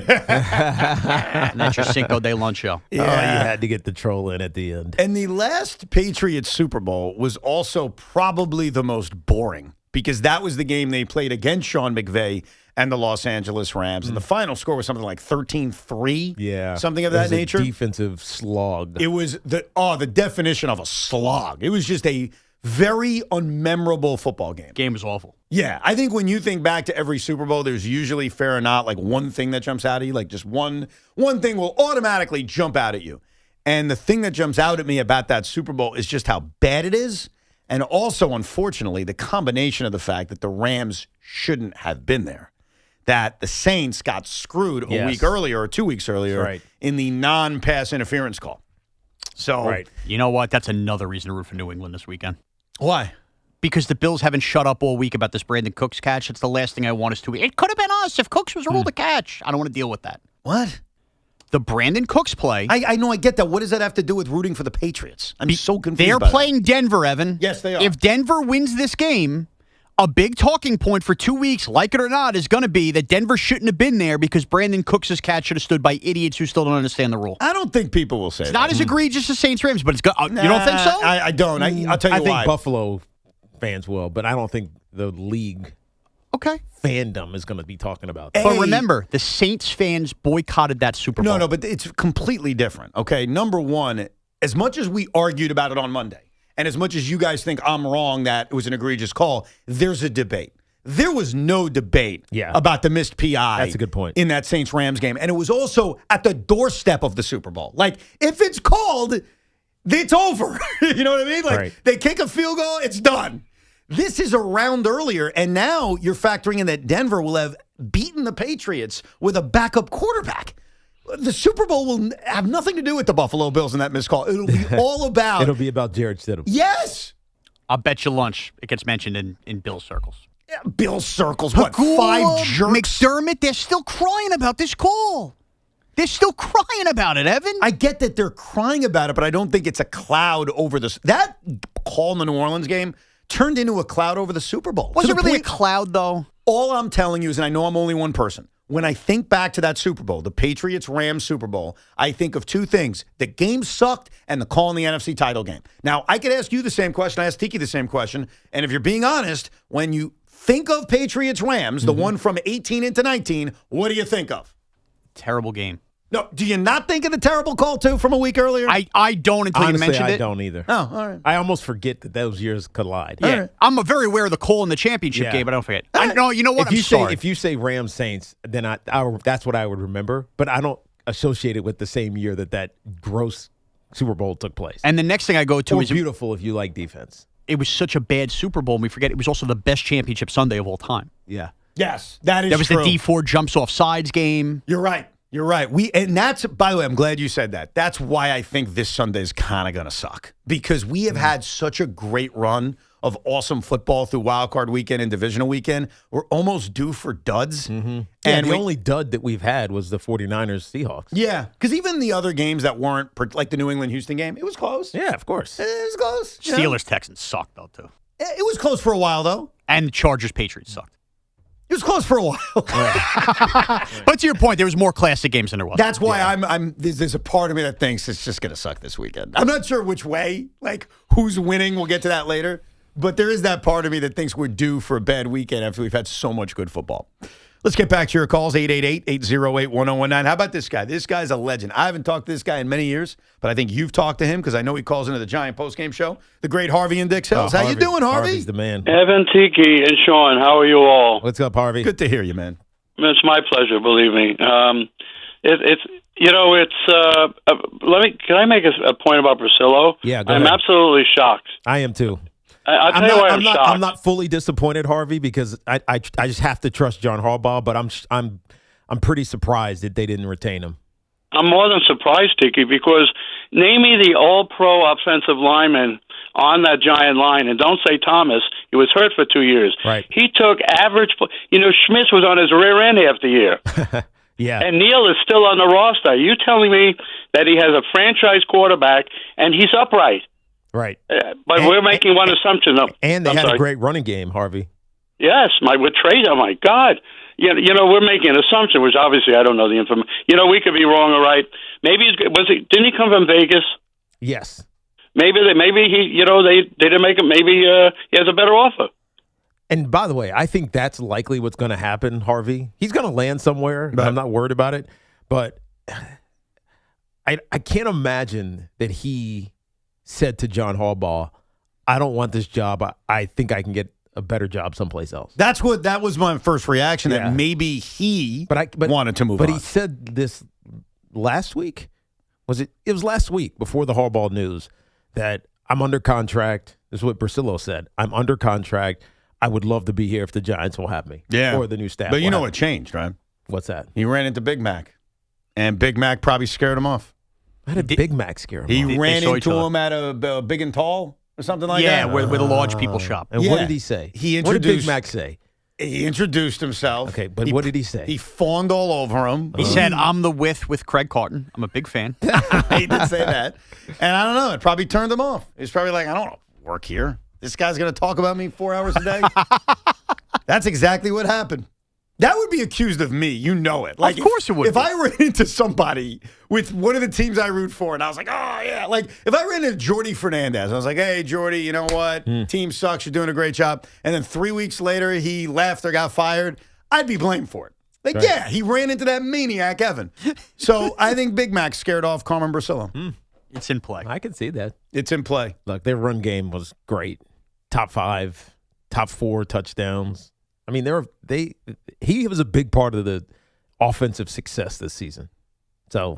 that's your Cinco de Luncho. Yeah, you had to get the troll in at the end. And the last Patriots Super Bowl was also probably the most boring because that was the game they played against Sean McVay and the Los Angeles Rams. And the final score was something like 13-3. Yeah. Something of that nature. Defensive slog. It was the definition of a slog. It was just a very unmemorable football game. Game was awful. Yeah. I think when you think back to every Super Bowl, there's usually, fair or not, like one thing that jumps out at you. Like just one thing will automatically jump out at you. And the thing that jumps out at me about that Super Bowl is just how bad it is. And also, unfortunately, the combination of the fact that the Rams shouldn't have been there. That the Saints got screwed a week earlier or 2 weeks earlier in the non-pass interference call. So, you know what? That's another reason to root for New England this weekend. Why? because the Bills haven't shut up all week about this Brandon Cooks catch. It's the last thing I want us to. It could have been us if Cooks was ruled a catch. I don't want to deal with that. What? The Brandon Cooks play. I know, I get that. What does that have to do with rooting for the Patriots? I'm so confused. They're by playing Denver, Evan. Yes, they are. If Denver wins this game, a big talking point for 2 weeks, like it or not, is going to be that Denver shouldn't have been there because Brandon Cooks' catch should have stood by idiots who still don't understand the rule. I don't think people will say it's that. not as egregious as Saints Rams, but it's good. You don't think so? I don't. I'll tell you why. I think Buffalo fans will, but I don't think the league fandom is going to be talking about that. But remember, the Saints fans boycotted that Super Bowl. No, but it's completely different. Okay, number one, as much as we argued about it on Monday, and as much as you guys think I'm wrong that it was an egregious call, there's a debate. There was no debate about the missed PI. That's a good point. In that Saints-Rams game. And it was also at the doorstep of the Super Bowl. Like, if it's called, it's over. You know what I mean? Like, they kick a field goal, it's done. This is a round earlier, and now you're factoring in that Denver will have beaten the Patriots with a backup quarterback. The Super Bowl will have nothing to do with the Buffalo Bills and that missed call. It'll be all about... It'll be about Jared Stidham. Yes! I'll bet you lunch it gets mentioned in Bill circles. Yeah, Bill circles, what, 5 jerks? McDermott, they're still crying about this call. They're still crying about it, Evan. I get that they're crying about it, but I don't think it's a cloud over this. That call in the New Orleans game turned into a cloud over the Super Bowl. Was it really a cloud, though? All I'm telling you is, and I know I'm only one person, when I think back to that Super Bowl, the Patriots-Rams Super Bowl, I think of two things. The game sucked and the call in the NFC title game. Now, I could ask you the same question. I asked Tiki the same question. And if you're being honest, when you think of Patriots-Rams, the one from 18 into 19, what do you think of? Terrible game. No, do you not think of the terrible call, too, from a week earlier? I don't until Honestly, you mentioned it. I don't either. Oh, all right. I almost forget that those years collide. Yeah, right. I'm very aware of the call in the championship game, but I don't forget. No, you know what? If you say Rams Saints, then I that's what I would remember. But I don't associate it with the same year that gross Super Bowl took place. And the next thing I go to is beautiful if you like defense. It was such a bad Super Bowl, and we forget it was also the best championship Sunday of all time. Yeah. Yes, that is true. That was true. the D4 jumps off sides game. You're right. You're right. And that's, by the way, I'm glad you said that. That's why I think this Sunday is kind of going to suck. Because we have had such a great run of awesome football through Wild Card Weekend and Divisional Weekend. We're almost due for duds. Mm-hmm. And the only dud that we've had was the 49ers Seahawks. Yeah, because even the other games that weren't, like the New England-Houston game, it was close. Yeah, of course. It was close. Steelers-Texans sucked, though, too. It was close for a while, though. And Chargers-Patriots sucked. It was close for a while. But to your point, there was more classic games than there was. That's why there's a part of me that thinks it's just going to suck this weekend. I'm not sure which way, like who's winning. We'll get to that later. But there is that part of me that thinks we're due for a bad weekend after we've had so much good football. Let's get back to your calls, 888-808-1019. How about this guy? This guy's a legend. I haven't talked to this guy in many years, but I think you've talked to him because I know he calls into the Giant postgame show. The great Harvey in Dix Hills. How you doing, Harvey? Harvey's the man. Evan Tiki and Sean, how are you all? What's up, Harvey? Good to hear you, man. It's my pleasure, believe me. Can I make a point about Priscillo? Yeah, go I'm ahead. absolutely shocked. I am too. I'll tell you why I'm shocked. I'm not fully disappointed, Harvey, because I just have to trust John Harbaugh, but I'm pretty surprised that they didn't retain him. I'm more than surprised, Tiki, because name me the all-pro offensive lineman on that Giant line, and don't say Thomas. He was hurt for 2 years. Right. He took average. Schmitz was on his rear end half the year. Yeah. And Neal is still on the roster. Are you telling me that he has a franchise quarterback and he's upright? Right. But we're making one assumption. And they had a great running game, Harvey. Yes, with trade. Oh my God! We're making an assumption, which obviously I don't know the information. We could be wrong or right. Maybe didn't he come from Vegas? Yes. Maybe they didn't make him. Maybe he has a better offer. And by the way, I think that's likely what's going to happen, Harvey. He's going to land somewhere. Right. I'm not worried about it, but I can't imagine that he said to John Harbaugh, I don't want this job. I think I can get a better job someplace else. That was my first reaction, that maybe he wanted to move on. But he said this last week. It was last week before the Harbaugh news that I'm under contract. This is what Priscillo said. I'm under contract. I would love to be here if the Giants will have me. Yeah. Or the new staff. But you know what changed, right? What's that? He ran into Big Mac, and Big Mac probably scared him off. How did Big Mac scare him? He ran into him at a Big and Tall, or something like that. Yeah, where the large people shop. And what did he say? What did Big Mac say? He introduced himself. Okay, but what did he say? He fawned all over him. He said, I'm the with Craig Carton. I'm a big fan. He did say that. And I don't know. It probably turned him off. He's probably like, I don't want to work here. This guy's going to talk about me 4 hours a day. That's exactly what happened. That would be accused of me. You know it. Like, of course it would. If I ran into somebody with one of the teams I root for and I was like, oh, yeah. Like, if I ran into Jordy Fernandez, I was like, hey, Jordy, you know what? Team sucks. You're doing a great job. And then 3 weeks later, he left or got fired. I'd be blamed for it. Like, yeah, he ran into that maniac, Evan. So I think Big Mac scared off Carmen Brasillo. It's in play. I can see that. It's in play. Look, their run game was great. Top 5, top 4 touchdowns. I mean, he was a big part of the offensive success this season. So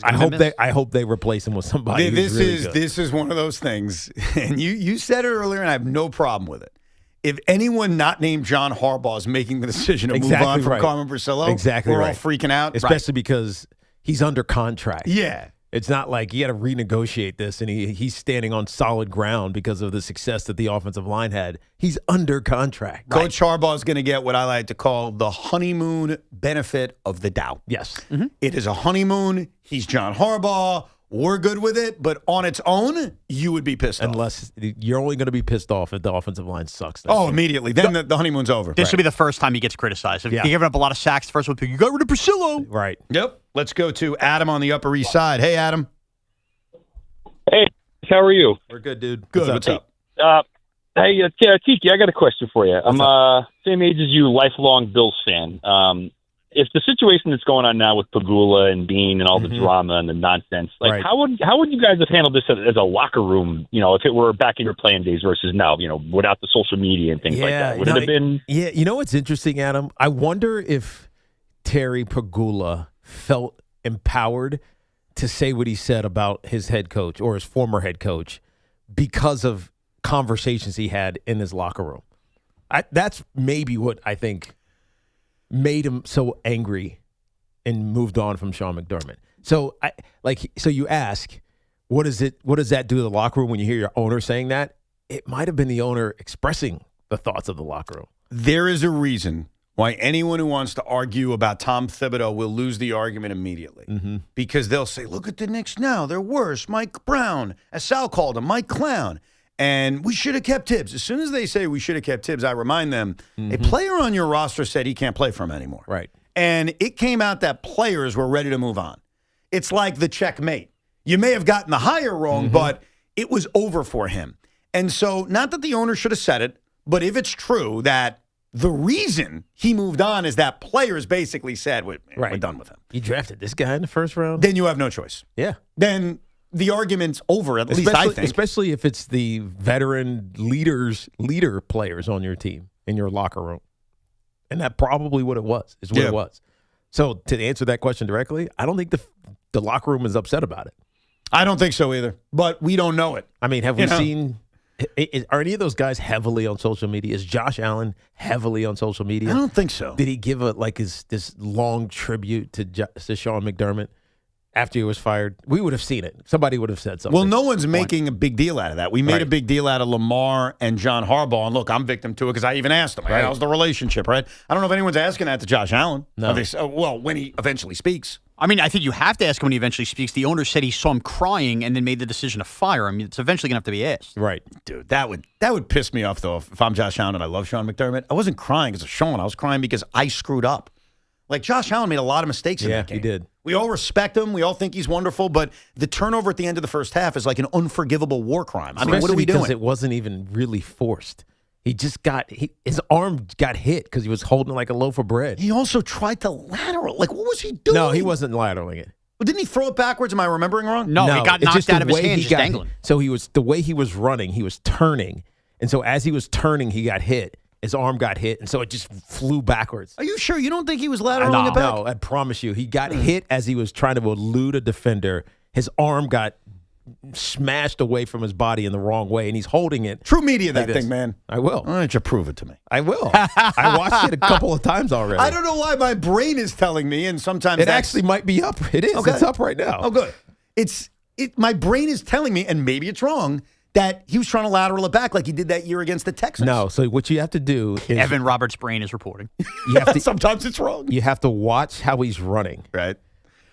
I hope they replace him with somebody. This is one of those things, and you said it earlier, and I have no problem with it. If anyone not named John Harbaugh is making the decision to move on from Carmen Brasillo, we're all freaking out, especially because he's under contract. Yeah. It's not like you got to renegotiate this, and he's standing on solid ground because of the success that the offensive line had. He's under contract. Coach Harbaugh is going to get what I like to call the honeymoon benefit of the doubt. Yes. It is a honeymoon. He's John Harbaugh. We're good with it, but on its own, you would be pissed off. Unless you're only going to be pissed off if the offensive line sucks. Immediately. Then the honeymoon's over. This will be the first time he gets criticized. If you're giving up a lot of sacks the first one, you got rid of Brasillo. Right. Yep. Let's go to Adam on the Upper East Side. Hey, Adam. Hey, how are you? We're good, dude. Good. What's up? Hey, Tiki, I got a question for you. I'm same age as you, lifelong Bills fan. If the situation that's going on now with Pagula and Bean and all the drama and the nonsense, like how would you guys have handled this as a locker room? You know, if it were back in your playing days versus now, you know, without the social media and things like that, would it have been? Yeah, you know what's interesting, Adam? I wonder if Terry Pagula felt empowered to say what he said about his head coach or his former head coach because of conversations he had in his locker room. That's maybe what I think made him so angry and moved on from Sean McDermott. So you ask, what does that do to the locker room when you hear your owner saying that? It might have been the owner expressing the thoughts of the locker room. There is a reason why anyone who wants to argue about Tom Thibodeau will lose the argument immediately. Because they'll say, look at the Knicks now. They're worse. Mike Brown, as Sal called him, Mike Clown. And we should have kept Tibbs. As soon as they say we should have kept Tibbs, I remind them, a player on your roster said he can't play for him anymore. Right. And it came out that players were ready to move on. It's like the checkmate. You may have gotten the hire wrong, but it was over for him. And so, not that the owner should have said it, but if it's true that the reason he moved on is that players basically said, we're done with him. You drafted this guy in the first round? Then you have no choice. Yeah. Then the argument's over, at least I think. Especially if it's the veteran leader players on your team, in your locker room. And that probably what it was, is what it was. So to answer that question directly, I don't think the locker room is upset about it. I don't think so either, but we don't know it. I mean, have we seen – are any of those guys heavily on social media? Is Josh Allen heavily on social media? I don't think so. Did he give this long tribute to Sean McDermott after he was fired? We would have seen it. Somebody would have said something. Well, no one's making a big deal out of that. We made a big deal out of Lamar and John Harbaugh. And look, I'm victim to it because I even asked him. How's the relationship, right? I don't know if anyone's asking that to Josh Allen. No. Well, when he eventually speaks. I mean, I think you have to ask him when he eventually speaks. The owner said he saw him crying and then made the decision to fire him. It's eventually going to have to be asked. Right. Dude, that would piss me off, though, if I'm Josh Allen and I love Sean McDermott. I wasn't crying because of Sean. I was crying because I screwed up. Like, Josh Allen made a lot of mistakes in that game. Yeah, he did. We all respect him. We all think he's wonderful. But the turnover at the end of the first half is like an unforgivable war crime. I mean, what are we doing? Because it wasn't even really forced. He just his arm got hit because he was holding like a loaf of bread. He also tried to lateral. Like, what was he doing? No, he wasn't lateraling it. Well, didn't he throw it backwards? Am I remembering wrong? No, he got knocked out of his hand, just dangling. So the way he was running, he was turning. And so as he was turning, he got hit. His arm got hit, and so it just flew backwards. Are you sure? You don't think he was lateraling it back? No, I promise you. He got hit as he was trying to elude a defender. His arm got smashed away from his body in the wrong way, and he's holding it. True media, that thing, man. I will. Why don't you prove it to me? I will. I watched it a couple of times already. I don't know why my brain is telling me, and sometimes it actually might be up. It is. Okay. It's up right now. Oh, good. My brain is telling me, and maybe it's wrong, that he was trying to lateral it back like he did that year against the Texans. No, so what you have to do is Evan Roberts' brain is reporting. you have to, sometimes it's wrong. You have to watch how he's running. Right.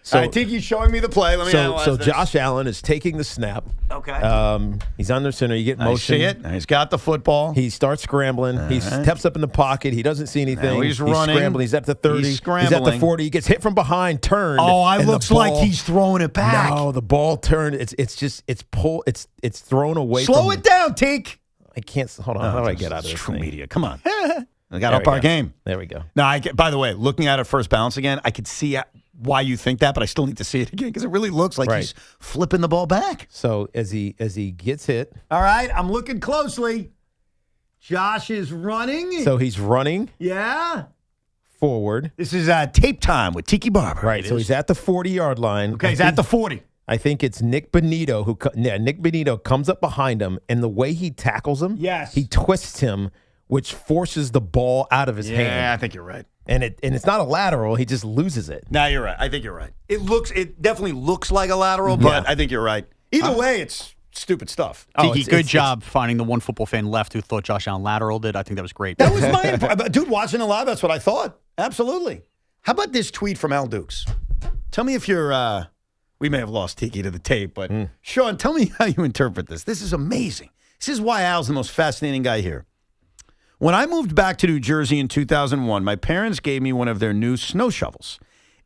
So, I think he's showing me the play. Let me analyze so this. Josh Allen is taking the snap. Okay. He's under center. You get I motion. see it. He's got the football. He starts scrambling. He steps up in the pocket. He doesn't see anything. Now he's running. Scrambling. He's at the 30. He's He's scrambling. at the 40. He gets hit from behind, turned. Oh, and the looks like ball- he's throwing it back. No, the ball turned. It's thrown away. Slow it down, Tink. I can't. Hold on. How do I get out of this True thing? media. Come on. I got There up we our go. game. There we go. Now, by the way, looking at it first bounce again, I could see why you think that, but I still need to see it again because it really looks like he's flipping the ball back. So as he gets hit. All right, I'm looking closely. Josh is running. So he's running. Yeah. Forward. This is tape time with Tiki Barber. Right. So he's at the 40-yard line. Okay, he's at the 40. I think it's Nick Benito Nick Benito comes up behind him, and the way he tackles him, he twists him, which forces the ball out of his hand. Yeah, I think you're right. And it's not a lateral; he just loses it. No, you're right. I think you're right. It definitely looks like a lateral, but I think you're right. Either way, it's stupid stuff. Tiki, good job finding the one football fan left who thought Josh Allen lateraled it. I think that was great. That was my dude watching it live. That's what I thought. Absolutely. How about this tweet from Al Dukes? Tell me if you're. We may have lost Tiki to the tape, but Sean, tell me how you interpret this. This is amazing. This is why Al's the most fascinating guy here. When I moved back to New Jersey in 2001, my parents gave me one of their new snow shovels.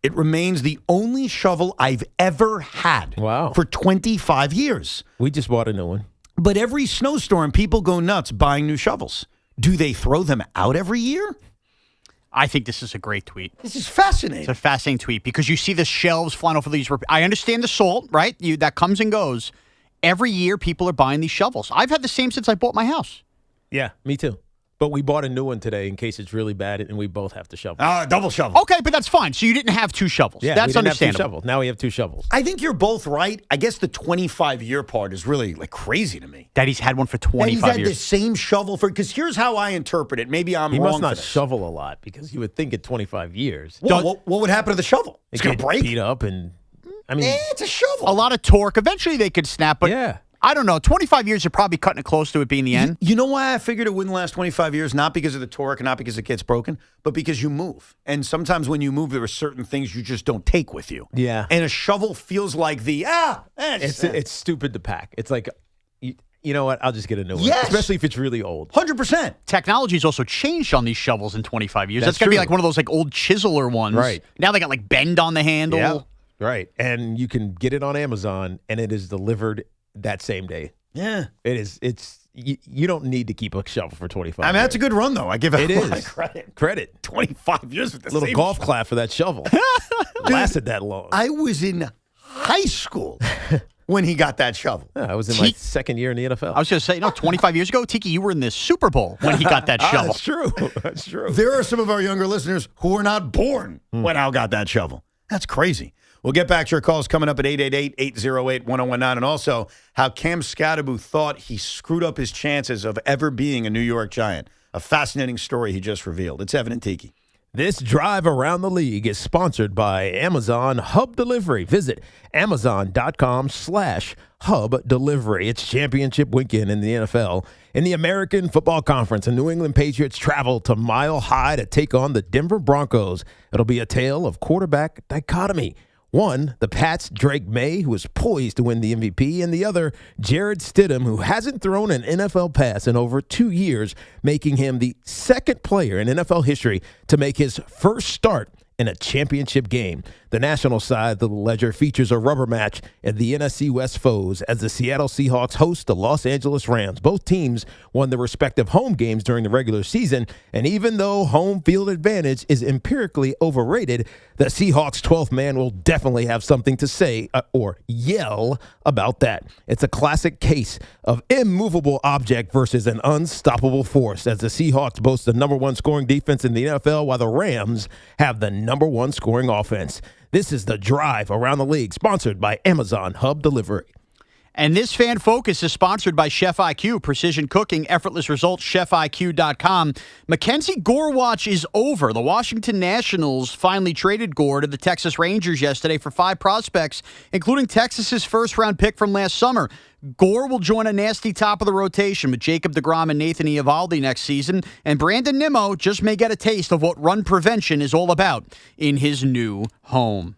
It remains the only shovel I've ever had for 25 years. We just bought a new one. But every snowstorm, people go nuts buying new shovels. Do they throw them out every year? I think this is a great tweet. This is fascinating. It's a fascinating tweet because you see the shelves flying off of these. I understand the salt, right? That comes and goes. Every year, people are buying these shovels. I've had the same since I bought my house. Yeah, me too. But we bought a new one today in case it's really bad, and we both have to shovel. Double shovel. Okay, but that's fine. So you didn't have two shovels. Yeah, that's we didn't have two understandable. shovels. Now we have two shovels. I think you're both right. I guess the 25-year part is really crazy to me. That he's had one for 25 he's had years. the same shovel because here's how I interpret it. Maybe I'm He wrong. must not for this. shovel a lot because you would think at 25 years. What would happen to the shovel? It's It going to get break. beat up, and I mean, it's a shovel. A lot of torque. Eventually, they could snap, but I don't know. 25 years, you're probably cutting it close to it being the end. You know why I figured it wouldn't last 25 years? Not because of the torque, not because it gets broken, but because you move. And sometimes when you move, there are certain things you just don't take with you. Yeah. And a shovel feels like it's stupid to pack. It's like, you know what? I'll just get a new one. Yes. Especially if it's really old. 100%. Technology's also changed on these shovels in 25 years. That's That's going to be true. like one of those old chiseler ones. Right. Now they got bend on the handle. Yeah. Right. And you can get it on Amazon, and it is delivered that same day. Yeah. It is. You don't need to keep a shovel for 25 I mean, that's a good run, though. I give it a lot of credit. 25 years with the Little same golf shovel. clap for that shovel. Lasted that long. I was in high school when he got that shovel. Yeah, I was in my second year in the NFL. I was going to say, 25 years ago, Tiki, you were in the Super Bowl when he got that shovel. That's true. That's true. There are some of our younger listeners who were not born when Al got that shovel. That's crazy. We'll get back to your calls coming up at 888-808-1019, and also how Cam Skataboo thought he screwed up his chances of ever being a New York Giant. A fascinating story he just revealed. It's Evan and Tiki. This drive around the league is sponsored by Amazon Hub Delivery. Visit Amazon.com/Hub Delivery. It's championship weekend in the NFL. In the American Football Conference, the New England Patriots travel to Mile High to take on the Denver Broncos. It'll be a tale of quarterback dichotomy. One, the Pats' Drake May, who is poised to win the MVP, and the other, Jarrett Stidham, who hasn't thrown an NFL pass in over 2 years, making him the second player in NFL history to make his first start in a championship game. The national side of the ledger features a rubber match at the NFC West foes as the Seattle Seahawks host the Los Angeles Rams. Both teams won their respective home games during the regular season, and even though home field advantage is empirically overrated, the Seahawks' 12th man will definitely have something to say or yell about that. It's a classic case of immovable object versus an unstoppable force, as the Seahawks boast the number one scoring defense in the NFL, while the Rams have the number one scoring offense. This is the drive around the league, sponsored by Amazon Hub Delivery. And this Fan Focus is sponsored by Chef IQ, precision cooking, effortless results, chefiq.com. Mackenzie Gore watch is over. The Washington Nationals finally traded Gore to the Texas Rangers yesterday for 5 prospects, including Texas's first-round pick from last summer. Gore will join a nasty top of the rotation with Jacob deGrom and Nathan Eovaldi next season, and Brandon Nimmo just may get a taste of what run prevention is all about in his new home.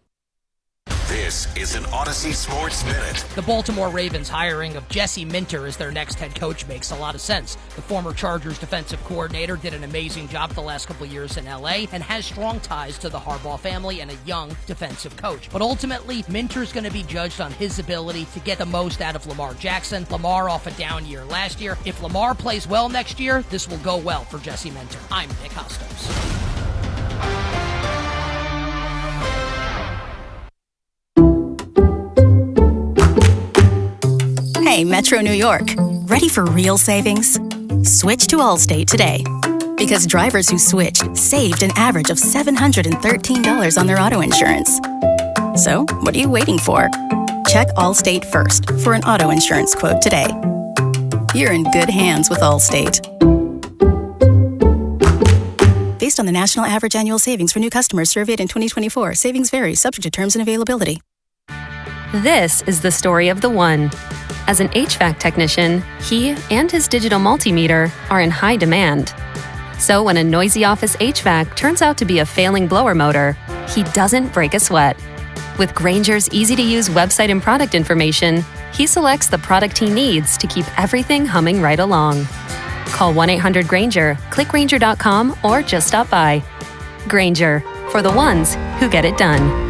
This is an Odyssey Sports Minute. The Baltimore Ravens hiring of Jesse Minter as their next head coach makes a lot of sense. The former Chargers defensive coordinator did an amazing job the last couple of years in LA and has strong ties to the Harbaugh family and a young defensive coach. But ultimately, Minter's going to be judged on his ability to get the most out of Lamar Jackson. Lamar off a down year last year. If Lamar plays well next year, this will go well for Jesse Minter. I'm Nick Hostos. Hey, Metro New York. Ready for real savings? Switch to Allstate today. Because drivers who switched saved an average of $713 on their auto insurance. So, what are you waiting for? Check Allstate first for an auto insurance quote today. You're in good hands with Allstate. Based on the national average annual savings for new customers surveyed in 2024, savings vary, subject to terms and availability. This is the story of the one. As an HVAC technician, he and his digital multimeter are in high demand. So when a noisy office HVAC turns out to be a failing blower motor, he doesn't break a sweat. With Grainger's easy-to-use website and product information, he selects the product he needs to keep everything humming right along. Call 1-800-GRAINGER, click Grainger.com, or just stop by. Grainger, for the ones who get it done.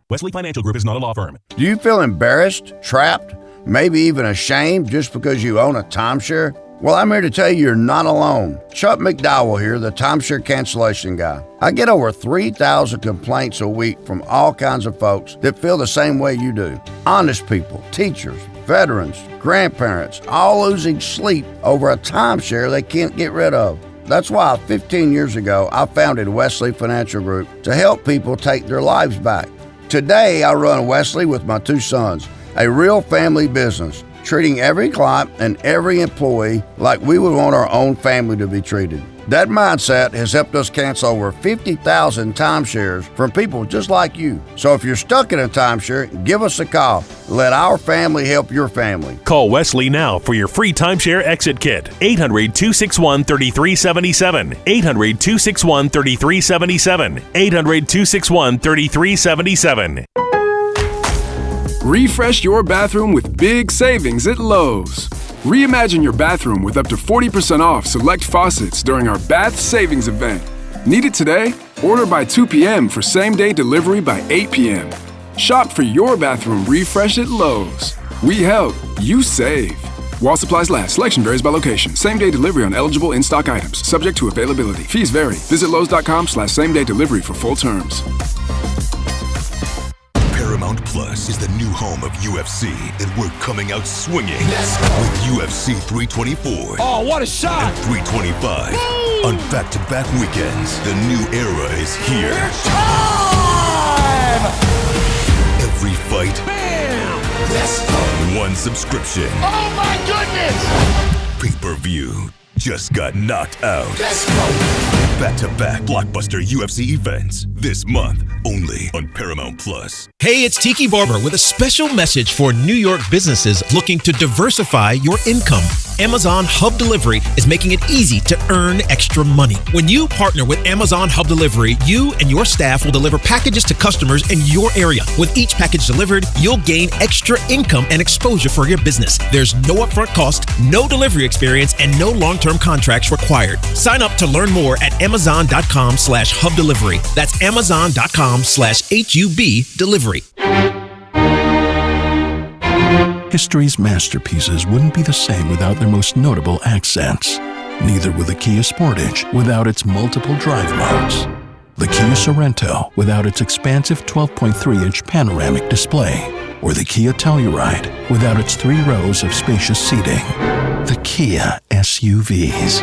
Wesley Financial Group is not a law firm. Do you feel embarrassed, trapped, maybe even ashamed just because you own a timeshare? Well, I'm here to tell you you're not alone. Chuck McDowell here, the timeshare cancellation guy. I get over 3,000 complaints a week from all kinds of folks that feel the same way you do. Honest people, teachers, veterans, grandparents, all losing sleep over a timeshare they can't get rid of. That's why 15 years ago, I founded Wesley Financial Group to help people take their lives back. Today, I run Wesley with my 2 sons, a real family business, treating every client and every employee like we would want our own family to be treated. That mindset has helped us cancel over 50,000 timeshares from people just like you. So if you're stuck in a timeshare, give us a call. Let our family help your family. Call Wesley now for your free timeshare exit kit. 800-261-3377. 800-261-3377. 800-261-3377. Refresh your bathroom with big savings at Lowe's. Reimagine your bathroom with up to 40% off select faucets during our Bath Savings event. Need it today? Order by 2 p.m. for same-day delivery by 8 p.m. Shop for your bathroom refresh at Lowe's. We help, you save. While supplies last, selection varies by location. Same-day delivery on eligible in-stock items, subject to availability. Fees vary. Visit Lowes.com/same-day delivery for full terms. Paramount Plus is the new home of UFC, and we're coming out swinging with UFC 324. Oh, what a shot! And 325 on back-to-back weekends. The new era is here. It's time! Every fight, bam! Let's go! One subscription. Oh my goodness! Pay-per-view just got knocked out. Let's go! Back-to-back blockbuster UFC events this month, only on Paramount Plus. Hey, it's Tiki Barber with a special message for New York businesses looking to diversify your income. Amazon Hub Delivery is making it easy to earn extra money. When you partner with Amazon Hub Delivery, you and your staff will deliver packages to customers in your area. With each package delivered, you'll gain extra income and exposure for your business. There's no upfront cost, no delivery experience, and no long-term contracts required. Sign up to learn more at Amazon.com/Hub Delivery. That's Amazon.com/HUB Delivery. History's masterpieces wouldn't be the same without their most notable accents. Neither would the Kia Sportage without its multiple drive modes. The Kia Sorento without its expansive 12.3-inch panoramic display. Or the Kia Telluride without its 3 rows of spacious seating. The Kia SUVs.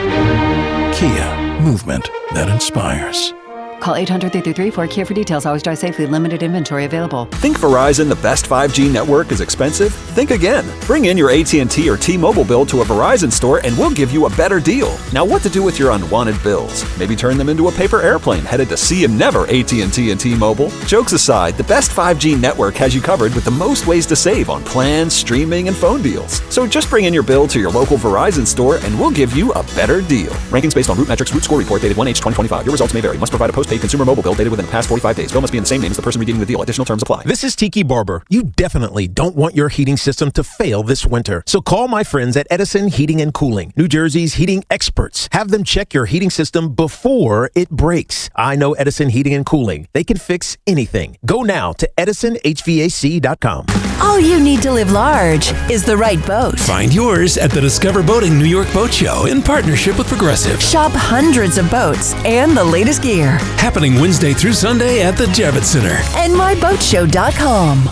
Kia, movement that inspires. Call 800-333-4KIA for details. Always drive safely. Limited inventory available. Think Verizon, the best 5G network, is expensive? Think again. Bring in your AT&T or T-Mobile bill to a Verizon store and we'll give you a better deal. Now what to do with your unwanted bills? Maybe turn them into a paper airplane headed to see and never AT&T and T-Mobile? Jokes aside, the best 5G network has you covered with the most ways to save on plans, streaming, and phone deals. So just bring in your bill to your local Verizon store and we'll give you a better deal. Rankings based on Root Metrics Root Score Report dated 1H2025. Your results may vary. Must provide a postpaid consumer mobile bill dated within the past 45 days. Bill must be in the same name as the person redeeming the deal. Additional terms apply. This is Tiki Barber. You definitely don't want your heating system to fail this winter. So call my friends at Edison Heating and Cooling, New Jersey's heating experts. Have them check your heating system before it breaks. I know Edison Heating and Cooling. They can fix anything. Go now to edisonhvac.com. All you need to live large is the right boat. Find yours at the Discover Boating New York Boat Show in partnership with Progressive. Shop hundreds of boats and the latest gear. Happening Wednesday through Sunday at the Javits Center. And myboatshow.com.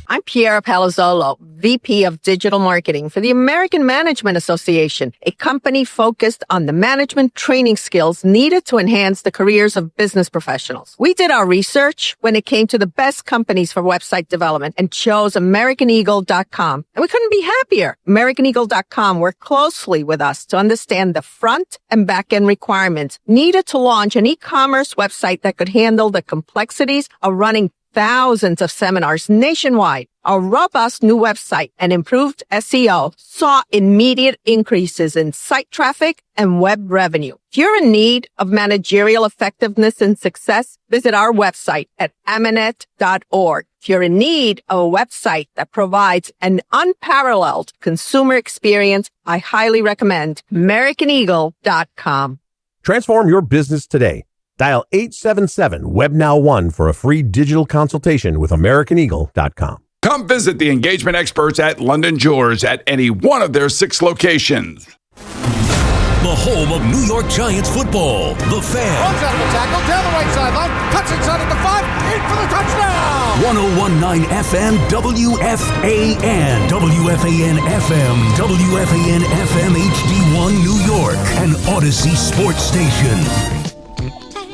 I'm Piera Palazzolo, VP of Digital Marketing for the American Management Association, a company focused on the management training skills needed to enhance the careers of business professionals. We did our research when it came to the best companies for website development and chose AmericanEagle.com. And we couldn't be happier. AmericanEagle.com worked closely with us to understand the front and back end requirements needed to launch an e-commerce website that could handle the complexities of running thousands of seminars nationwide. Our robust new website and improved SEO saw immediate increases in site traffic and web revenue. If you're in need of managerial effectiveness and success, visit our website at amanet.org. If you're in need of a website that provides an unparalleled consumer experience, I highly recommend AmericanEagle.com. Transform your business today. Dial 877-WEB-NOW-1 for a free digital consultation with AmericanEagle.com. Come visit the engagement experts at London Jewelers at any one of their 6 locations. The home of New York Giants football, The Fan. Runs out of the tackle, down the right sideline, cuts inside at the 5, in for the touchdown! 1019 FM WFAN. WFAN FM. WFAN FM HD1 New York. An Odyssey sports station.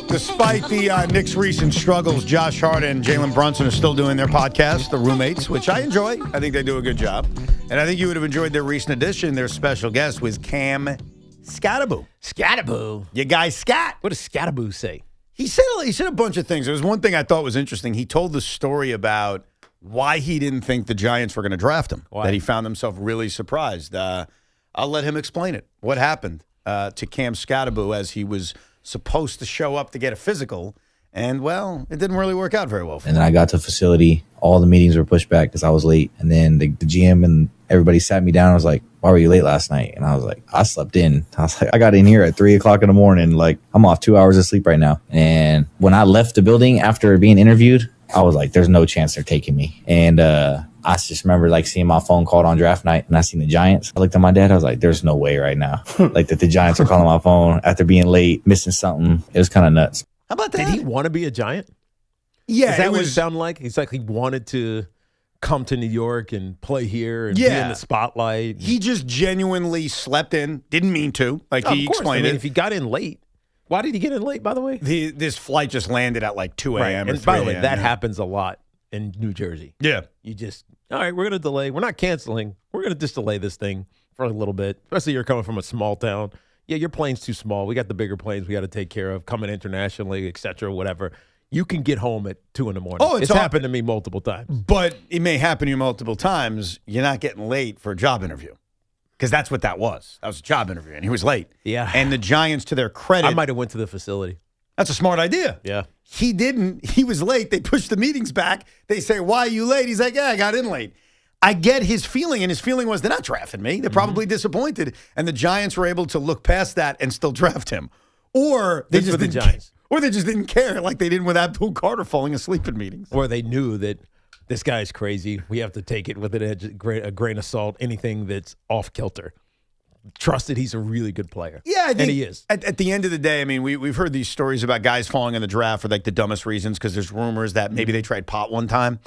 Despite the Knicks' recent struggles, Josh Hart and Jalen Brunson are still doing their podcast, The Roommates, which I enjoy. I think they do a good job. And I think you would have enjoyed their recent edition. Their special guest was Cam Skataboo. Skataboo? Your guy Scat. What does Skataboo say? He said a bunch of things. There was one thing I thought was interesting. He told the story about why he didn't think the Giants were going to draft him. Why? That he found himself really surprised. I'll let him explain it. What happened to Cam Skataboo as he was supposed to show up to get a physical, and, well, it didn't really work out very well for him. And then I got to the facility. All the meetings were pushed back because I was late. And then the GM and everybody sat me down. I was like, why were you late last night? And I was like, I slept in. I was like, I got in here at 3 o'clock in the morning. Like, I'm off 2 hours of sleep right now. And when I left the building after being interviewed, I was like, there's no chance they're taking me. And I just remember like seeing my phone called on draft night and I seen the Giants. I looked at my dad. I was like, there's no way right now. Like that the Giants are calling my phone after being late, missing something. It was kind of nuts. How about that? Did he want to be a Giant? Yeah. Is that what it sounded like? He's like he wanted to come to New York and play here and be in the spotlight. He just genuinely slept in. Didn't mean to. Like he explained it. If he got in late. Why did he get in late, by the way? This flight just landed at like 2 a.m. And by the way, that happens a lot in New Jersey. Yeah. You just, all right, we're going to delay. We're not canceling. We're going to just delay this thing for a little bit, especially you're coming from a small town. Yeah, your plane's too small. We got the bigger planes we got to take care of, coming internationally, et cetera, whatever. You can get home at 2 a.m. Oh, it's happened to me multiple times. But it may happen to you multiple times. You're not getting late for a job interview. Because that's what that was. That was a job interview, and he was late. Yeah. And the Giants, to their credit. I might have went to the facility. That's a smart idea. Yeah. He didn't. He was late. They pushed the meetings back. They say, why are you late? He's like, yeah, I got in late. I get his feeling, and his feeling was they're not drafting me. They're probably disappointed. And the Giants were able to look past that and still draft him. Or they just didn't care like they did with Abdul Carter falling asleep in meetings. Or they knew that this guy's crazy. We have to take it with a grain of salt, anything that's off kilter. Trust that he's a really good player. Yeah, I think and he is. At the end of the day, I mean, we've heard these stories about guys falling in the draft for like the dumbest reasons because there's rumors that maybe they tried pot one time.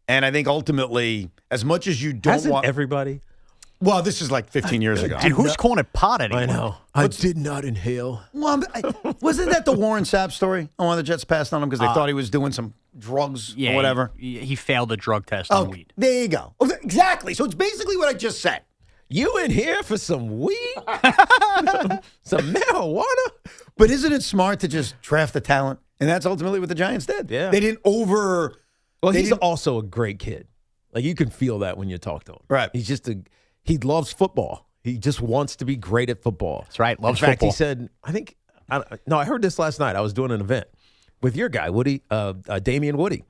And I think ultimately, as much as you don't Hasn't want everybody. Well, this is like 15 years ago. And who's calling it pot anymore? I know. I did not inhale. Well, wasn't that the Warren Sapp story? Oh, the Jets passed on him because they thought he was doing some drugs or whatever. He failed the drug test on weed. There you go. Exactly. So it's basically what I just said. You in here for some weed? Some marijuana? But isn't it smart to just draft the talent? And that's ultimately what the Giants did. Yeah. They didn't Well, he's also a great kid. Like, you can feel that when you talk to him. Right. He's just he loves football. He just wants to be great at football. That's right. Loves football. In fact, football. he said, I heard this last night. I was doing an event with your guy, Woody, Damian Woody.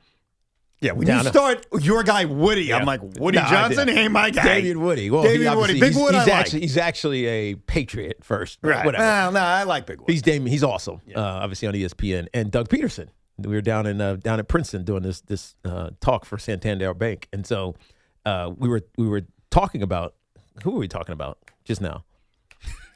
Yeah, when you start your guy Woody, I'm like, Woody Johnson? Hey, my guy. Damian Woody. Well, Damian Woody. Big Wood, He's actually a Patriot first. Right. Whatever. No, I like Big Wood. He's Damian. He's awesome. Obviously on ESPN. And Doug Peterson. We were down at Princeton doing this talk for Santander Bank. And so we were talking about, who were we talking about just now?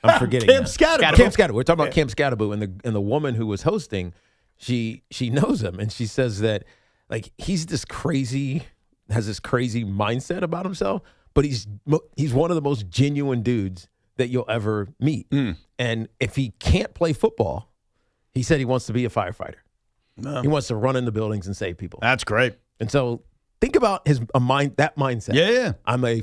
I'm forgetting. Camp Skataboo. Camp Skataboo. We're talking about Camp Skataboo, and the woman who was hosting, she knows him, and she says that like has this crazy mindset about himself, but he's one of the most genuine dudes that you'll ever meet. And if he can't play football, he said he wants to be a firefighter. No. He wants to run in the buildings and save people. That's great. And so think about that mindset. Yeah. I'm a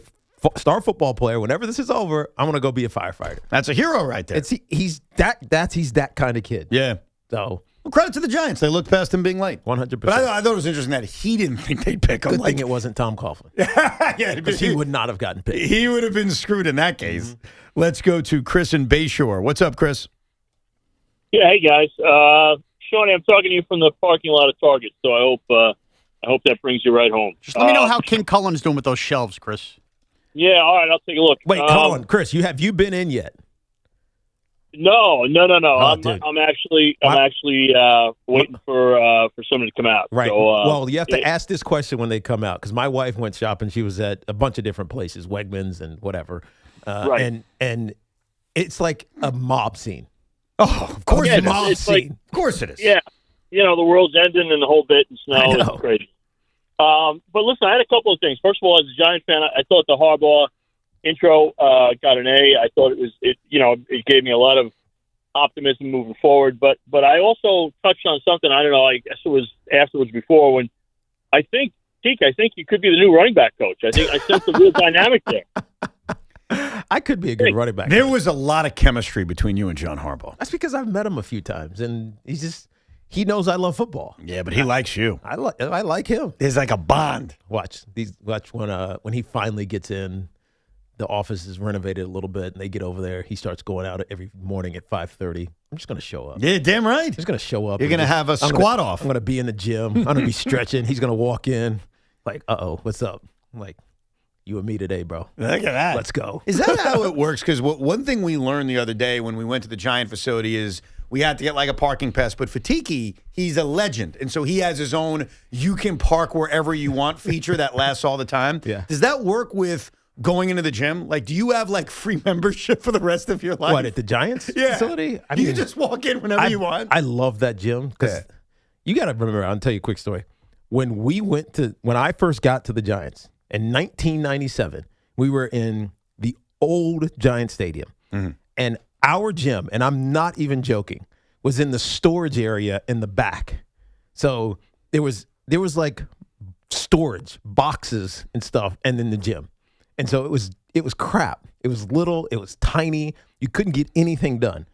star football player. Whenever this is over, I'm going to go be a firefighter. That's a hero right there. He's that kind of kid. Yeah. So well, credit to the Giants. They looked past him being late. 100%. But I thought it was interesting that he didn't think they'd pick him. Good thing it wasn't Tom Coughlin. Yeah, because he would not have gotten picked. He would have been screwed in that case. Let's go to Chris in Bayshore. What's up, Chris? Yeah, hey guys. Shawnee, I'm talking to you from the parking lot of Target, so I hope that brings you right home. Just let me know how King Cullen's doing with those shelves, Chris. Yeah, all right, I'll take a look. Wait, hold on, Chris. Have you been in yet? No. Oh, I'm actually waiting for somebody to come out. Right. So, well, you have to ask this question when they come out because my wife went shopping. She was at a bunch of different places, Wegmans and whatever. Right. And it's like a mob scene. Oh, of course it is. It's like, of course it is. Yeah. The world's ending and the whole bit and snow is crazy. But listen, I had a couple of things. First of all, as a Giant fan, I thought the Harbaugh intro got an A. I thought it gave me a lot of optimism moving forward. But I also touched on something, I don't know, I guess it was afterwards before when I think you could be the new running back coach. I sense a real dynamic there. I could be a good running back. There was a lot of chemistry between you and John Harbaugh. That's because I've met him a few times, and he knows I love football. Yeah, but he likes you. I like him. There's like a bond. Watch when he finally gets in. The office is renovated a little bit, and they get over there. He starts going out every morning at 5:30. I'm just going to show up. Yeah, damn right. I'm just going to show up. You're going to have a squat off. I'm going to be in the gym. I'm going to be stretching. He's going to walk in like, what's up? I'm like, you and me today, bro. Look at that. Let's go. Is that how it works? Because one thing we learned the other day when we went to the Giant facility is we had to get like a parking pass. But for Tiki, he's a legend. And so he has his own you can park wherever you want feature that lasts all the time. Yeah. Does that work with going into the gym? Like, do you have like free membership for the rest of your life? What, at the Giants facility? I mean, you just walk in whenever you want? I love that gym because you got to remember, I'll tell you a quick story. When I first got to the Giants in 1997, we were in the old Giant Stadium. Mm-hmm. And our gym, and I'm not even joking, was in the storage area in the back. So there was like storage, boxes and stuff, and then the gym. And so it was crap. It was little. It was tiny. You couldn't get anything done.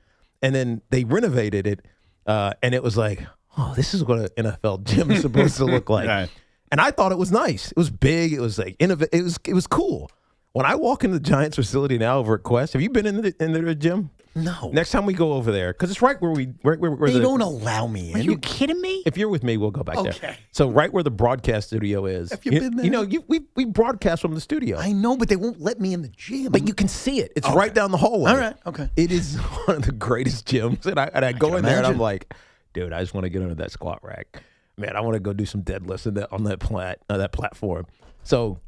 And then they renovated it, and it was like, oh, this is what an NFL gym is supposed to look like. Right. And I thought it was nice. It was big. It was like it was cool. When I walk into the Giants facility now over at Quest, have you been in the gym? No. Next time we go over there, because it's right where they don't allow me in. Are you kidding me? If you're with me, we'll go back there. Okay. So right where the broadcast studio is. Have you been there? We broadcast from the studio. I know, but they won't let me in the gym. But you can see it. It's right down the hallway. All right. Okay. It is one of the greatest gyms, and I go in there and I'm like, dude, I just want to get under that squat rack. Man, I want to go do some deadlifts on that platform. So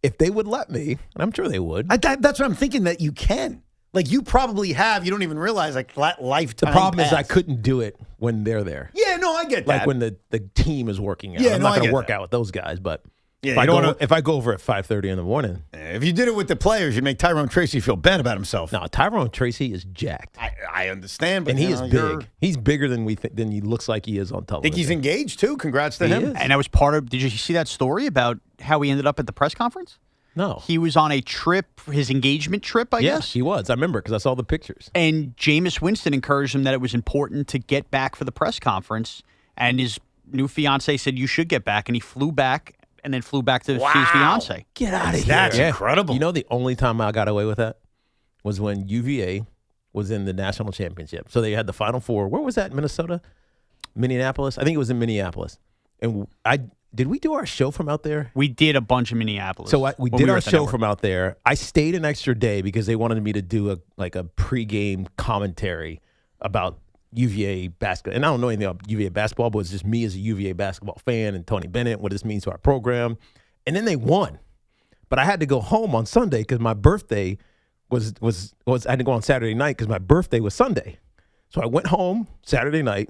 if they would let me, and I'm sure they would. That's what I'm thinking, that you can. Like, you probably have. You don't even realize, like, lifetime The problem pass. is I couldn't do it when they're there. Yeah, no, I get that. Like when the team is working out. Yeah, I'm no, not I going get to work that. out with those guys, but Yeah, if I go over at 5:30 in the morning. If you did it with the players, you'd make Tyrone Tracy feel bad about himself. No, Tyrone Tracy is jacked. I understand, but and he is big. He's bigger than than he looks like he is on television. I think he's engaged too. Congrats to him. And that was part of. Did you see that story about how he ended up at the press conference? No, he was on a trip, his engagement trip. I guess he was. I remember because I saw the pictures. And Jameis Winston encouraged him that it was important to get back for the press conference, and his new fiance said you should get back, and he flew back. And then flew back to see his fiance. Get out of here. That's incredible. You know, the only time I got away with that was when UVA was in the national championship. So they had the Final Four. Where was that? Minnesota? Minneapolis? I think it was in Minneapolis. And did we do our show from out there? We did a bunch of Minneapolis. So we did our show from out there. I stayed an extra day because they wanted me to do a pregame commentary about UVA basketball. And I don't know anything about UVA basketball, but it's just me as a UVA basketball fan and Tony Bennett, what this means to our program. And then they won. But I had to go home on Sunday because my birthday was I had to go on Saturday night because my birthday was Sunday. So I went home Saturday night,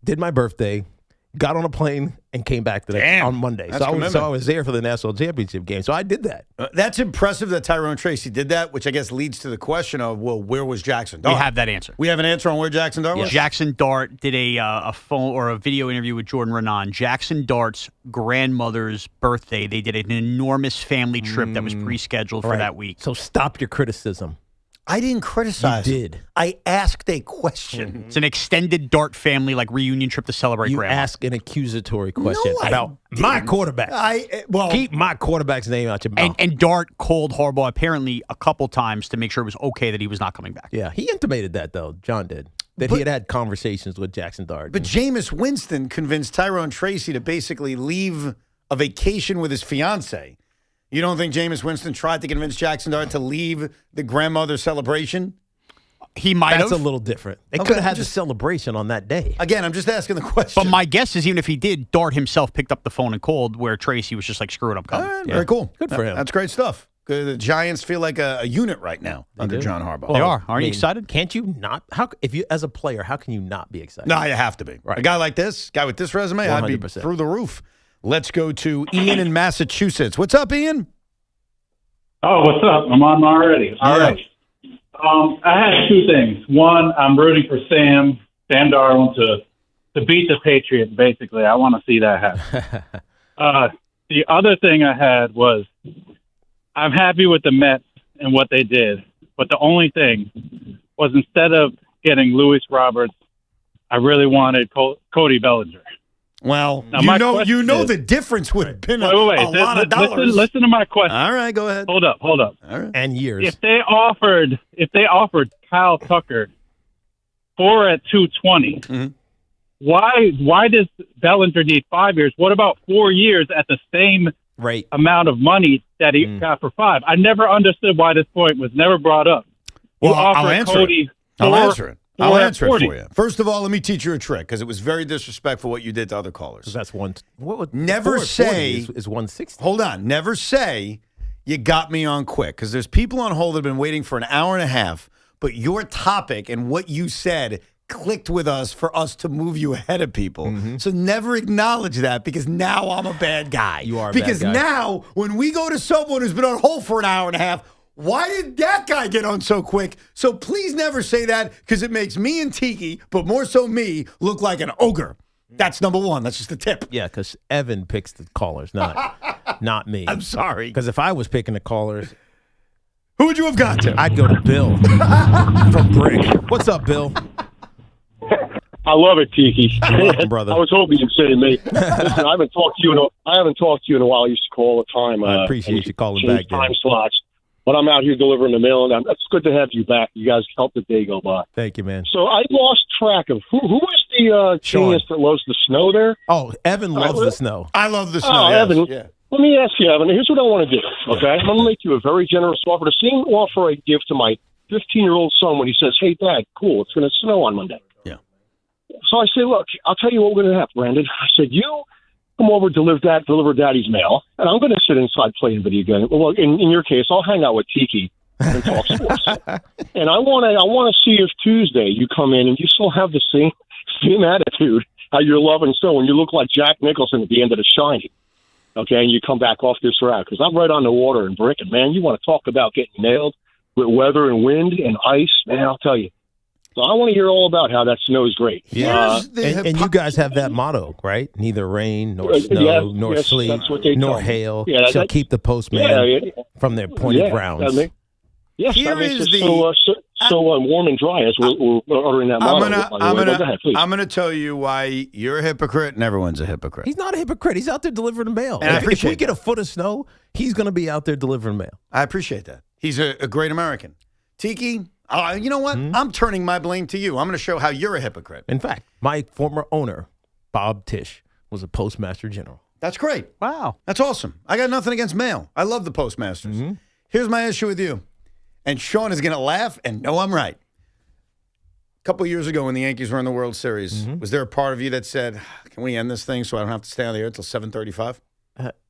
did my birthday, got on a plane, and came back on Monday. So I was there for the national championship game. So I did that. That's impressive that Tyrone Tracy did that, which I guess leads to the question of, well, where was Jackson Dart? We have that answer. We have an answer on where Jackson Dart was? Jackson Dart did a phone or a video interview with Jordan Renan. Jackson Dart's grandmother's birthday, they did an enormous family trip that was pre-scheduled for that week. So stop your criticism. I didn't criticize. You did. I asked a question. It's an extended Dart family reunion trip to celebrate you grandma. Ask an accusatory question about my quarterback. Keep my quarterback's name out your mouth. And Dart called Harbaugh apparently a couple times to make sure it was okay that he was not coming back. Yeah, he intimated that though. John did. That he had conversations with Jackson Dart. But Jameis Winston convinced Tyrone Tracy to basically leave a vacation with his fiance. You don't think Jameis Winston tried to convince Jackson Dart to leave the grandmother celebration? He might have. That's a little different. They could have had the celebration on that day. Again, I'm just asking the question. But my guess is even if he did, Dart himself picked up the phone and called where Tracy was just screw it, I'm coming. All right, very cool. Good for him. That's great stuff. The Giants feel like a unit right now under John Harbaugh. They are. Aren't you excited? Can't you not? If you, as a player, how can you not be excited? No, you have to be. Right. A guy like this, guy with this resume, 100%. I'd be through the roof. Let's go to Ian in Massachusetts. What's up, Ian? Oh, what's up? I'm on already. All right. I had two things. One, I'm rooting for Sam Darnold to beat the Patriots, basically. I want to see that happen. The other thing I had was I'm happy with the Mets and what they did, but the only thing was instead of getting Luis Roberts, I really wanted Cody Bellinger. Well, now, you know the difference would have been a lot of dollars. Listen to my question. All right, go ahead. Hold up. All right. And years. If they offered Kyle Tucker 4 at $220, why does Bellinger need 5 years? What about 4 years at the same amount of money that he got for 5? I never understood why this point was never brought up. Well, I'll answer it. I'll answer it for you. First of all, let me teach you a trick because it was very disrespectful what you did to other callers. That's one. Never say is 160. Hold on. Never say you got me on quick because there's people on hold that have been waiting for an hour and a half, but your topic and what you said clicked with us for us to move you ahead of people. So never acknowledge that because now I'm a bad guy. You are a because bad guy. Now when we go to someone who's been on hold for an hour and a half, why did that guy get on so quick? So please never say that because it makes me and Tiki, but more so me, look like an ogre. That's number one. That's just a tip. Yeah, because Evan picks the callers, not me. I'm sorry. Because if I was picking the callers, who would you have gone to? I'd go to Bill from Brick. What's up, Bill? I love it, Tiki. Welcome, brother. I was hoping you'd say me. Listen, I haven't talked to you in a while. I used to call all the time. I appreciate you calling back. Time slots. But I'm out here delivering the mail, and it's good to have you back. You guys helped the day go by. Thank you, man. So I lost track of who was the genius that loves the snow there. Oh, Evan loves the snow. I love the snow. Oh, yes. Evan. Yeah. Let me ask you, Evan. Here's what I want to do. Okay, I'm going to make you a very generous offer. The same offer I give to my 15-year-old son when he says, "Hey, Dad, cool, it's going to snow on Monday." Yeah. So I say, "Look, I'll tell you what we're going to have, Brandon." I said, "You come over, deliver Daddy's mail, and I'm going to sit inside playing video games. Well, in your case, I'll hang out with Tiki and talk sports. And I want to see if Tuesday you come in and you still have the same attitude, how you're loving snow, and you look like Jack Nicholson at the end of The Shining." okay, and you come back off this route, because I'm right on the water in Brick, and, man, you want to talk about getting nailed with weather and wind and ice, man, I'll tell you. So I want to hear all about how that snow is great. And you guys have that motto, right? Neither rain, nor snow, nor sleet, nor hail shall keep the postman from their pointed grounds. Yes, that makes it so warm and dry as we're uttering that motto. I'm going to tell you why you're a hypocrite and everyone's a hypocrite. He's not a hypocrite. He's out there delivering the mail. And if we get a foot of snow, he's going to be out there delivering mail. I appreciate that. He's a great American. Tiki, you know what? I'm turning my blame to you. I'm going to show how you're a hypocrite. In fact, my former owner, Bob Tisch, was a postmaster general. That's great. Wow. That's awesome. I got nothing against mail. I love the postmasters. Mm-hmm. Here's my issue with you. And Sean is going to laugh and know I'm right. A couple of years ago when the Yankees were in the World Series, was there a part of you that said, can we end this thing so I don't have to stay on the air until 7:35?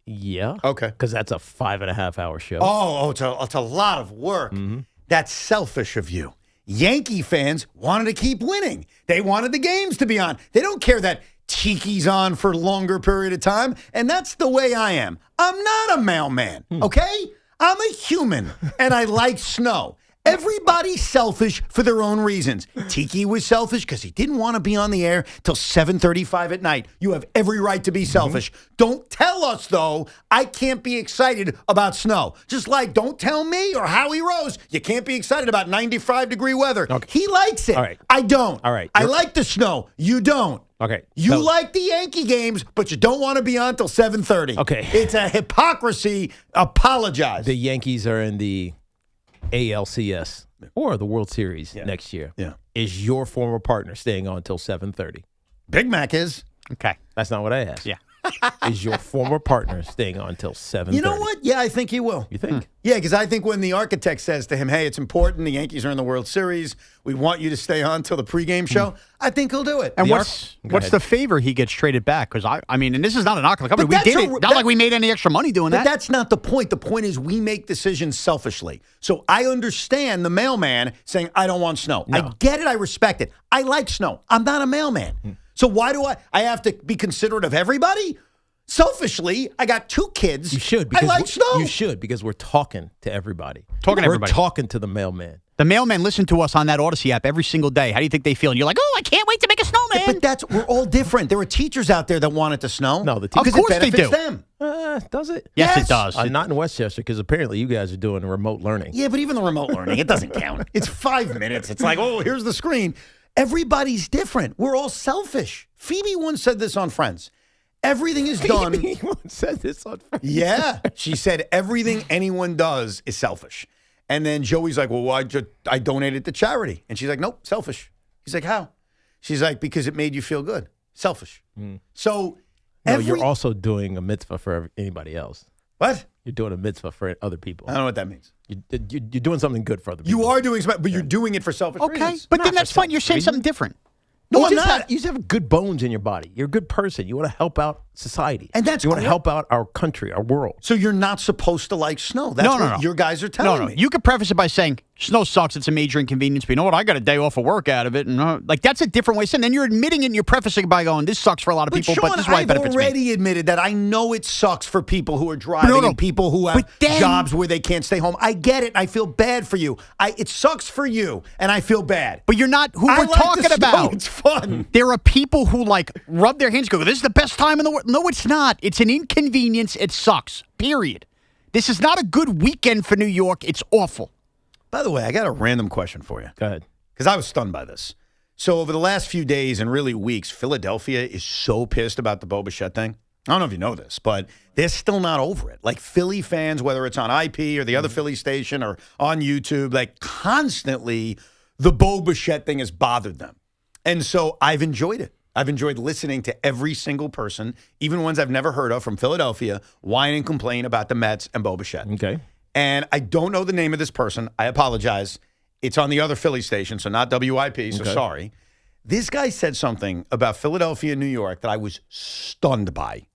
Yeah. Okay. Because that's a 5.5-hour show. Oh, it's a lot of work. Mm-hmm. That's selfish of you. Yankee fans wanted to keep winning. They wanted the games to be on. They don't care that Tiki's on for a longer period of time. And that's the way I am. I'm not a mailman, okay? I'm a human, and I like snow. Everybody's selfish for their own reasons. Tiki was selfish because he didn't want to be on the air till 7:35 at night. You have every right to be selfish. Don't tell us, though, I can't be excited about snow. Just like don't tell me or Howie Rose, you can't be excited about 95-degree weather. Okay. He likes it. All right. I don't. All right. I like the snow. You don't. Okay. You like the Yankee games, but you don't want to be on till 7:30. Okay. It's a hypocrisy. Apologize. The Yankees are in the ALCS or the World Series next year. Yeah. Is your former partner staying on until 7:30? Big Mac is. Okay. That's not what I asked. Yeah. Is your former partner staying on until 7:30? You know what? Yeah, I think he will. You think? Yeah, because I think when the architect says to him, hey, it's important, the Yankees are in the World Series, we want you to stay on till the pregame show, I think he'll do it. And what's the favor he gets traded back? Because, I mean, and this is not an knock on the company. But We did it. Not like we made any extra money doing But that. that's not the point. The point is we make decisions selfishly. So I understand the mailman saying, I don't want snow. No. I get it. I respect it. I like snow. I'm not a mailman. So why do I have to be considerate of everybody? Selfishly, I got 2 kids. You should. I like snow. You should, because we're talking to everybody. We're talking to the mailman. The mailmen listen to us on that Odyssey app every single day. How do you think they feel? And you're like, oh, I can't wait to make a snowman. But we're all different. There are teachers out there that want it to snow. No, the Of teachers. course it they benefits do. them. Does it? Yes, it does. Not in Westchester, because apparently you guys are doing remote learning. Yeah, but even the remote learning, it doesn't count. It's 5 minutes. It's like, oh, here's the screen. Everybody's different. We're all selfish. Phoebe once said this on Friends. Everything is done. Phoebe once said this on Friends. Yeah. She said everything anyone does is selfish. And then Joey's like, well, I donated to charity. And she's like, nope, selfish. He's like, how? She's like, because it made you feel good. Selfish. So you're also doing a mitzvah for anybody else. What? You're doing a mitzvah for other people. I don't know what that means. You're doing something good for other people. You are doing something, but you're doing it for selfish reasons. But then that's fine. You're saying something different. No, you I'm just not. You just have good bones in your body. You're a good person. You want to help out society. And that's you want to great. help out our country, our world. So you're not supposed to like snow. That's what your guys are telling me. You could preface it by saying, snow sucks. It's a major inconvenience. But you know what? I got a day off of work out of it. And like, that's a different way of saying it. And you're admitting it and you're prefacing it by going, this sucks for a lot of people, Sean, but this is why it I've benefits already me. admitted that I know it sucks for people who are driving and people who have jobs where they can't stay home. I get it. I feel bad for you. It sucks for you, and I feel bad. But you're not who I we're like talking the snow. about. It's fun. There are people who like rub their hands and go, this is the best time in the world. No, it's not. It's an inconvenience. It sucks. Period. This is not a good weekend for New York. It's awful. By the way, I got a random question for you. Go ahead. Because I was stunned by this. So over the last few days and really weeks, Philadelphia is so pissed about the Bo Bichette thing. I don't know if you know this, but they're still not over it. Like Philly fans, whether it's on IP or the other Philly station or on YouTube, like constantly the Bo Bichette thing has bothered them. And so I've enjoyed it. I've enjoyed listening to every single person, even ones I've never heard of from Philadelphia, whine and complain about the Mets and Bo Bichette. Okay. And I don't know the name of this person. I apologize. It's on the other Philly station, so not WIP, so sorry. This guy said something about Philadelphia and New York that I was stunned by.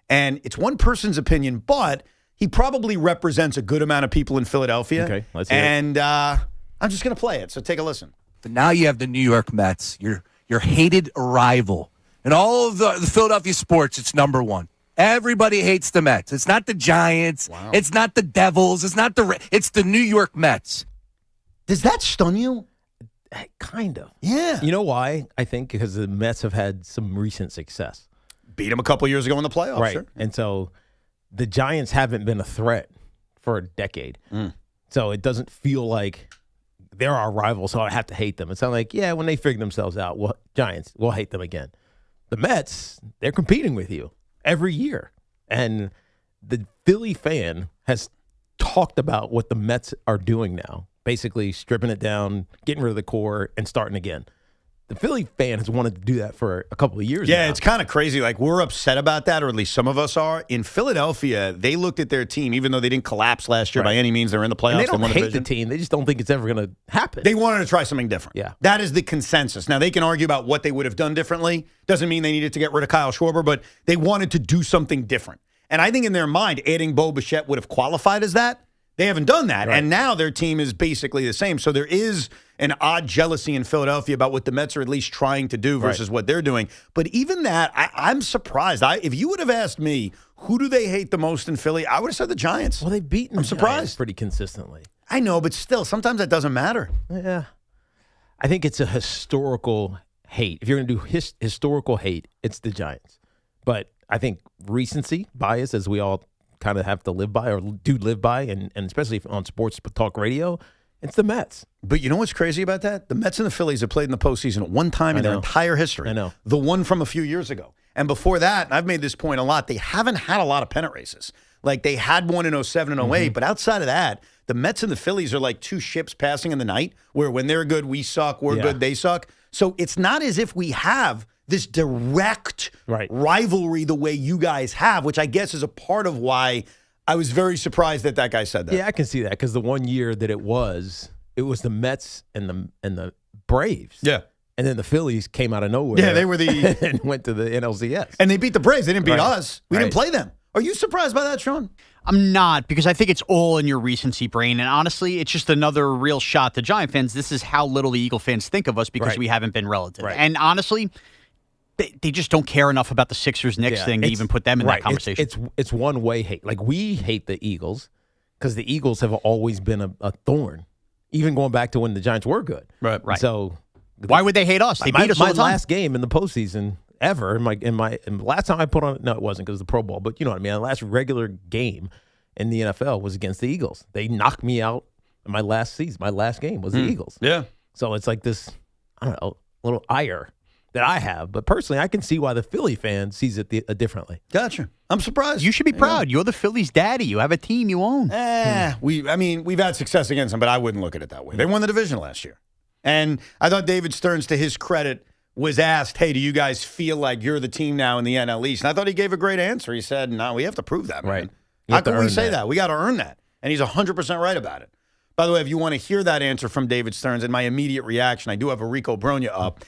And it's one person's opinion, but he probably represents a good amount of people in Philadelphia. Okay, let's hear it. And I'm just going to play it, so take a listen. But now you have the New York Mets, your hated rival. In all of the Philadelphia sports, it's number one. Everybody hates the Mets. It's not the Giants. Wow. It's not the Devils. It's not it's the New York Mets. Does that stun you? Kind of. Yeah. You know why? I think because the Mets have had some recent success. Beat them a couple years ago in the playoffs. Right. Sure. And so the Giants haven't been a threat for a decade. So it doesn't feel like they're our rivals, so I have to hate them. It's not like, yeah, when they figure themselves out, Giants, we'll hate them again. The Mets, they're competing with you every year. And the Philly fan has talked about what the Mets are doing now, basically stripping it down, getting rid of the core, and starting again. The Philly fan has wanted to do that for a couple of years now. Yeah, it's kind of crazy. Like, we're upset about that, or at least some of us are. In Philadelphia, they looked at their team, even though they didn't collapse last year by any means. They're in the playoffs. And they don't won hate division. the team. They just don't think it's ever going to happen. They wanted to try something different. Yeah. That is the consensus. Now, they can argue about what they would have done differently. Doesn't mean they needed to get rid of Kyle Schwarber, but they wanted to do something different. And I think in their mind, adding Bo Bichette would have qualified as that. They haven't done that, and now their team is basically the same. So there is an odd jealousy in Philadelphia about what the Mets are at least trying to do versus what they're doing. But even that, I'm surprised. If you would have asked me, who do they hate the most in Philly, I would have said the Giants. Well, they've beaten I'm surprised. pretty consistently. I know, but still, sometimes that doesn't matter. Yeah. I think it's a historical hate. If you're going to do historical hate, it's the Giants. But I think recency bias, as we all kind of have to live by or do live by, and especially on sports talk radio, it's the Mets. But you know what's crazy about that? The Mets and the Phillies have played in the postseason at one time in their entire history. I know. The one from a few years ago. And before that, and I've made this point a lot, they haven't had a lot of pennant races. Like, they had one in 07 and 08, but outside of that, the Mets and the Phillies are like two ships passing in the night, where when they're good, we suck, we're good, they suck. So it's not as if we have this direct rivalry the way you guys have, which I guess is a part of why I was very surprised that guy said that. Yeah, I can see that, because the one year that it was the Mets and the Braves. Yeah. And then the Phillies came out of nowhere. Yeah, they were and went to the NLCS. And they beat the Braves. They didn't beat us. We didn't play them. Are you surprised by that, Sean? I'm not, because I think it's all in your recency brain. And honestly, it's just another real shot to Giant fans. This is how little the Eagle fans think of us, because we haven't been relative. And honestly, they just don't care enough about the Sixers-Knicks thing to even put them in that conversation. It's one-way hate. Like, we hate the Eagles because the Eagles have always been a thorn, even going back to when the Giants were good. Right. So why would they hate us? They beat us all the time. My last game in the postseason ever, and last time I put on, no, it wasn't because of the Pro Bowl, but you know what I mean. The last regular game in the NFL was against the Eagles. They knocked me out in my last season. My last game was the Eagles. Yeah. So it's like this, I don't know, little ire that I have. But personally, I can see why the Philly fan sees it differently. Gotcha. I'm surprised. You should be proud. You're the Phillies' daddy. You have a team you own. We've had success against them, but I wouldn't look at it that way. They won the division last year. And I thought David Stearns, to his credit, was asked, hey, do you guys feel like you're the team now in the NL East? And I thought he gave a great answer. He said, no, we have to prove that, man. Right. How can we say that? We got to earn that. And he's 100% right about it. By the way, if you want to hear that answer from David Stearns and my immediate reaction, I do have a Rico Bronya up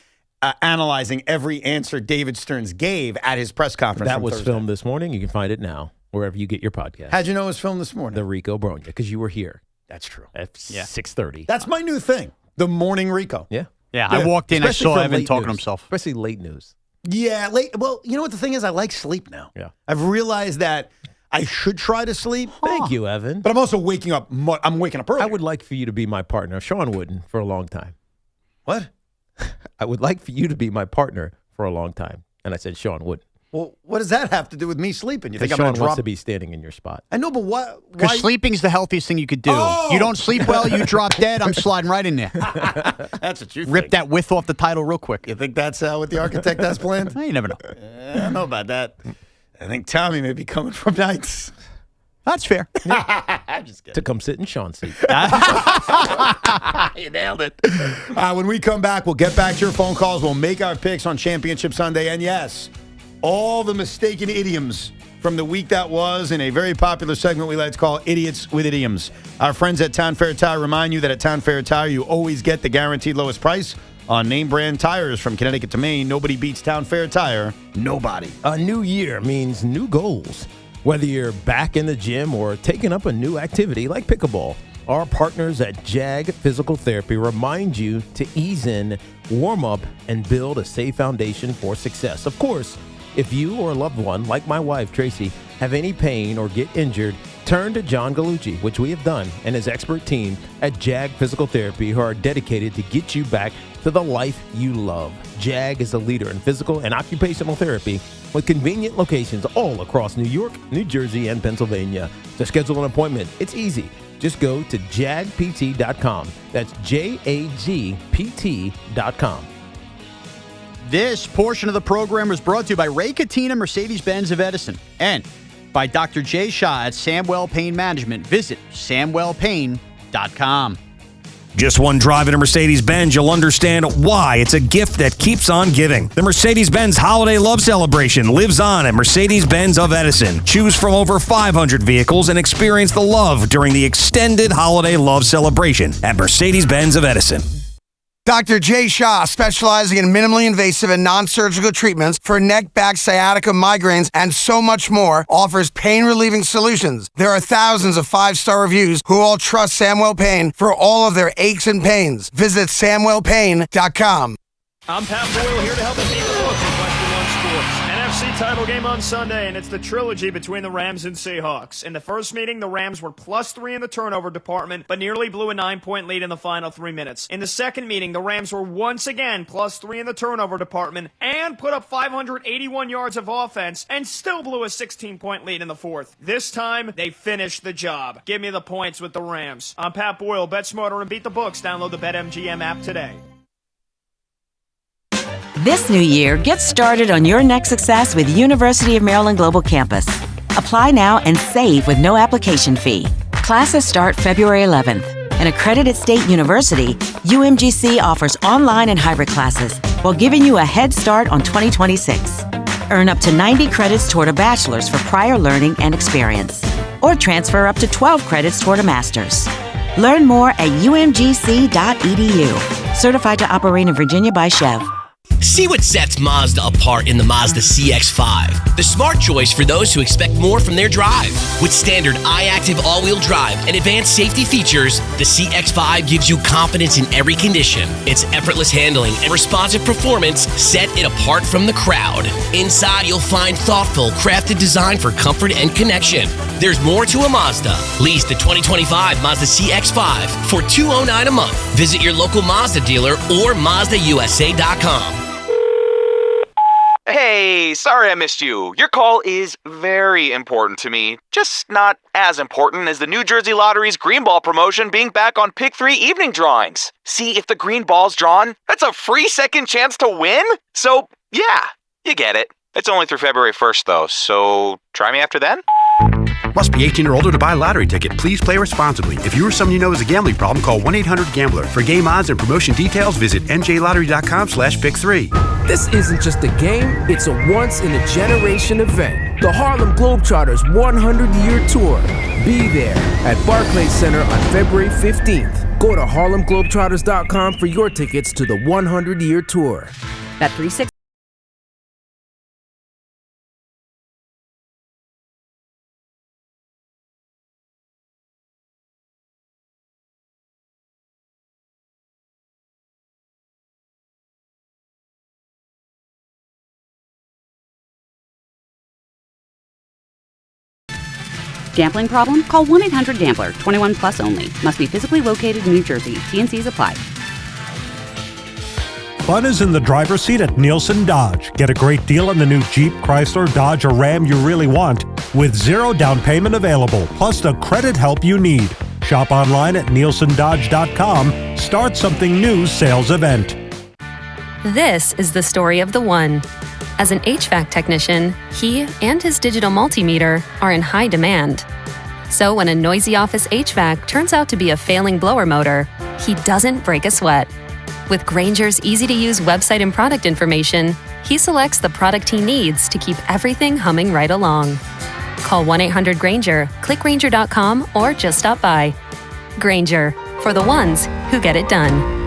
analyzing every answer David Stearns gave at his press conference. That was Thursday. filmed this morning. You can find it now, wherever you get your podcast. How'd you know it was filmed this morning? The Rico Bronya, because you were here. That's true. At 6:30. That's my new thing, the morning Rico. Yeah. Yeah, I walked in, Especially I saw Evan late talking to news. himself. Especially late news. Yeah, late. Well, you know what the thing is? I like sleep now. Yeah. I've realized that I should try to sleep. Thank you, Evan. But I'm also waking up. I'm waking up early. I would like for you to be my partner. Sean wouldn't for a long time. What? I would like for you to be my partner for a long time. And I said Sean wouldn't. Well, what does that have to do with me sleeping? You think I'm Sean going to drop? wants to be standing in your spot. I know, but what? Because sleeping's the healthiest thing you could do. Oh! You don't sleep well, you drop dead, I'm sliding right in there. That's what you Rip think. that width off the title real quick. You think that's what the architect has planned? You never know. I don't know about that. I think Tommy may be coming from nights. That's fair. I'm just kidding. To come sit in Sean's seat. You nailed it. When we come back, we'll get back to your phone calls. We'll make our picks on Championship Sunday. And yes, all the mistaken idioms from the week that was in a very popular segment we like to call Idiots with Idioms. Our friends at Town Fair Tire remind you that at Town Fair Tire, you always get the guaranteed lowest price on name brand tires from Connecticut to Maine. Nobody beats Town Fair Tire. Nobody. A new year means new goals. Whether you're back in the gym or taking up a new activity like pickleball, our partners at JAG Physical Therapy remind you to ease in, warm up, and build a safe foundation for success. Of course, If you or a loved one, like my wife, Tracy, have any pain or get injured, turn to John Gallucci, which we have done, and his expert team at JAG Physical Therapy, who are dedicated to get you back to the life you love. JAG is a leader in physical and occupational therapy with convenient locations all across New York, New Jersey, and Pennsylvania. To schedule an appointment, it's easy. Just go to jagpt.com. That's JAGPT.com. This portion of the program was brought to you by Ray Cattina, Mercedes-Benz of Edison, and by Dr. Jay Shah at Samwell Pain Management. Visit samwellpain.com. Just one drive in a Mercedes-Benz, you'll understand why it's a gift that keeps on giving. The Mercedes-Benz Holiday Love Celebration lives on at Mercedes-Benz of Edison. Choose from over 500 vehicles and experience the love during the extended Holiday Love Celebration at Mercedes-Benz of Edison. Dr. Jay Shah, specializing in minimally invasive and non-surgical treatments for neck, back, sciatica, migraines, and so much more, offers pain-relieving solutions. There are thousands of 5-star reviews who all trust Samwell Pain for all of their aches and pains. Visit samwellpain.com. I'm Pat Boyle here to help you beat the books with Western One Sports. NFC title game on Sunday, and it's the trilogy between the Rams and Seahawks. In the first meeting, the Rams were +3 in the turnover department, but nearly blew a 9-point lead in the final 3 minutes. In the second meeting, the Rams were once again +3 in the turnover department and put up 581 yards of offense and still blew a 16-point lead in the fourth. This time, they finished the job. Give me the points with the Rams. I'm Pat Boyle. Bet smarter and beat the books. Download the BetMGM app today. This new year, get started on your next success with University of Maryland Global Campus. Apply now and save with no application fee. Classes start February 11th. An accredited state university, UMGC offers online and hybrid classes while giving you a head start on 2026. Earn up to 90 credits toward a bachelor's for prior learning and experience, or transfer up to 12 credits toward a master's. Learn more at umgc.edu. Certified to operate in Virginia by Chev. See what sets Mazda apart in the Mazda CX-5. The smart choice for those who expect more from their drive. With standard iActive all-wheel drive and advanced safety features, the CX-5 gives you confidence in every condition. Its effortless handling and responsive performance set it apart from the crowd. Inside, you'll find thoughtful, crafted design for comfort and connection. There's more to a Mazda. Lease the 2025 Mazda CX-5 for $209 a month. Visit your local Mazda dealer or MazdaUSA.com. Hey, sorry I missed you. Your call is very important to me. Just not as important as the New Jersey Lottery's Green Ball promotion being back on Pick 3 evening drawings. See, if the green ball's drawn, that's a free second chance to win? So, yeah, you get it. It's only through February 1st, though, so try me after then? Must be 18 or older to buy a lottery ticket. Please play responsibly. If you or someone you know has a gambling problem, call 1-800-GAMBLER. For game odds and promotion details, visit njlottery.com/pick3. This isn't just a game, it's a once-in-a-generation event. The Harlem Globetrotters 100-year tour. Be there at Barclays Center on February 15th. Go to harlemglobetrotters.com for your tickets to the 100-year tour. Bet 360. Gambling problem? Call 1-800-GAMBLER. 21 plus only. Must be physically located in New Jersey. T&Cs apply. Fun is in the driver's seat at Nielsen Dodge. Get a great deal on the new Jeep, Chrysler, Dodge, or Ram you really want with 0 down payment available, plus the credit help you need. Shop online at nielsendodge.com. Start something new sales event. This is the story of the one. As an HVAC technician, he and his digital multimeter are in high demand. So when a noisy office HVAC turns out to be a failing blower motor, he doesn't break a sweat. With Grainger's easy-to-use website and product information, he selects the product he needs to keep everything humming right along. Call 1-800-GRAINGER, click Grainger.com, or just stop by. Grainger, for the ones who get it done.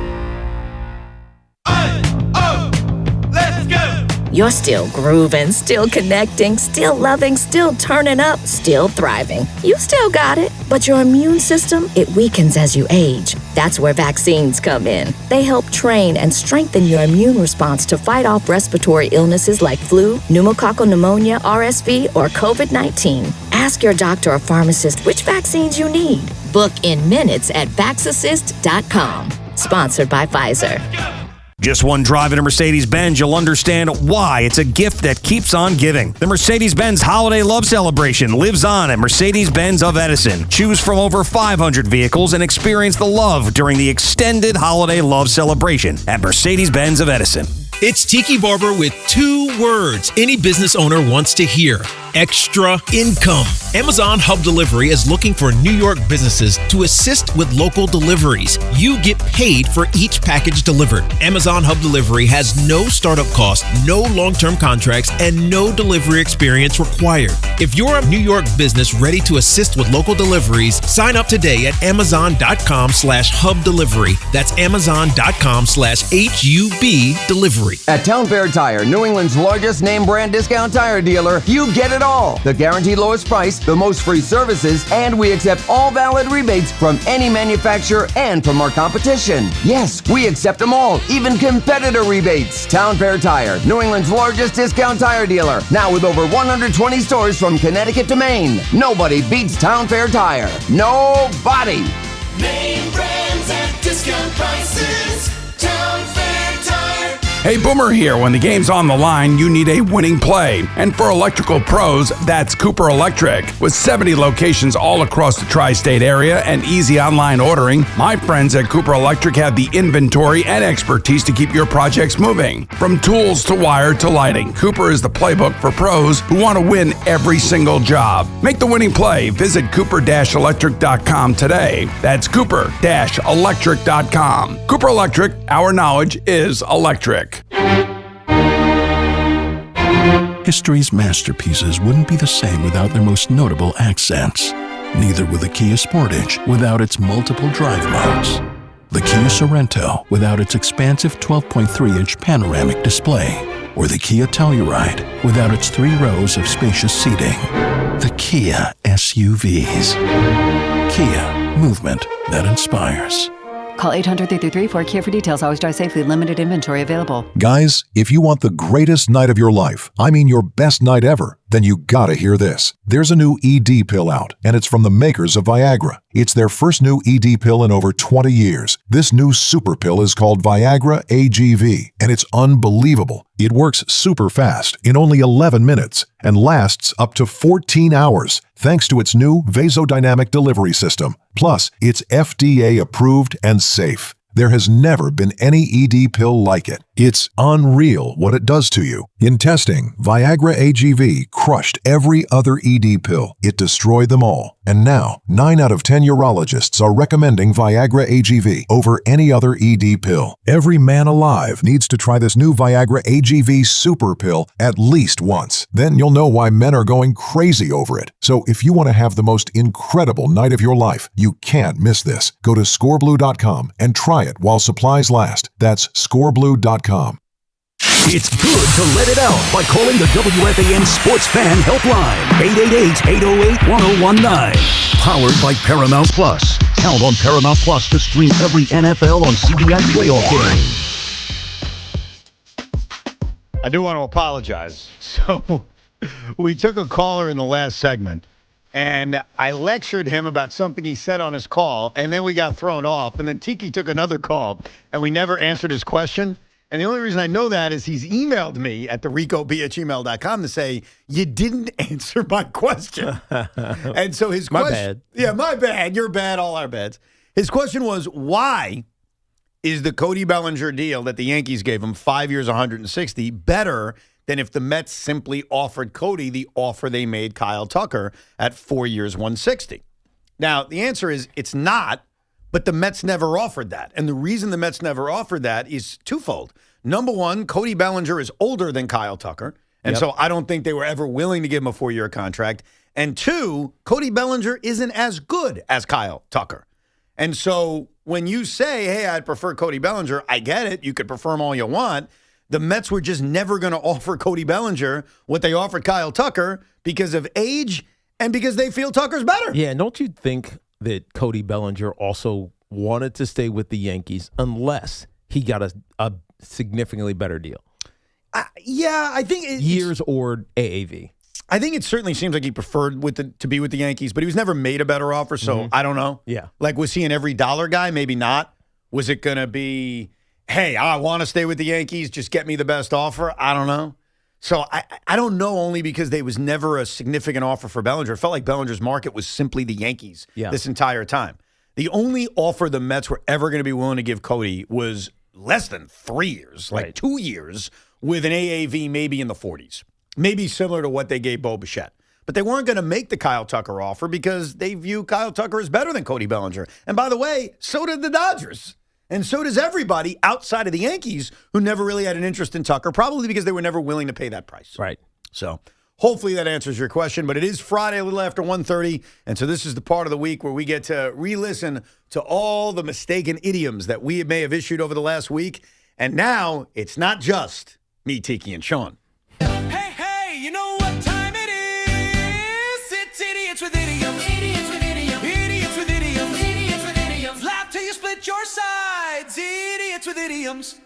You're still grooving, still connecting, still loving, still turning up, still thriving. You still got it, but your immune system, it weakens as you age. That's where vaccines come in. They help train and strengthen your immune response to fight off respiratory illnesses like flu, pneumococcal pneumonia, RSV, or COVID-19. Ask your doctor or pharmacist which vaccines you need. Book in minutes at vaxassist.com. Sponsored by Pfizer. Just one drive in a Mercedes-Benz, you'll understand why it's a gift that keeps on giving. The Mercedes-Benz Holiday Love Celebration lives on at Mercedes-Benz of Edison. Choose from over 500 vehicles and experience the love during the extended Holiday Love Celebration at Mercedes-Benz of Edison. It's Tiki Barber with 2 words any business owner wants to hear. Extra income. Amazon Hub Delivery is looking for New York businesses to assist with local deliveries. You get paid for each package delivered. Amazon Hub Delivery has no startup cost, no long-term contracts, and no delivery experience required. If you're a New York business ready to assist with local deliveries, sign up today at amazon.com/hub delivery. That's amazon.com/HUB delivery. At Town Fair Tire, New England's largest name brand discount tire dealer, you get it all. The guaranteed lowest price, the most free services, and we accept all valid rebates from any manufacturer and from our competition. Yes, we accept them all, even competitor rebates. Town Fair Tire, New England's largest discount tire dealer, now with over 120 stores from Connecticut to Maine. Nobody beats Town Fair Tire. Nobody. Name brands at discount prices. Town Fair Tire. Hey, Boomer here. When the game's on the line, you need a winning play. And for electrical pros, that's Cooper Electric. With 70 locations all across the tri-state area and easy online ordering, my friends at Cooper Electric have the inventory and expertise to keep your projects moving. From tools to wire to lighting, Cooper is the playbook for pros who want to win every single job. Make the winning play. Visit cooper-electric.com today. That's cooper-electric.com. Cooper Electric, our knowledge is electric. History's masterpieces wouldn't be the same without their most notable accents. Neither would the Kia Sportage without its multiple drive modes. The Kia Sorento without its expansive 12.3-inch panoramic display. Or the Kia Telluride without its 3 rows of spacious seating. The Kia SUVs. Kia, movement that inspires. Call 800-333-4KIA for details. Always drive safely. Limited inventory available. Guys, if you want the greatest night of your life, I mean your best night ever, then you gotta hear this. There's a new ED pill out, and it's from the makers of Viagra. It's their first new ED pill in over 20 years. This new super pill is called Viagra AGV, and it's unbelievable. It works super fast in only 11 minutes and lasts up to 14 hours thanks to its new vasodynamic delivery system. Plus, it's FDA approved and safe. There has never been any ED pill like it. It's unreal what it does to you. In testing, Viagra AGV crushed every other ED pill. It destroyed them all. And now, 9 out of 10 urologists are recommending Viagra AGV over any other ED pill. Every man alive needs to try this new Viagra AGV super pill at least once. Then you'll know why men are going crazy over it. So if you want to have the most incredible night of your life, you can't miss this. Go to scoreblue.com and try it while supplies last. That's scoreblue.com. It's good to let it out by calling the WFAN Sports Fan Helpline, 888-808-1019. Powered by Paramount Plus. Count on Paramount Plus to stream every NFL on CBS playoff game. I do want to apologize. So we took a caller in the last segment, and I lectured him about something he said on his call, and then we got thrown off. And then Tiki took another call, and we never answered his question. And the only reason I know that is he's emailed me at thericob@gmail.com to say, you didn't answer my question. And so his question. My bad. Yeah, my bad. Your bad. All our bads. His question was, why is the Cody Bellinger deal that the Yankees gave him, 5 years, 160, better than if the Mets simply offered Cody the offer they made Kyle Tucker at 4 years, 160? Now, the answer is it's not. But the Mets never offered that. And the reason the Mets never offered that is twofold. Number one, Cody Bellinger is older than Kyle Tucker. And so I don't think they were ever willing to give him a 4-year contract. And two, Cody Bellinger isn't as good as Kyle Tucker. And so when you say, hey, I'd prefer Cody Bellinger, I get it. You could prefer him all you want. The Mets were just never going to offer Cody Bellinger what they offered Kyle Tucker because of age and because they feel Tucker's better. Yeah, and don't you think that Cody Bellinger also wanted to stay with the Yankees unless he got a significantly better deal? Yeah, I think years or AAV. I think it certainly seems like he preferred to be with the Yankees, but he was never made a better offer, so I don't know. Yeah. Like, was he an every dollar guy? Maybe not. Was it going to be, hey, I want to stay with the Yankees, just get me the best offer? I don't know. So I don't know, only because there was never a significant offer for Bellinger. It felt like Bellinger's market was simply the Yankees this entire time. The only offer the Mets were ever going to be willing to give Cody was less than 3 years, like 2 years, with an AAV maybe in the 40s. Maybe similar to what they gave Bo Bichette. But they weren't going to make the Kyle Tucker offer because they view Kyle Tucker as better than Cody Bellinger. And by the way, so did the Dodgers. And so does everybody outside of the Yankees who never really had an interest in Tucker, probably because they were never willing to pay that price. Right. So hopefully that answers your question. But it is Friday, a little after 1:30. And so this is the part of the week where we get to re-listen to all the mistaken idioms that we may have issued over the last week. And now it's not just me, Tiki, and Sean. Hey, you know what time it is? It's Idiots with Idioms. Idiots with Idioms. Idiots with Idioms. Idiots with Idioms. Laugh till you split your sides. Idiots with Idioms.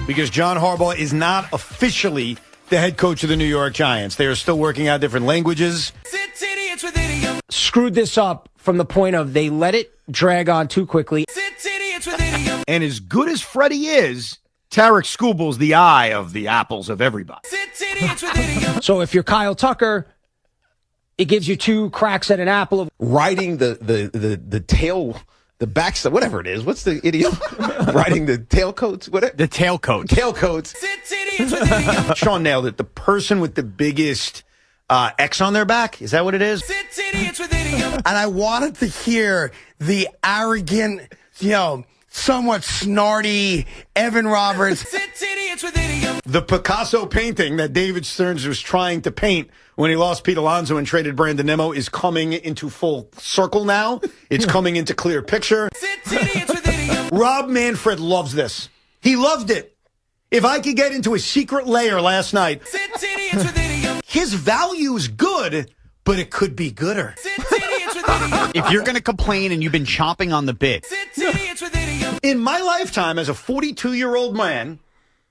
Because John Harbaugh is not officially the head coach of the New York Giants. They are still working out different languages. It's Idiots with Idioms. Screwed this up from the point of they let it drag on too quickly. It's Idiots with Idioms. And as good as Freddie is, Tarik Skubal's the eye of the apples of everybody. It's Idiots with Idioms. So if you're Kyle Tucker, it gives you two cracks at an apple of riding the tail, the backside, whatever it is. What's the idiom? Riding the tailcoats, whatever. The tailcoats. Tailcoats. It's Idiots with Idioms. Sean nailed it. The person with the biggest X on their back. Is that what it is? It's Idiots with Idioms. And I wanted to hear the arrogant, somewhat snarty Evan Roberts. It's Idiots with Idioms. The Picasso painting that David Stearns was trying to paint when he lost Pete Alonso and traded Brandon Nimmo is coming into full circle now. It's coming into clear picture. It's Idiots with Idioms. Rob Manfred loves this. He loved it. If I could get into a secret lair last night, It's Idiots with Idioms. his value is good, but it could be gooder. It's Idiots with Idioms. If you're going to complain and you've been chomping on the bit. It's Idiots with Idioms. In my lifetime as a 42-year-old man,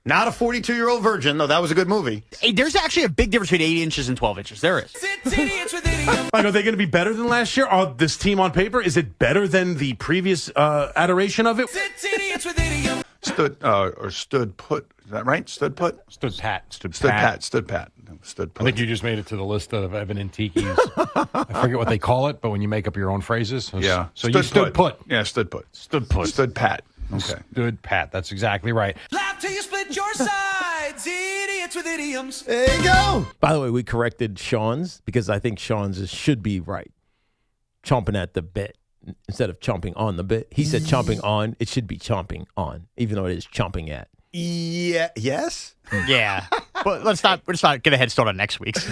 not a 42-year-old virgin, though that was a good movie. Hey, there's actually a big difference between 8 inches and 12 inches. There is. It's Idiots with Idioms. Are they going to be better than last year? This team on paper, is it better than the previous adoration of it? It's Idiots with Idioms. Stood put. Is that right? Stood put? Stood pat. Stood pat. I think you just made it to the list of Evan and Tiki's. I forget what they call it, but when you make up your own phrases. Yeah. So you stood put. Yeah, stood put. Stood put. Stood pat. Okay. Stood pat. That's exactly right. Laugh till you split your sides. Idiots with Idioms. There you go. By the way, we corrected Sean's because I think Sean's should be right. Chomping at the bit instead of chomping on the bit. He said chomping on. It should be chomping on, even though it is chomping at. Yeah. Yes? Yeah. But let's not get a head start on next week's.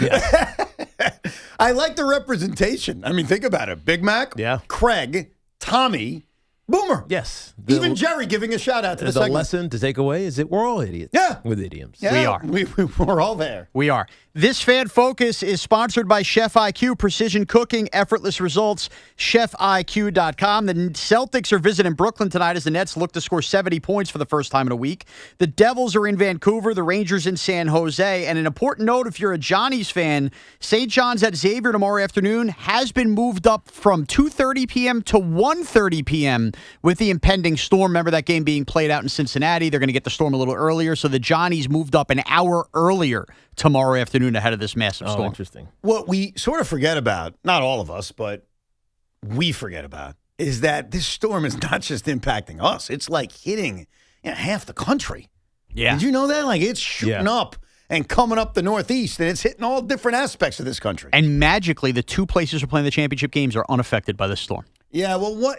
I like the representation. I mean, think about it. Big Mac, Craig, Tommy, Boomer. Yes. Even Jerry giving a shout out to the segment. Lesson to take away is that we're all idiots. Yeah. With idioms. Yeah, We are. We're all there. We are. This Fan Focus is sponsored by Chef IQ, precision cooking, effortless results, chefiq.com. The Celtics are visiting Brooklyn tonight as the Nets look to score 70 points for the first time in a week. The Devils are in Vancouver, the Rangers in San Jose. And an important note, if you're a Johnny's fan, St. John's at Xavier tomorrow afternoon has been moved up from 2:30 p.m. to 1:30 p.m. with the impending storm. Remember that game being played out in Cincinnati. They're going to get the storm a little earlier. So the Johnnies moved up an hour earlier tomorrow afternoon ahead of this massive storm. Interesting. What we sort of forget about, not all of us, but we forget about, is that this storm is not just impacting us. It's like hitting half the country. Yeah. Did you know that? Like it's shooting up and coming up the Northeast, and it's hitting all different aspects of this country. And magically, the two places we're playing the championship games are unaffected by this storm. Yeah, well,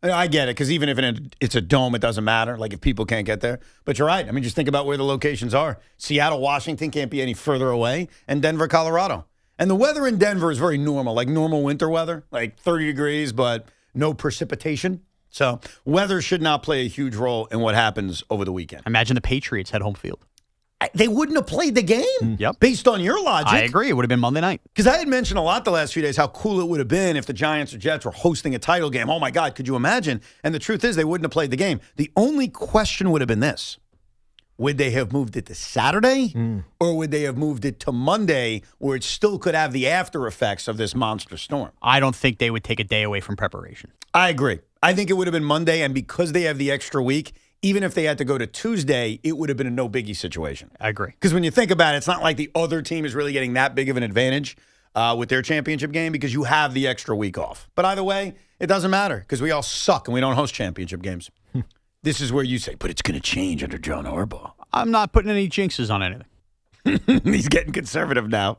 I get it, because even if it's a dome, it doesn't matter, like if people can't get there. But you're right. I mean, just think about where the locations are. Seattle, Washington can't be any further away, and Denver, Colorado. And the weather in Denver is very normal, like normal winter weather, like 30 degrees, but no precipitation. So weather should not play a huge role in what happens over the weekend. Imagine the Patriots had home field. they wouldn't have played the game based on your logic. I agree. It would have been Monday night. Because I had mentioned a lot the last few days how cool it would have been if the Giants or Jets were hosting a title game. Oh, my God, could you imagine? And the truth is they wouldn't have played the game. The only question would have been this. Would they have moved it to Saturday or would they have moved it to Monday where it still could have the after effects of this monster storm? I don't think they would take a day away from preparation. I agree. I think it would have been Monday, and because they have the extra week, even if they had to go to Tuesday, it would have been a no-biggie situation. I agree. Because when you think about it, it's not like the other team is really getting that big of an advantage with their championship game because you have the extra week off. But either way, it doesn't matter because we all suck and we don't host championship games. This is where you say, but it's going to change under John Harbaugh. I'm not putting any jinxes on anything. He's getting conservative now.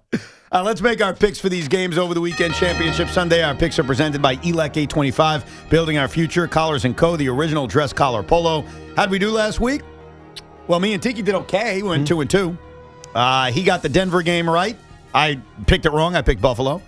Let's make our picks for these games over the weekend. Championship Sunday. Our picks are presented by ELEC 825, Building Our Future, Collars & Co., the original dress collar polo. How'd we do last week? Well, me and Tiki did okay. We went 2-2. He got the Denver game right. I picked it wrong. I picked Buffalo.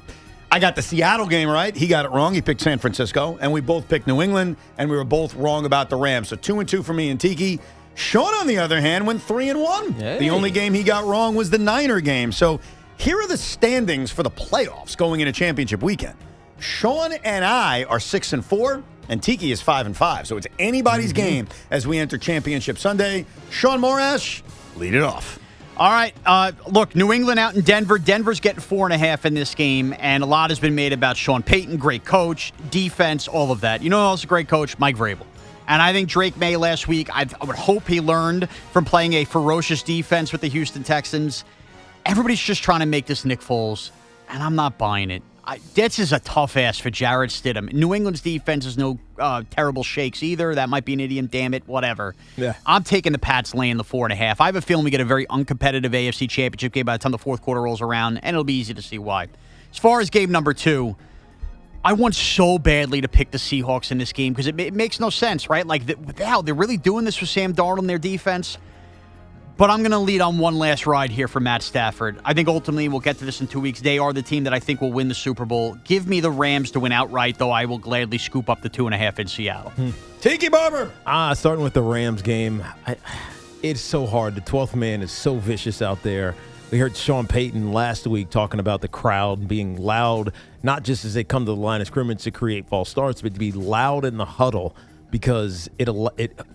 I got the Seattle game right. He got it wrong. He picked San Francisco. And we both picked New England, and we were both wrong about the Rams. So 2-2 for me and Tiki. Sean, on the other hand, went 3-1. Hey. The only game he got wrong was the Niner game. So here are the standings for the playoffs going into championship weekend. Sean and I are 6-4, and Tiki is 5-5. So it's anybody's game as we enter championship Sunday. Sean Morash, lead it off. All right. Look, New England out in Denver. Denver's getting 4.5 in this game, and a lot has been made about Sean Payton, great coach, defense, all of that. You know who else is a great coach? Mike Vrabel. And I think Drake May last week, I would hope he learned from playing a ferocious defense with the Houston Texans. Everybody's just trying to make this Nick Foles, and I'm not buying it. This is a tough ass for Jarrett Stidham. New England's defense is no terrible shakes either. That might be an idiom, damn it, whatever. Yeah. I'm taking the Pats laying the 4.5. I have a feeling we get a very uncompetitive AFC Championship game by the time the fourth quarter rolls around, and it'll be easy to see why. As far as game number 2, I want so badly to pick the Seahawks in this game because it makes no sense, right? Like, they're really doing this with Sam Darnold and their defense. But I'm going to lead on one last ride here for Matt Stafford. I think ultimately we'll get to this in 2 weeks. They are the team that I think will win the Super Bowl. Give me the Rams to win outright, though I will gladly scoop up the 2.5 in Seattle. Tiki Barber. Starting with the Rams game, it's so hard. The 12th man is so vicious out there. We heard Sean Payton last week talking about the crowd being loud, not just as they come to the line of scrimmage to create false starts, but to be loud in the huddle because it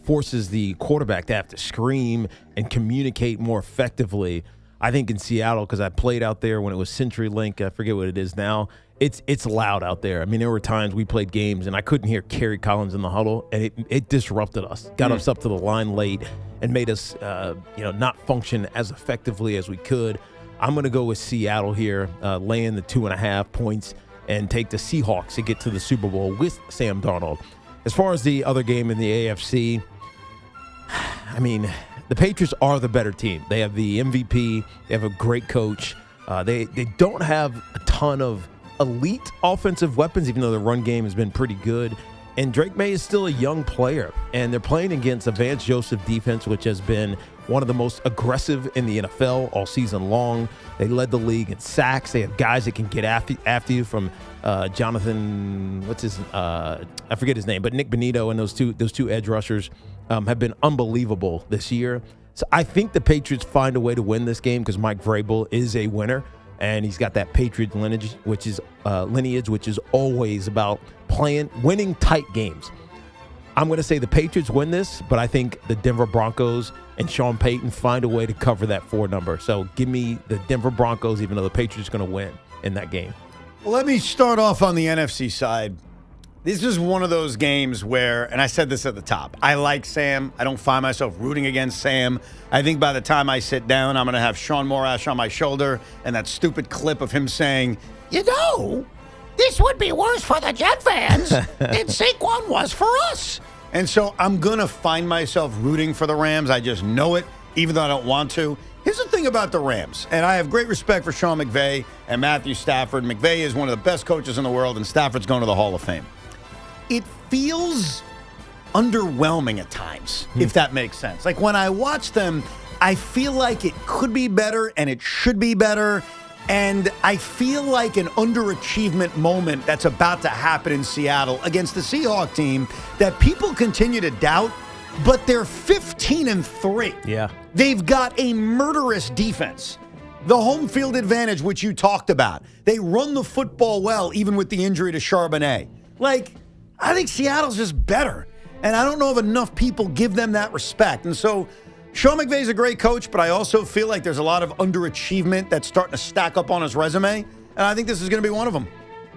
forces the quarterback to have to scream and communicate more effectively. I think in Seattle, because I played out there when it was CenturyLink, I forget what it is now, it's loud out there. I mean, there were times we played games and I couldn't hear Kerry Collins in the huddle, and it disrupted us, got us up to the line late, and made us not function as effectively as we could. I'm going to go with Seattle here, laying the 2.5 points, and take the Seahawks to get to the Super Bowl with Sam Darnold. As far as the other game in the AFC, I mean, the Patriots are the better team. They have the MVP. They have a great coach. They don't have a ton of elite offensive weapons, even though the run game has been pretty good. And Drake May is still a young player, and they're playing against a Vance Joseph defense, which has been one of the most aggressive in the NFL all season long. They led the league in sacks. They have guys that can get after you from Jonathan, I forget his name, but Nick Bonito and those two edge rushers have been unbelievable this year. So I think the Patriots find a way to win this game because Mike Vrabel is a winner. And he's got that Patriot lineage, which is always about winning tight games. I'm going to say the Patriots win this, but I think the Denver Broncos and Sean Payton find a way to cover that 4 number. So give me the Denver Broncos, even though the Patriots are going to win in that game. Well, let me start off on the NFC side. This is one of those games where, and I said this at the top, I like Sam. I don't find myself rooting against Sam. I think by the time I sit down, I'm going to have Sean Morash on my shoulder and that stupid clip of him saying, this would be worse for the Jet fans than Saquon was for us. And so I'm going to find myself rooting for the Rams. I just know it, even though I don't want to. Here's the thing about the Rams, and I have great respect for Sean McVay and Matthew Stafford. McVay is one of the best coaches in the world, and Stafford's going to the Hall of Fame. It feels underwhelming at times, if that makes sense. Like when I watch them, I feel like it could be better and it should be better. And I feel like an underachievement moment that's about to happen in Seattle against the Seahawks team that people continue to doubt but they're 15-3. Yeah. They've got a murderous defense. The home field advantage, which you talked about. They run the football well, even with the injury to Charbonnet. Like, I think Seattle's just better. And I don't know if enough people give them that respect. And so Sean McVay's a great coach, but I also feel like there's a lot of underachievement that's starting to stack up on his resume. And I think this is going to be one of them.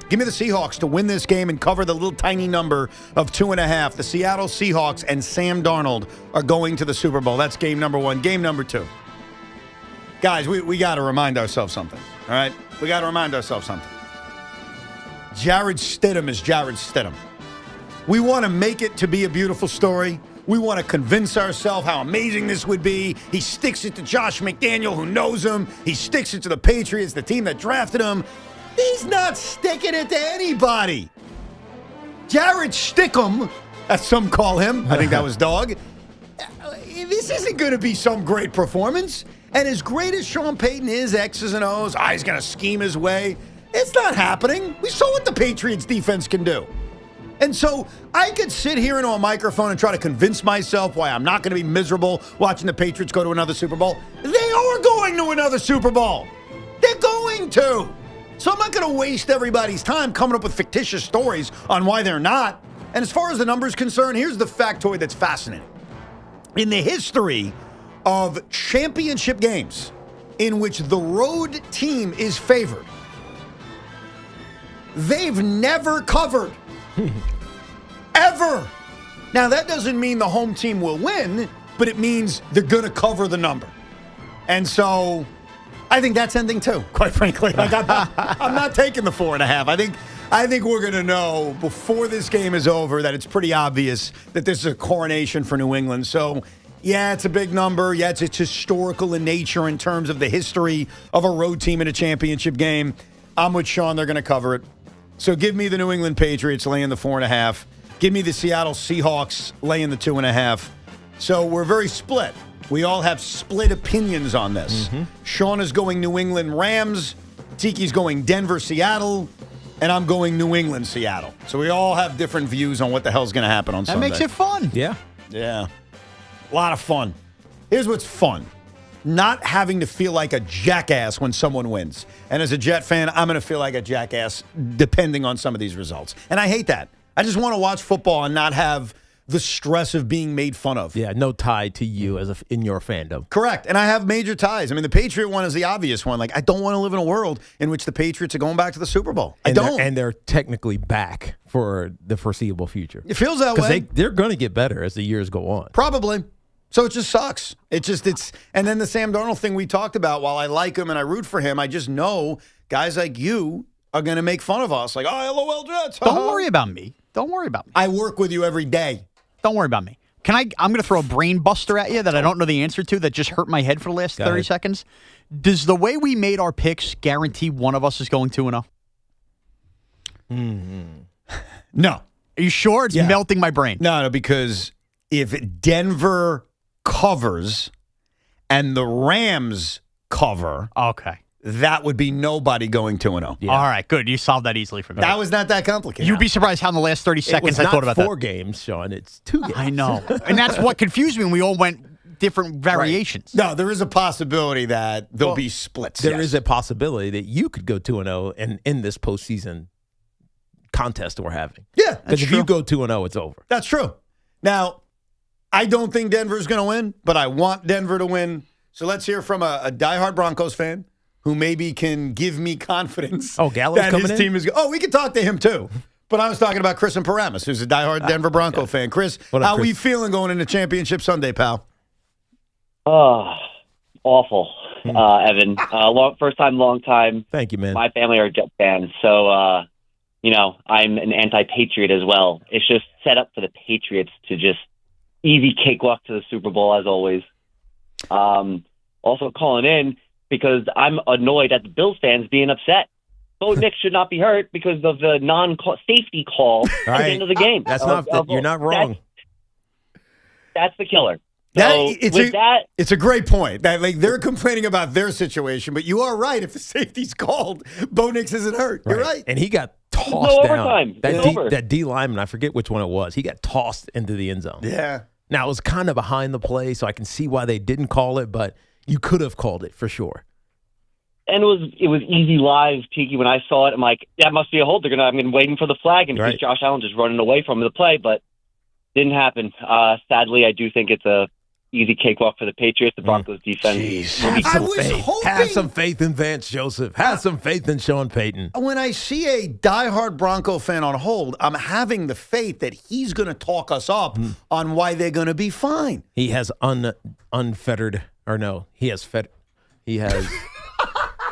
Give me the Seahawks to win this game and cover the little tiny number of 2.5. The Seattle Seahawks and Sam Darnold are going to the Super Bowl. That's game number 1. Game number 2. Guys, we got to remind ourselves something, all right? We got to remind ourselves something. Jarrett Stidham is Jarrett Stidham. We want to make it to be a beautiful story. We want to convince ourselves how amazing this would be. He sticks it to Josh McDaniel, who knows him. He sticks it to the Patriots, the team that drafted him. He's not sticking it to anybody. Jared Stickum, as some call him. I think that was dog. This isn't going to be some great performance. And as great as Sean Payton is, X's and O's, he's going to scheme his way. It's not happening. We saw what the Patriots defense can do. And so I could sit here into a microphone and try to convince myself why I'm not going to be miserable watching the Patriots go to another Super Bowl. They are going to another Super Bowl. They're going to. So I'm not going to waste everybody's time coming up with fictitious stories on why they're not. And as far as the numbers concerned, here's the factoid that's fascinating. In the history of championship games in which the road team is favored, they've never covered. Ever. Now, that doesn't mean the home team will win, but it means they're going to cover the number. And so I think that's ending too, quite frankly. Like I'm not taking the 4.5. I think we're going to know before this game is over that it's pretty obvious that this is a coronation for New England. So, yeah, it's a big number. Yeah, it's historical in nature in terms of the history of a road team in a championship game. I'm with Sean. They're going to cover it. So give me the New England Patriots laying the 4.5. Give me the Seattle Seahawks laying the 2.5. So we're very split. We all have split opinions on this. Mm-hmm. Sean is going New England Rams. Tiki's going Denver Seattle. And I'm going New England Seattle. So we all have different views on what the hell's going to happen on Sunday. That makes it fun. Yeah. Yeah. A lot of fun. Here's what's fun. Not having to feel like a jackass when someone wins. And as a Jet fan, I'm going to feel like a jackass depending on some of these results. And I hate that. I just want to watch football and not have the stress of being made fun of. Yeah, no tie to you in your fandom. Correct. And I have major ties. I mean, the Patriot one is the obvious one. Like, I don't want to live in a world in which the Patriots are going back to the Super Bowl. I don't. And they're technically back for the foreseeable future. It feels that way. Because they're going to get better as the years go on. Probably. So it just sucks. And then the Sam Darnold thing we talked about, while I like him and I root for him, I just know guys like you are going to make fun of us. Like, oh, LOL Jets. Don't worry about me. Don't worry about me. I work with you every day. Don't worry about me. I'm going to throw a brain buster at you that I don't know the answer to that just hurt my head for the last 30 seconds. Does the way we made our picks guarantee one of us is going 2-0? Mm-hmm. No. Are you sure? It's melting my brain. No, because if Denver covers and the Rams cover, okay, that would be nobody going 2-0. Yeah. All right, good. You solved that easily for me. That was not that complicated. You'd be surprised how in the last 30 seconds I thought about that. It's not 4 games, Sean. It's 2 games. I know. And that's what confused me when we all went different variations. Right. No, there is a possibility that there'll be splits. There is a possibility that you could go 2-0 and in this postseason contest that we're having. Yeah, because if you go 2-0, it's over. That's true. Now, I don't think Denver's going to win, but I want Denver to win. So let's hear from a diehard Broncos fan who maybe can give me confidence. Oh, Gallo's that coming his team is. We can talk to him too. But I was talking about Chris and Paramus, who's a diehard Denver Bronco fan. Chris, how are we feeling going into Championship Sunday, pal? Awful, Evan. First time, long time. Thank you, man. My family are Jet fans, so I'm an anti-Patriot as well. It's just set up for the Patriots to just easy cakewalk to the Super Bowl as always. Also calling in because I'm annoyed at the Bills fans being upset. Bo Nix should not be hurt because of the non-safety call at the end of the game. That's you're not wrong. That's the killer. It's a great point. That they're complaining about their situation, but you are right. If the safety's called, Bo Nix isn't hurt. You're right. And he got tossed down. That D lineman, I forget which one it was. He got tossed into the end zone. Yeah. Now, it was kind of behind the play, so I can see why they didn't call it, but you could have called it for sure. And it was easy live, Tiki. When I saw it, I'm like, that must be a hold. I'm waiting for the flag, and Right. Josh Allen just running away from the play, but didn't happen. Sadly, I do think it's a easy cakewalk for the Patriots. The Broncos defense. Have some faith in Vance Joseph. Have some faith in Sean Payton. When I see a diehard Bronco fan on hold, I'm having the faith that he's going to talk us up on why they're going to be fine. He has unfettered, or no, he has fed. He has.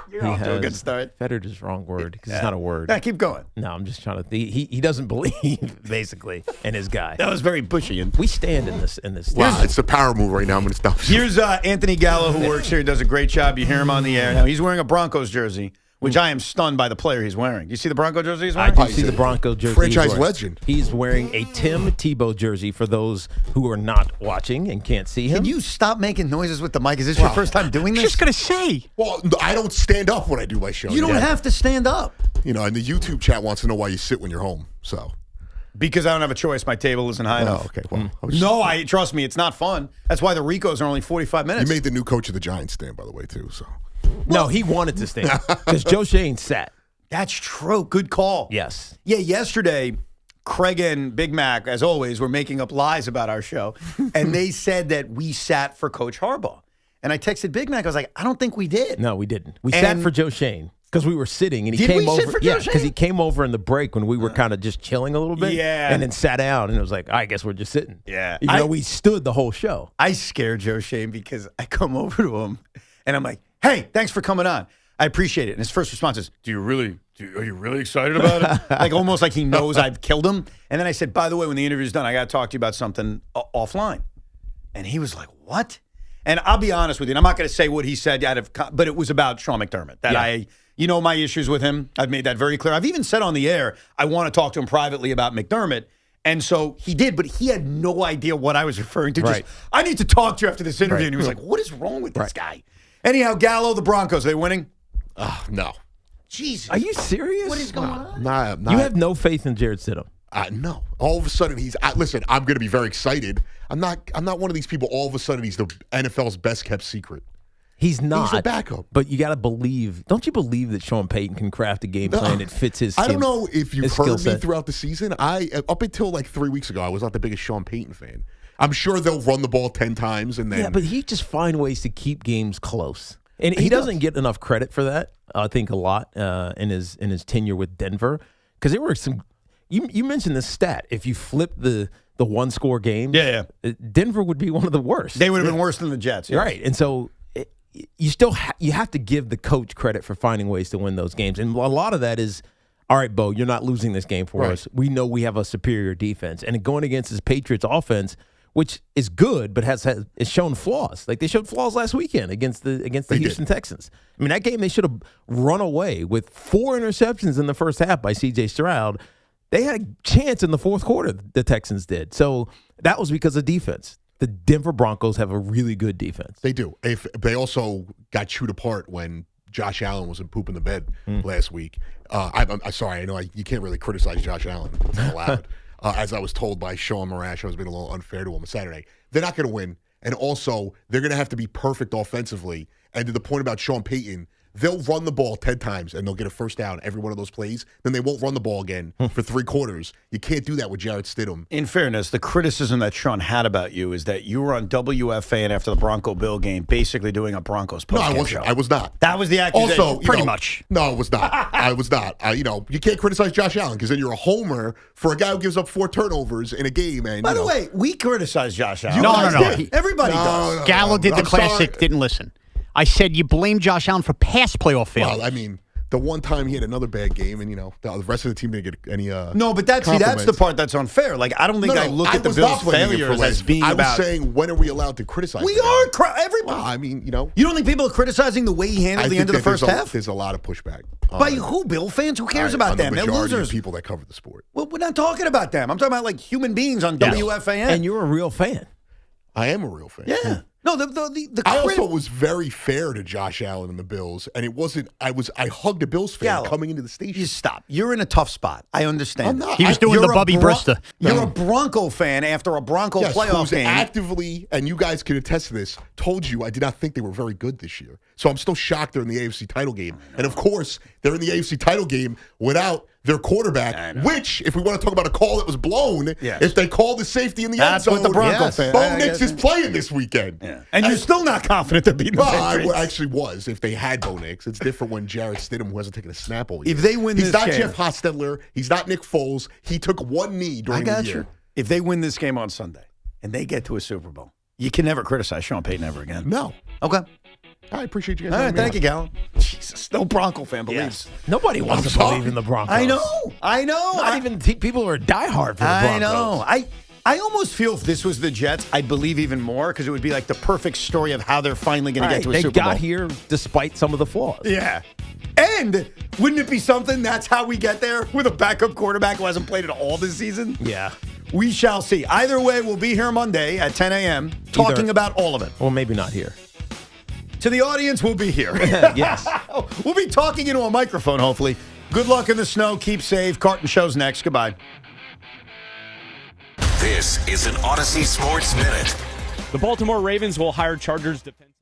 You're off to a good start. Fettered is the wrong word because it's not a word. Yeah, keep going. No, I'm just trying to. He doesn't believe basically in his guy. That was very bushy. We stand in this. Wow, it's a power move right now. I'm going to stop. Here's Anthony Gallo, who works here, does a great job. You hear him on the air. Now, he's wearing a Broncos jersey, which I am stunned by the player he's wearing. You see the Bronco jersey he's wearing? I do see the Bronco jersey. Franchise legend. He's wearing a Tim Tebow jersey for those who are not watching and can't see him. Can you stop making noises with the mic? Is this your first time doing this? Just going to say. Well, I don't stand up when I do my show. You don't have to stand up. You know, and the YouTube chat wants to know why you sit when you're home. So. Because I don't have a choice. My table isn't high enough. Okay. Well, No, trust me, it's not fun. That's why the Ricos are only 45 minutes. You made the new coach of the Giants stand, by the way, too. So. No, he wanted to stand because Joe Shane sat. That's true. Good call. Yes. Yeah, yesterday, Craig and Big Mac, as always, were making up lies about our show, and they said that we sat for Coach Harbaugh. And I texted Big Mac. I was like, I don't think we did. No, we didn't. We sat for Joe Shane because we were sitting, and he Did came we over. sit for Joe Shane? Because he came over in the break when we were kind of just chilling a little bit. Yeah. And then sat down, and it was like, I guess we're just sitting. Yeah. Even though we stood the whole show. I scared Joe Shane because I come over to him, and I'm like, hey, thanks for coming on. I appreciate it. And his first response is, are you really excited about it? Like almost like he knows I've killed him. And then I said, by the way, when the interview's done, I got to talk to you about something offline. And he was like, what? And I'll be honest with you, and I'm not going to say what he said, but it was about Sean McDermott. That my issues with him. I've made that very clear. I've even said on the air, I want to talk to him privately about McDermott. And so he did, but he had no idea what I was referring to. Right. Just, I need to talk to you after this interview. Right. And he was like, what is wrong with this guy? Anyhow, Gallo, the Broncos, are they winning? No. Jesus. Are you serious? What is going on? Nah, You have no faith in Jared Stidham. No. All of a sudden, listen, I'm going to be very excited. I'm not one of these people, all of a sudden, he's the NFL's best-kept secret. He's not. He's a backup. But you got to believe. Don't you believe that Sean Payton can craft a game plan that fits his I don't know if you've heard me set? throughout the season. Up until like 3 weeks ago, I was not the biggest Sean Payton fan. I'm sure they'll run the ball 10 times and then. Yeah, but he just find ways to keep games close. And he doesn't get enough credit for that, I think, a lot in his tenure with Denver. Because there were some – you mentioned this stat. If you flip the one-score game, Denver would be one of the worst. They would have been worse than the Jets. Yes. Right. And so you still you have to give the coach credit for finding ways to win those games. And a lot of that is, all right, Bo, you're not losing this game for us. We know we have a superior defense. And going against this Patriots offense – which is good, but has shown flaws. Like they showed flaws last weekend against the Houston Texans. I mean, that game they should have run away with 4 interceptions in the first half by C.J. Stroud. They had a chance in the fourth quarter, the Texans did. So that was because of defense. The Denver Broncos have a really good defense. They do. They also got chewed apart when Josh Allen was in poop in the bed last week. I'm sorry. I know you can't really criticize Josh Allen. It's not allowed. As I was told by Sean Marash, I was being a little unfair to him on Saturday. They're not going to win. And also, they're going to have to be perfect offensively. And to the point about Sean Payton, they'll run the ball 10 times and they'll get a first down every one of those plays. Then they won't run the ball again for 3 quarters. You can't do that with Jared Stidham. In fairness, the criticism that Sean had about you is that you were on WFAN after the Bronco-Bill game basically doing a Broncos postgame No, I wasn't. show. I was not. That was the accusation. Also, pretty much. No, it was not. I was not. You can't criticize Josh Allen because then you're a homer for a guy who gives up 4 turnovers in a game. And By the way, we criticize Josh Allen. No. Everybody does. Gallo did the classic, didn't listen. I said you blame Josh Allen for past playoff failure. Well, I mean, the one time he had another bad game, and the rest of the team didn't get any. No, but that's the part that's unfair. Like I don't think I look at the Bills' failures as being I about. was saying, when are we allowed to criticize? We are everybody. Well, I mean, You don't think people are criticizing the way he handled the end of the first half? There's a lot of pushback. By who? Bill fans? Who cares about them? They're losers. Of people that cover the sport. Well, we're not talking about them. I'm talking about like human beings on WFAN. And you're a real fan. I am a real fan. Yeah. No, the I also was very fair to Josh Allen and the Bills, and it wasn't. I hugged a Bills fan Gallo, coming into the station. You stop. You're in a tough spot. I understand. I'm not. He was doing the Bubby Brista. You're a Bronco fan after a Bronco playoff who's game. actively, and you guys can attest to this, told you I did not think they were very good this year. So I'm still shocked they're in the AFC title game. And of course, they're in the AFC title game without their quarterback, which, if we want to talk about a call that was blown, if they call the safety in the end zone, what the Bronco fan. Bo Nix is playing this weekend. Yeah. And you're still not confident they're beating the Patriots. I actually was. If they had Bo Nix, it's different when Jarrett Stidham, who hasn't taken a snap all year. If they win he's this not game, Jeff Hostetler. He's not Nick Foles. He took one knee during the year. If they win this game on Sunday and they get to a Super Bowl, you can never criticize Sean Payton ever again. No. Okay. I appreciate you guys. All right, thank you, Gallon. Jesus, no Bronco fan believes. Nobody wants to believe in the Broncos. I know. Not even people who are diehard for the Broncos. I know. I almost feel if this was the Jets, I'd believe even more because it would be like the perfect story of how they're finally going to get to a Super Bowl. They got here despite some of the flaws. Yeah. And wouldn't it be something that's how we get there with a backup quarterback who hasn't played at all this season? Yeah. We shall see. Either way, we'll be here Monday at 10 a.m. talking about all of it. Well, maybe not here. To the audience, we'll be here. Yes. We'll be talking into a microphone, hopefully. Good luck in the snow. Keep safe. Carton Show's next. Goodbye. This is an Odyssey Sports Minute. The Baltimore Ravens will hire Chargers defensive